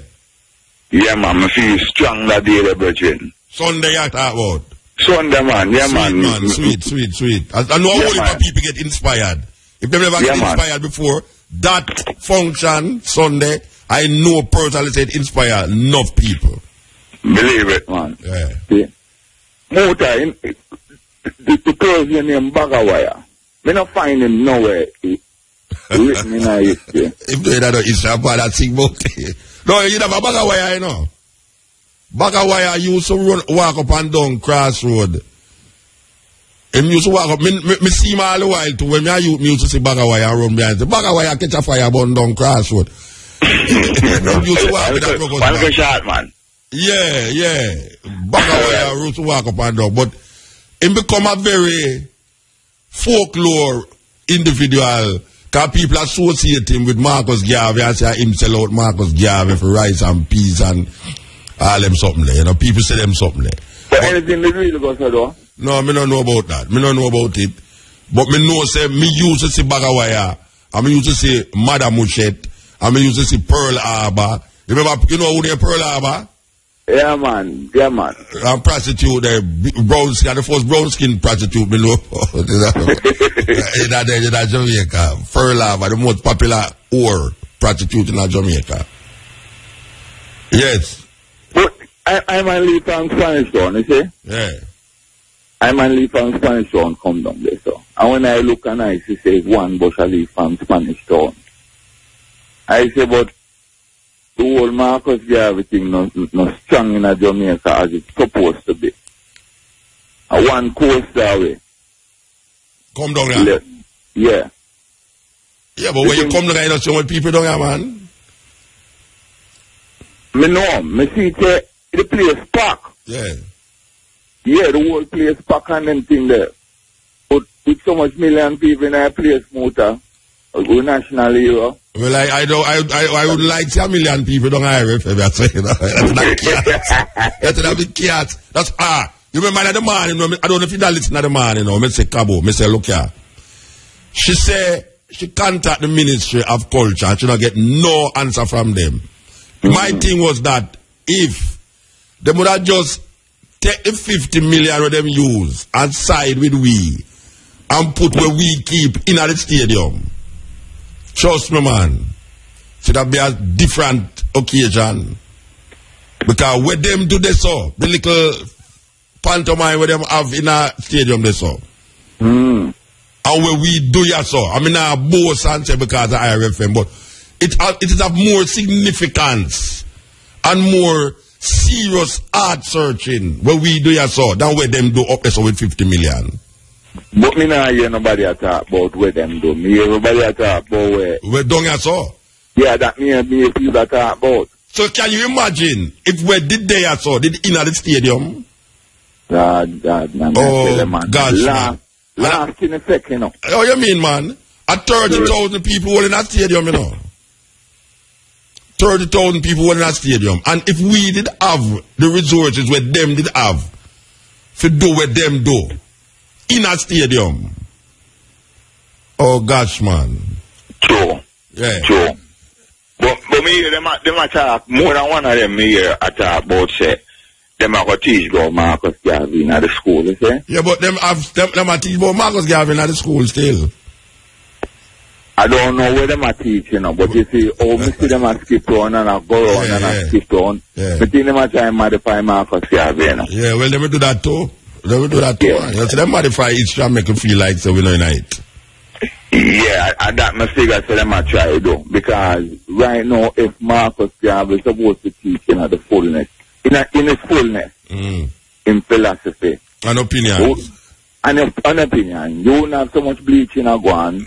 Yeah, man, I feel strong that day, the brethren. Sunday you talk about? Sunday, man, yeah, sweet, man. Sweet. I know yeah, only for people get inspired. If they never get inspired before, that function, Sunday, I know personally said inspire enough people. Believe it, man. Yeah. See? Muta, the person named Bagawaya, me not find him nowhere. Written in our history. If they don't know history, that sing about it. No, you have a Bagawaya, you know. Bagawaya used to walk up and down Crossroad. Him used to walk up. Me see him all the while too. When me used to see Bagawaya run behind. The Bagawaya catch a fire burn down Crossroad. Him used to walk with that crocodile. One good shot, man. Yeah. Bagawaya used to walk up and down. But him become a very folklore individual. Because people associate him with Marcus Garvey and say him sell out Marcus Garvey for rice and peas and all them something there. You know, people say them something there. But anything they really go so though? No, me don't know about that. Me don't know about it. But me know say me used to see Bagawaya, and me used to see Madam Mushet, and me used to see Pearl Harbor. Remember, you know who they Pearl Harbor? Yeah, man. And prostitute, brown skin, the first brown skin prostitute, me know. in Jamaica. Pearl Harbor, the most popular whore prostitute in Jamaica. Yes. But I'm a leave from Spanish Town, you see? Yeah. I'm a leave from Spanish Town, come down there, so. And when I look and I see one bush I leave from Spanish Town. I say, but the whole Marcus Garvey thing not strong in Jamaica as it's supposed to be. A one coast away. Come down here? Yeah. Yeah, but when you come down here, you know so many people down here, man. Me know, me see the place pack. Yeah. Yeah, the whole place pack and them thing there. But with so much million people in our place, Muta, go national hero. Well, I would like to see a million people down here if I say, you know. That's not chaos. That's not big chaos. That's, you remember the man, you know, I don't know if you don't listen to the man, you know, me say, Cabo, me say, look here. She say, she contact the Ministry of Culture and she don't get no answer from them. My thing was that if they would have just take the 50 million of them use and side with we and put where we keep in at the stadium, trust me, man, should that be a different occasion. Because where them do this so, the little pantomime where them have in a stadium they so. And where we do ya so. I mean I boast and say because of IRFM, but it is of more significance and more serious art searching where we do ya so than where them do up there so with 50 million. But me not hear nobody talk about where them do. Me hear nobody talk about where done ya so? Yeah, that me people talk about. So can you imagine if we did they ya so, did in at the stadium? God, man. Oh, God, last in a second, you know. Oh, you mean, man? At 30,000 people were in that stadium, you know. 30,000 people were in that stadium. And if we did have the resources where them did have to do what them do in a stadium. Oh, gosh, man. True. Yeah. True. But me hear them talk, more than one of them me hear talk about, say, them are going to teach about Marcus Garvey at the school, you see? Yeah, but them are teach about Marcus Garvey at the school still. I don't know where them are teaching, but you see, me see them are skip on and I go on and I skip on. Yeah. But then them are trying to modify Marcus Garvey, you know? Yeah, well, they will do that too. They will do that too. Yeah. So them modify history and make you feel like so we know in it. Yeah, and that mistake I say them are try to do. Because right now, if Marcus Garvey is supposed to teach the fullness, in his fullness, in philosophy. An opinion. An opinion. You wouldn't have so much bleaching a guan.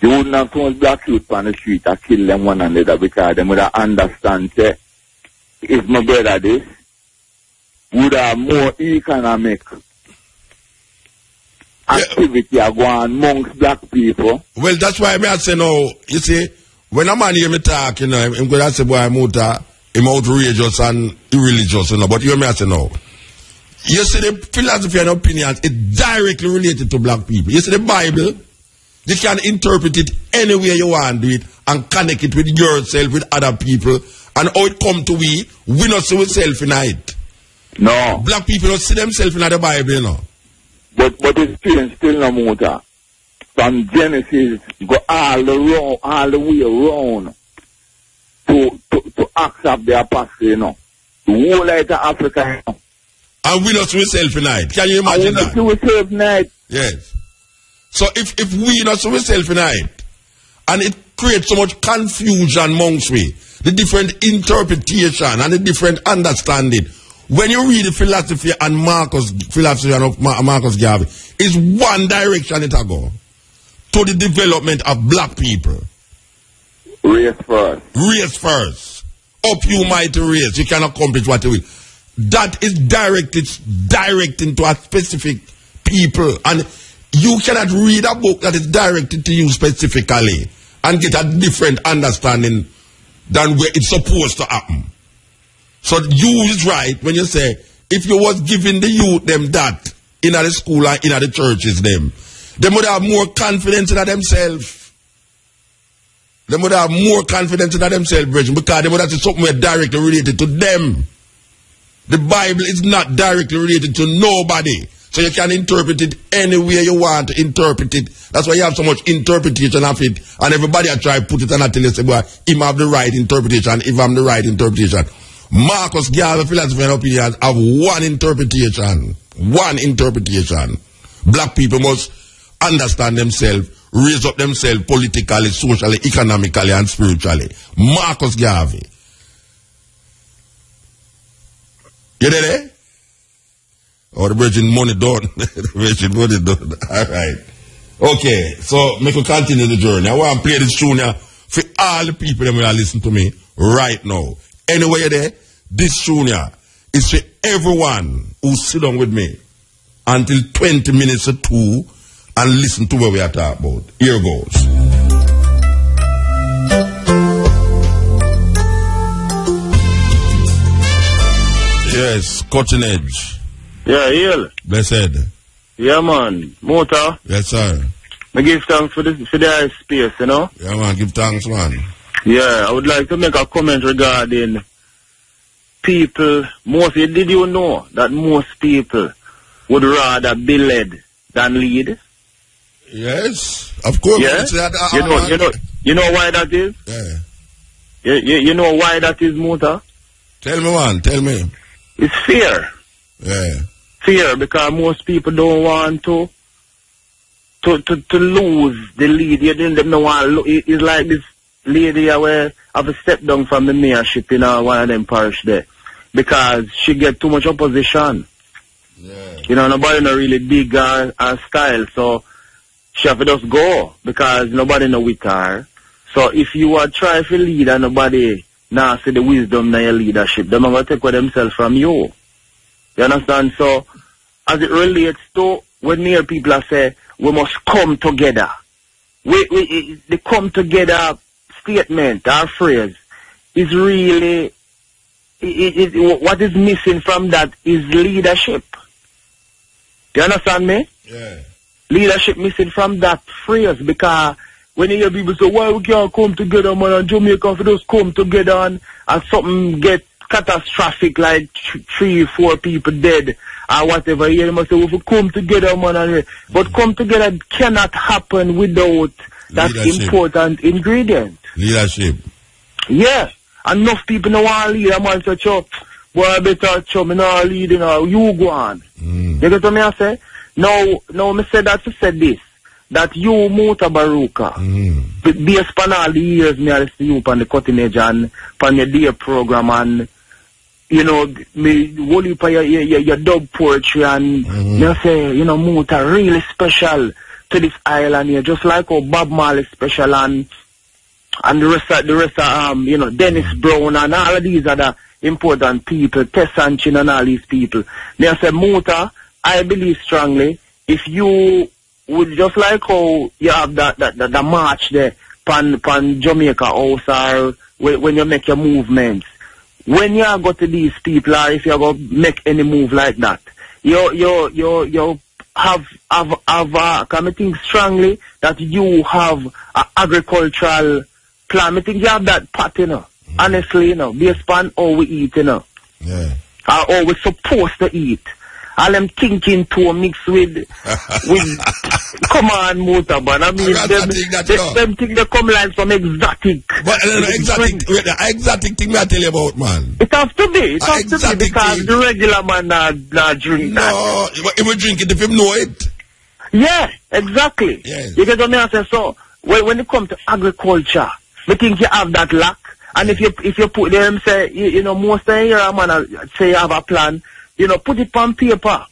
You wouldn't have so much black youth on the street to kill them one another because they would have understand say, if my brother this, would have more economic activity a guan amongst black people. Well, that's why I say no, you see, when a man hear me talk, you know, I'm going to say, boy, Muta, I'm outrageous and irreligious, you know, but you hear me say no. You see, the philosophy and opinions is directly related to black people. You see, the Bible, you can interpret it any way you want to do it and connect it with yourself, with other people, And how it come to we not see ourselves in it. No. Black people don't see themselves in the Bible, you know. But it's still no motor. From Genesis, go all the way around to accept the apostle, you know. The whole of Africa, you know. And we not see ourselves in it. Can you imagine that? We not see ourselves in it. Yes. So if we not see ourselves in it, and it creates so much confusion amongst we, the different interpretation and the different understanding. When you read the philosophy and philosophy of Marcus Garvey, it's one direction it go to the development of black people. Race first. Race first. Up you mighty race. You can accomplish what you will. That is directed to a specific people. And you cannot read a book that is directed to you specifically and get a different understanding than where it's supposed to happen. So you is right when you say, if you was giving the youth them that in the school and in the churches them would have more confidence in themselves. They would have more confidence in themselves, brethren, because they would have something directly related to them. The Bible is not directly related to nobody. So you can interpret it any way you want to interpret it. That's why you have so much interpretation of it. And everybody try to put it on until you say, well, him have the right interpretation, if I'm the right interpretation. Marcus Garvey philosophy and opinions have one interpretation. One interpretation. Black people must understand themselves, raise up themselves politically, socially, economically, and spiritually. Marcus Garvey. You there? Or the virgin money done. The virgin money done. Alright. Okay, so make we continue the journey. I want to play this tune here for all the people that will listen to me right now. Anyway, you're there, this tune here is for everyone who sit down with me until 20 minutes to 2 and listen to what we are talking about. Here goes. Yes, cutting edge. Yeah, Hill. Blessed. Yeah, man. Motor. Yes, sir. I give thanks for the space, you know? Yeah, man. Give thanks, man. Yeah, I would like to make a comment regarding people. Did you know that most people would rather be led than lead? Yes, of course. Yeah? You know why that is? Yeah. You know why that is, Motor? Tell me, man. Tell me. It's fear. Yeah. Fear, because most people don't want to lose the lead. You didn't want. It's like this lady where have a step down from the mayorship in one of them parish there because she get too much opposition. Yeah. You know, nobody not really dig her style, so she have to just go because nobody know with her. So if you are trying to lead and nobody now see the wisdom in your leadership, they're going to take away themselves from you. You understand? So as it relates to when near people say we must come together, the come together statement or phrase is really what is missing from that is leadership. Do you understand me? Yeah. Leadership missing from that phrase, because when you hear people say, why we can't come together, man, and Jamaica for just come together and something get catastrophic like 3-4 people dead or whatever, you must say, we will come together, man. But come together cannot happen without that important ingredient. Leadership. Yeah. Enough people don't want to lead, a man say, boy, I better me not lead, you know, you go on. You get what I say? Now, me say that to say this, that you, Mutabaruka, based upon all the years me I listen to you on the cutting edge and on your day program and, you know, me whole for your dub poetry and me say, you know, Muta really special to this island here, just like how Bob Marley special and the rest of you know, Dennis Brown and all of these other important people, Tess Sanchin and all these people. Me I say, Muta, I believe strongly, if you would just like how you have the march there pan Jamaica House or when you make your movements, when you go to these people or if you go make any move like that, you have I think strongly that you have an agricultural plan. I think you have that part, you know. Honestly, you know, based on how we eat, you know. Yeah. Or how we supposed to eat. All them thinking to mix with come on, Mutaban. I mean, them thing they come like some exotic. But exotic thing I tell you about, man. It has to be. It has to be because the regular man not drink that. No, he will drink it if him know it. Yeah, exactly. Yes. You get what I say? So when it comes to agriculture, we think you have that luck. And if you put them say you know most of the year man say you have a plan. You know, put it on paper.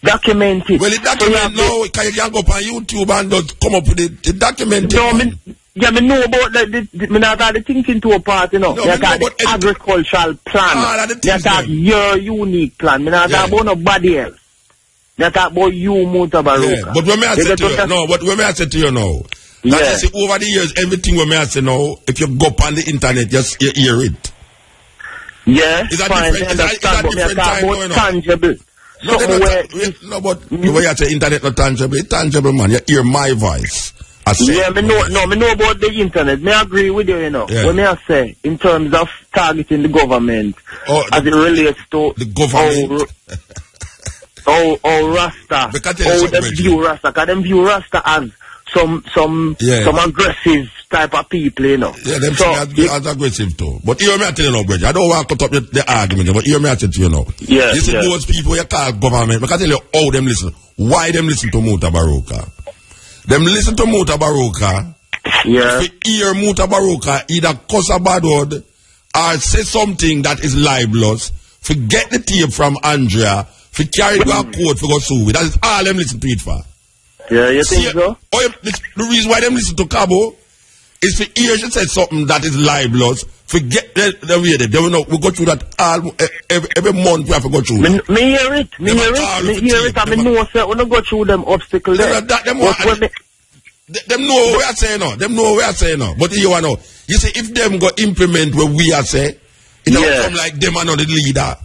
Document it. Well, it document now, you can go up on YouTube and just come up with it. Document it. No, me know about me not got the thinking to a part, you know. You got the agricultural plan. You got your unique plan. Me not talk about nobody else. You talk about you, Mutabaruka. Yeah, but when me I say to you, no, but when me I say to you now, like I say, over the years, everything when me I say now, if you go up on the internet, just you hear it. Yeah, is that fine, different? Is that different time going on? Tangible. No, but the way you say internet not tangible, it's tangible, man. You hear my voice. Yeah, me know about the internet. Me agree with you, you know. Yeah. When I say in terms of targeting the government as it relates to the government. Rasta, how them view Rasta, because them view Rasta as some aggressive type of people, you know. Yeah, them as aggressive too. But hear me I tell you now, brother. I don't want to cut up the argument, but hear me I tell you now. Yeah, you see those people you call government, but I tell you how them listen. Why them listen to Mutabaruka? Them listen to Mutabaruka. Yeah. If you hear Mutabaruka either cuss a bad word or say something that is libelous, forget the tape from Andrea, for carry it to a court for go sue. That is all them listen to it for. Yeah, you think so? The reason why them listen to Cabo is for hear she said something that is libelous. Forget the way they will know. We go through that all every month. We have to go through. Me hear it. Me hear it. I mean, no, sir. We don't go through them obstacles there. Them know what I say now. Them know what I say now. But you know, you see, if them go implement what we are say, it don't come like them are not the leader.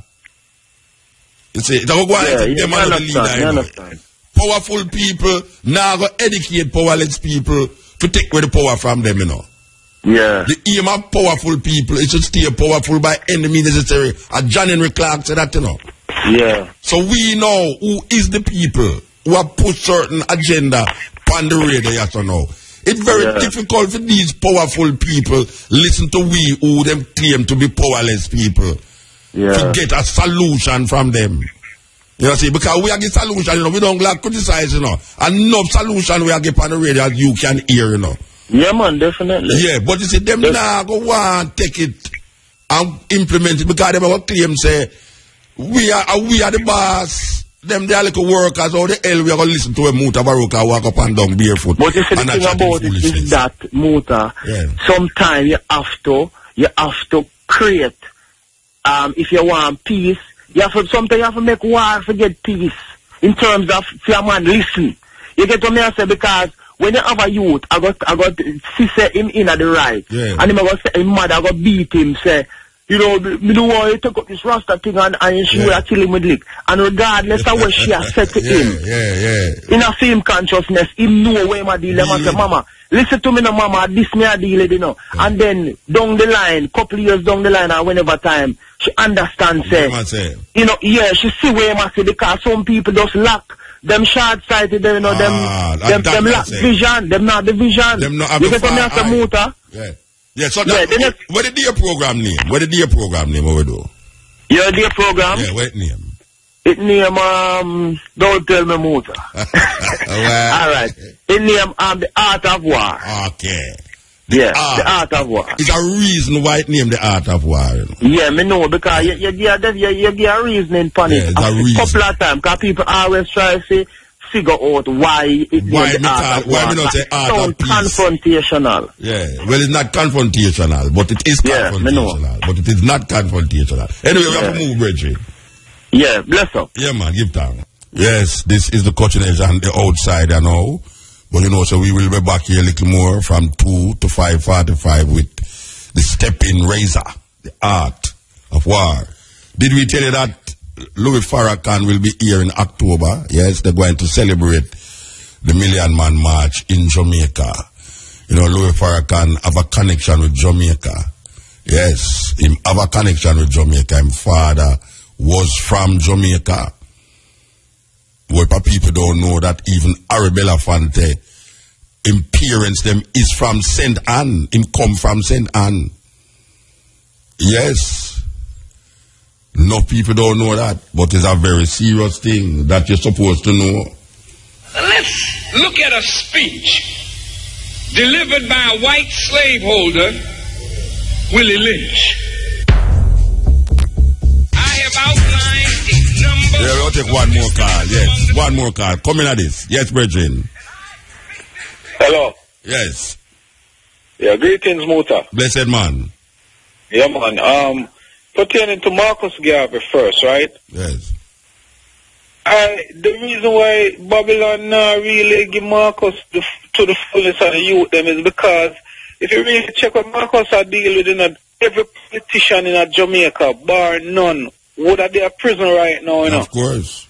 You see, it don't go like them are not the leader. You know. Powerful people now go educate powerless people to take away the power from them, you know. Yeah. The aim of powerful people is to stay powerful by any means necessary. As John Henrik Clarke said that, you know. Yeah. So we know who is the people who have put certain agenda on the radio, yes or no. It's very difficult for these powerful people listen to we who them claim to be powerless people. To get a solution from them. You know, see, because we are getting solution, you know, we don't like criticize, you know. And no solution we are getting on the radio as you can hear, you know. Yeah, man, definitely. Yeah, but you see, them now go want take it and implement it because they have a claim say, we are the boss. Them they are like workers, or the hell we are going to listen to a Mutabaruka walk up and down barefoot. But you see, the thing about it is that, Muta, sometimes you have to create, if you want peace, sometimes you have to make war to get peace. In terms of, if your man listen. You get what I say, because when you have a youth, I got sister him in at the right. Yeah. And him I got say him mother, I got beat him, say, you know, me don't want you to take up this Rasta thing and she will kill him with lick. And regardless of what she has said to him, in a same consciousness, him know where my deal. Him say, Mama, listen to me now, Mama, this me a deal, you know. And then down the line, couple years down the line, and whenever time, she understands, say, you know, she see where I say, because some people just lack them short-sighted, you know, them lack vision, them not the vision. Them not have you get me as a motor? Yeah, so that, what is your program name? What is your program name over there? Your dear program? Yeah, what name? It name, don't tell me motor. Alright. It name, The Art of War. Okay. The Art of War. It's a reason why it named The Art of War, you know? Yeah, me know, because you get a reasoning upon it. A couple of times, because people always try to say, figure out why it why me not say art of peace. Confrontational. Yeah, well, it's not confrontational, but it is confrontational. But it is not confrontational. Anyway, we have to move, Reggie. Yeah, bless up. Yeah, man, give time. Yes, this is the cutting edge and the outside, I know. But you know, so we will be back here a little more from 2 to 5:45 with the stepping razor, the art of war. Did we tell you that Louis Farrakhan will be here in October? Yes, they're going to celebrate the Million Man March in Jamaica. You know, Louis Farrakhan have a connection with Jamaica. Yes, him have a connection with Jamaica. Him father was from Jamaica. What people don't know that even Harry Belafonte, him parents them is from St. Anne. Him come from St. Anne. Yes. No people don't know that, but it's a very serious thing that you're supposed to know. Let's look at a speech delivered by a white slaveholder, Willie Lynch. I have outlined a number. Yeah, we'll take one more call. Yes, one more call. Come in at this. Yes, Bridget. Hello. Yes. Yeah, greetings, Muta. Blessed man. Yeah, man. Pertaining to Marcus Garvey first, right? Yes. The reason why Babylon really give Marcus to the fullness of the youth them is because if you really check what Marcus are dealing with, every politician in Jamaica, bar none, would have be a prison right now, you know? Of course.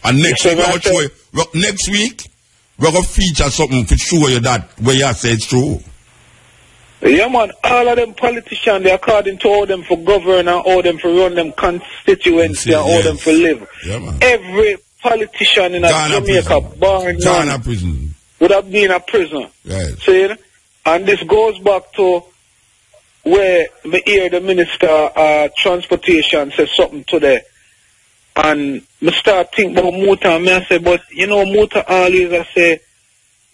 And next week, we're going to feature something to show you that where you say it's true. Yeah, man, all of them politicians, they according to all them for govern and all them for run them constituency and all them for live. Yeah, man. Every politician in Jamaica, bar none, would have been a prison. Right. See? And this goes back to where me hear the Minister Transportation say something today. And me start think about Muta and me I say, but you know Muta always I say,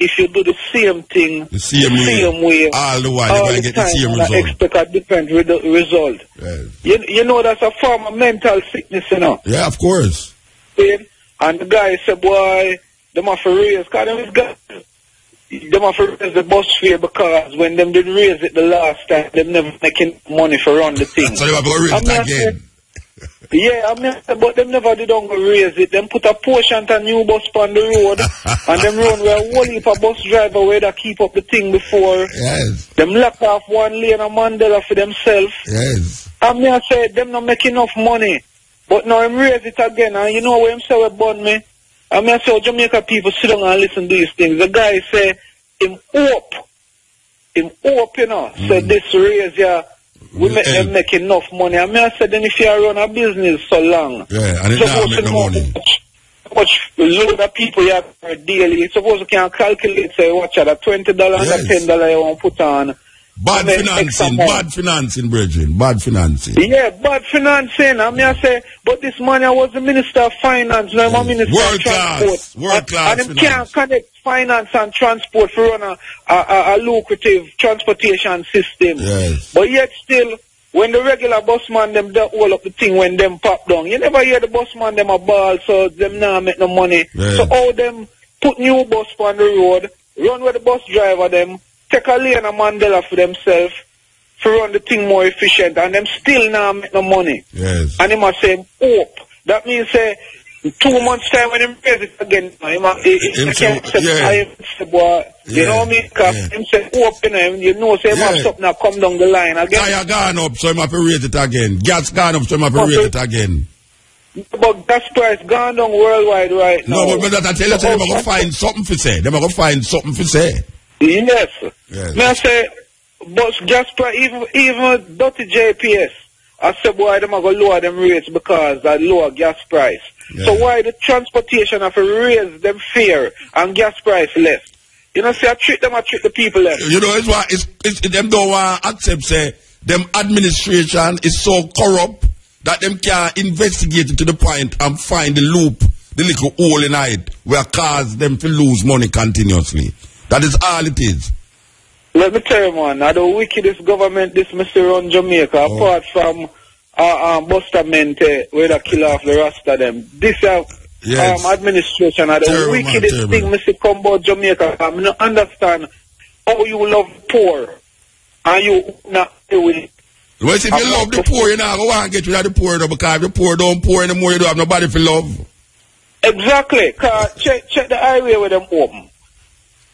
if you do the same thing, the same way, all the while, you're going to get the same result. I expect a different result. Right. You know, that's a form of mental sickness, you know. Yeah, of course. And the guy said, boy, them have to raise, because them have to raise the bus fare because when them did raise it the last time, them never making money for run the thing. So they were going to raise it again. Yeah, but them never did go raise it. Them put a portion to new bus on the road and them run where a whole heap of bus driver where they keep up the thing before. Yes. Them lock off one lane of Mandela for themselves. Yes. And me I say them not make enough money. But now him raise it again and you know where him say we burn me? And me I say Jamaica people sit down and listen to these things. The guy say him hope, you know, say this raise ya. We make enough money. I mean, I said, then if you run a business so long, and it's not make no money. How much load of people you have per daily, suppose you can calculate, say, watch out, $20 and $10 you want to put on. Bad financing, brethren, bad financing. Yeah, bad financing. I mean, I say, but this man I was the Minister of Finance, now I'm Minister of Transport. World class. And him can't connect finance and transport for run a lucrative transportation system. Yes. But yet still, when the regular busman them do all up the thing when them pop down, you never hear the busman them a ball, so them now make no money. Yeah. So all them put new bus on the road, run with the bus driver them, take a lane of Mandela for themselves to run the thing more efficient, and them still now make no money. Yes. And him a say hope. That means say 2 months time when him raise it again, you know what I mean? Because him say hope, you know, say him have something that come down the line again. Tire gone up, so him have to raise it again. Gas gone up, so him have to raise it again. But gas price gone down worldwide right now. No, but that I tell you, they're going to find something to say. They're going to find something to say. Yes. May I say, but gas price, even dirty JPS, I said, boy, them are going to lower them rates because of lower gas price. Yeah. So why the transportation have to raise them fare and gas price less? You know, say I treat the people less. You know, it's why it's them don't want to accept, say, them administration is so corrupt that them can't investigate it to the point and find the loop, the little hole in it, where cause them to lose money continuously. That is all it is. Let me tell you, man, now the wickedest government this Mr. run Jamaica, apart from Bustamante, where they kill off the rest of them. This administration are the wickedest thing Mr. come about Jamaica. I don't understand how you love poor and you not do it. Well, if you love the poor, you know, go on and get rid of the poor, though, because the poor don't pour anymore, you don't have nobody for love. Exactly, because check the highway where them open.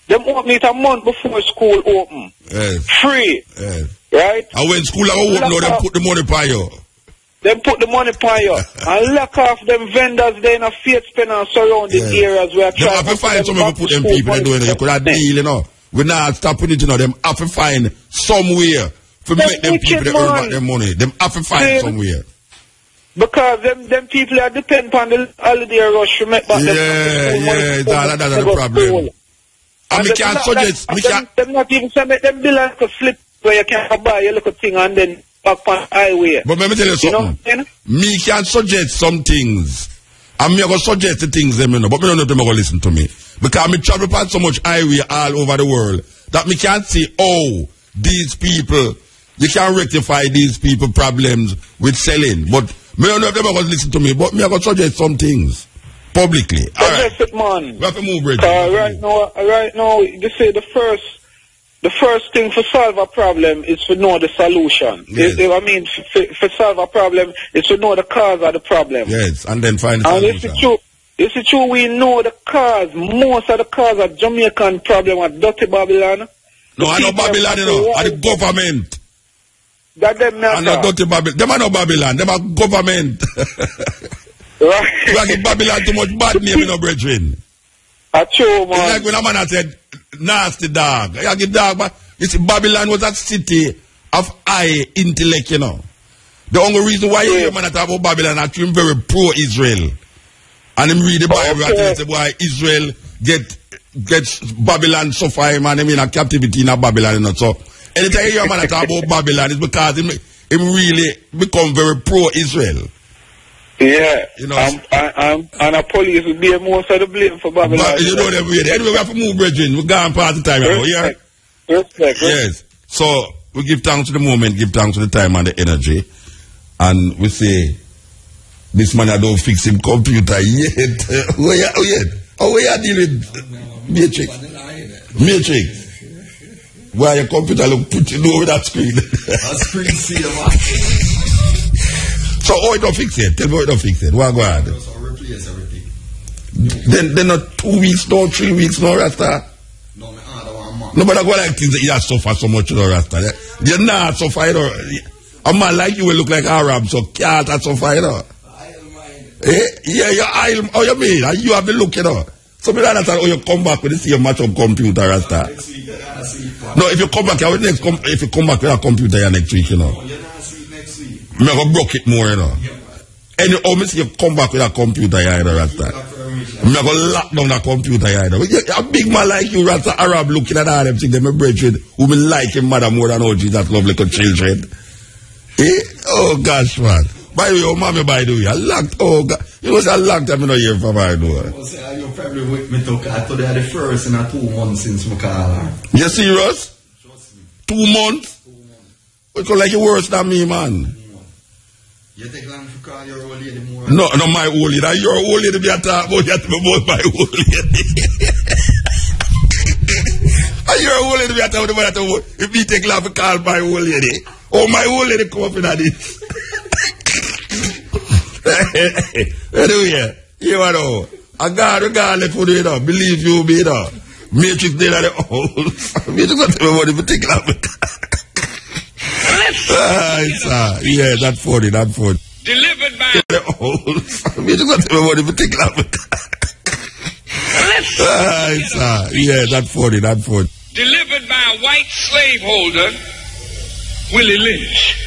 Them open it a month before school open. Yes. Free. Yes. Right? And when school are open, now them put the money by you. Them put the money by you. And lock off them vendors there in a faith spin and surrounding areas where they have to find somewhere to put them people doing it. You could have deal, you know. We're not stopping it, you know. Them have to find somewhere to make them people that earn back their money. Them have to find somewhere. Because them people are depend on the holiday rush to make back them it's all that's the problem. And we can't suggest... Them not even say make them bill like a slip where you can buy a little thing and then back on highway. But let me tell you something. Me can suggest some things. And me going to suggest the things them, you know. But me don't know if them going to listen to me. Because me travel past so much highway all over the world that me can't see, oh, these people, you can rectify these people problems with selling. But me don't know if them going to listen to me. But me going to suggest some things publicly. All right. It, man. We have to move, Bridget. Right now, you say the first thing for solve a problem is to know the solution. Yes. I mean, for solve a problem is to know the cause of the problem. Yes, and then find the solution. And if it's true, we know the cause. Most of the cause of Jamaican problem are dirty Babylon. No, I know Babylon, you know. I the government. That them not. And not dirty Babylon. Them are not Babylon. Them are government. Right. We are giving Babylon too much bad name, you know, brethren. True, man. It's like when a man said, nasty dog. You give dog, but you see, Babylon was a city of high intellect, you know. The only reason why you hear man talk about Babylon, actually very pro-Israel. And him read the Bible and say, why Israel gets Babylon suffer him and him in a captivity in a Babylon, you know. So, anytime you hear a man talk about Babylon, it's because him really become very pro-Israel. Yeah, you know, and the police will be most of the blame for Babylon. You know them way. Anyway, we have to move, brethren. We're gone past the time now, yeah? Respect. Yes. So, we give thanks to the moment, give thanks to the time and the energy. And we say, this man don't fix him computer yet. Where you dealing with Matrix? Why your computer look put over that screen? That screen see the man. So, how it don't fix it? Tell me how it don't fix it. What go on? Replace everything. Then not 2 weeks, no 3 weeks, no Rasta. No, I don't want man. No, but I go like things that you suffer so much, no Rasta. You're not suffer, you know. A man like you will look like Arab, so can't suffer, you know. Yeah, your eye, how you mean? And you have the look, you know. So, me don't understand how you come back with the same match of computer, Rasta. No, if you come back, if you come back with a computer next week, you know. I'm going to broke it more, you know. And you see you come back with a computer, you know, Rasta. I'm going to lock down the computer, you know. A big man like you, Rasta, Arab, looking at all them things, them brethren, who will like him mother more than all Jesus love little children. Oh, gosh, man. By the way, your mommy, by the way, I locked, oh, God. You know, I locked them in a year from I know. You're probably with me, I thought they are the first in 2 months since my car. You serious? 2 months? It's like you're worse than me, man. You take long to call your old lady more? No, not my old lady. Your old lady be a talk about, you have to be about my old lady. And your old lady be a talk about, if you take long to call my old lady. Oh, my old lady come up in this. Anyway, you know, I got regardless for you, know, believe you me, you know. Matrix did at the Matrix not tell me what if you take long to call. Yeah, that's funny. Delivered by yeah, that's funny. Delivered by a white slaveholder, Willie Lynch.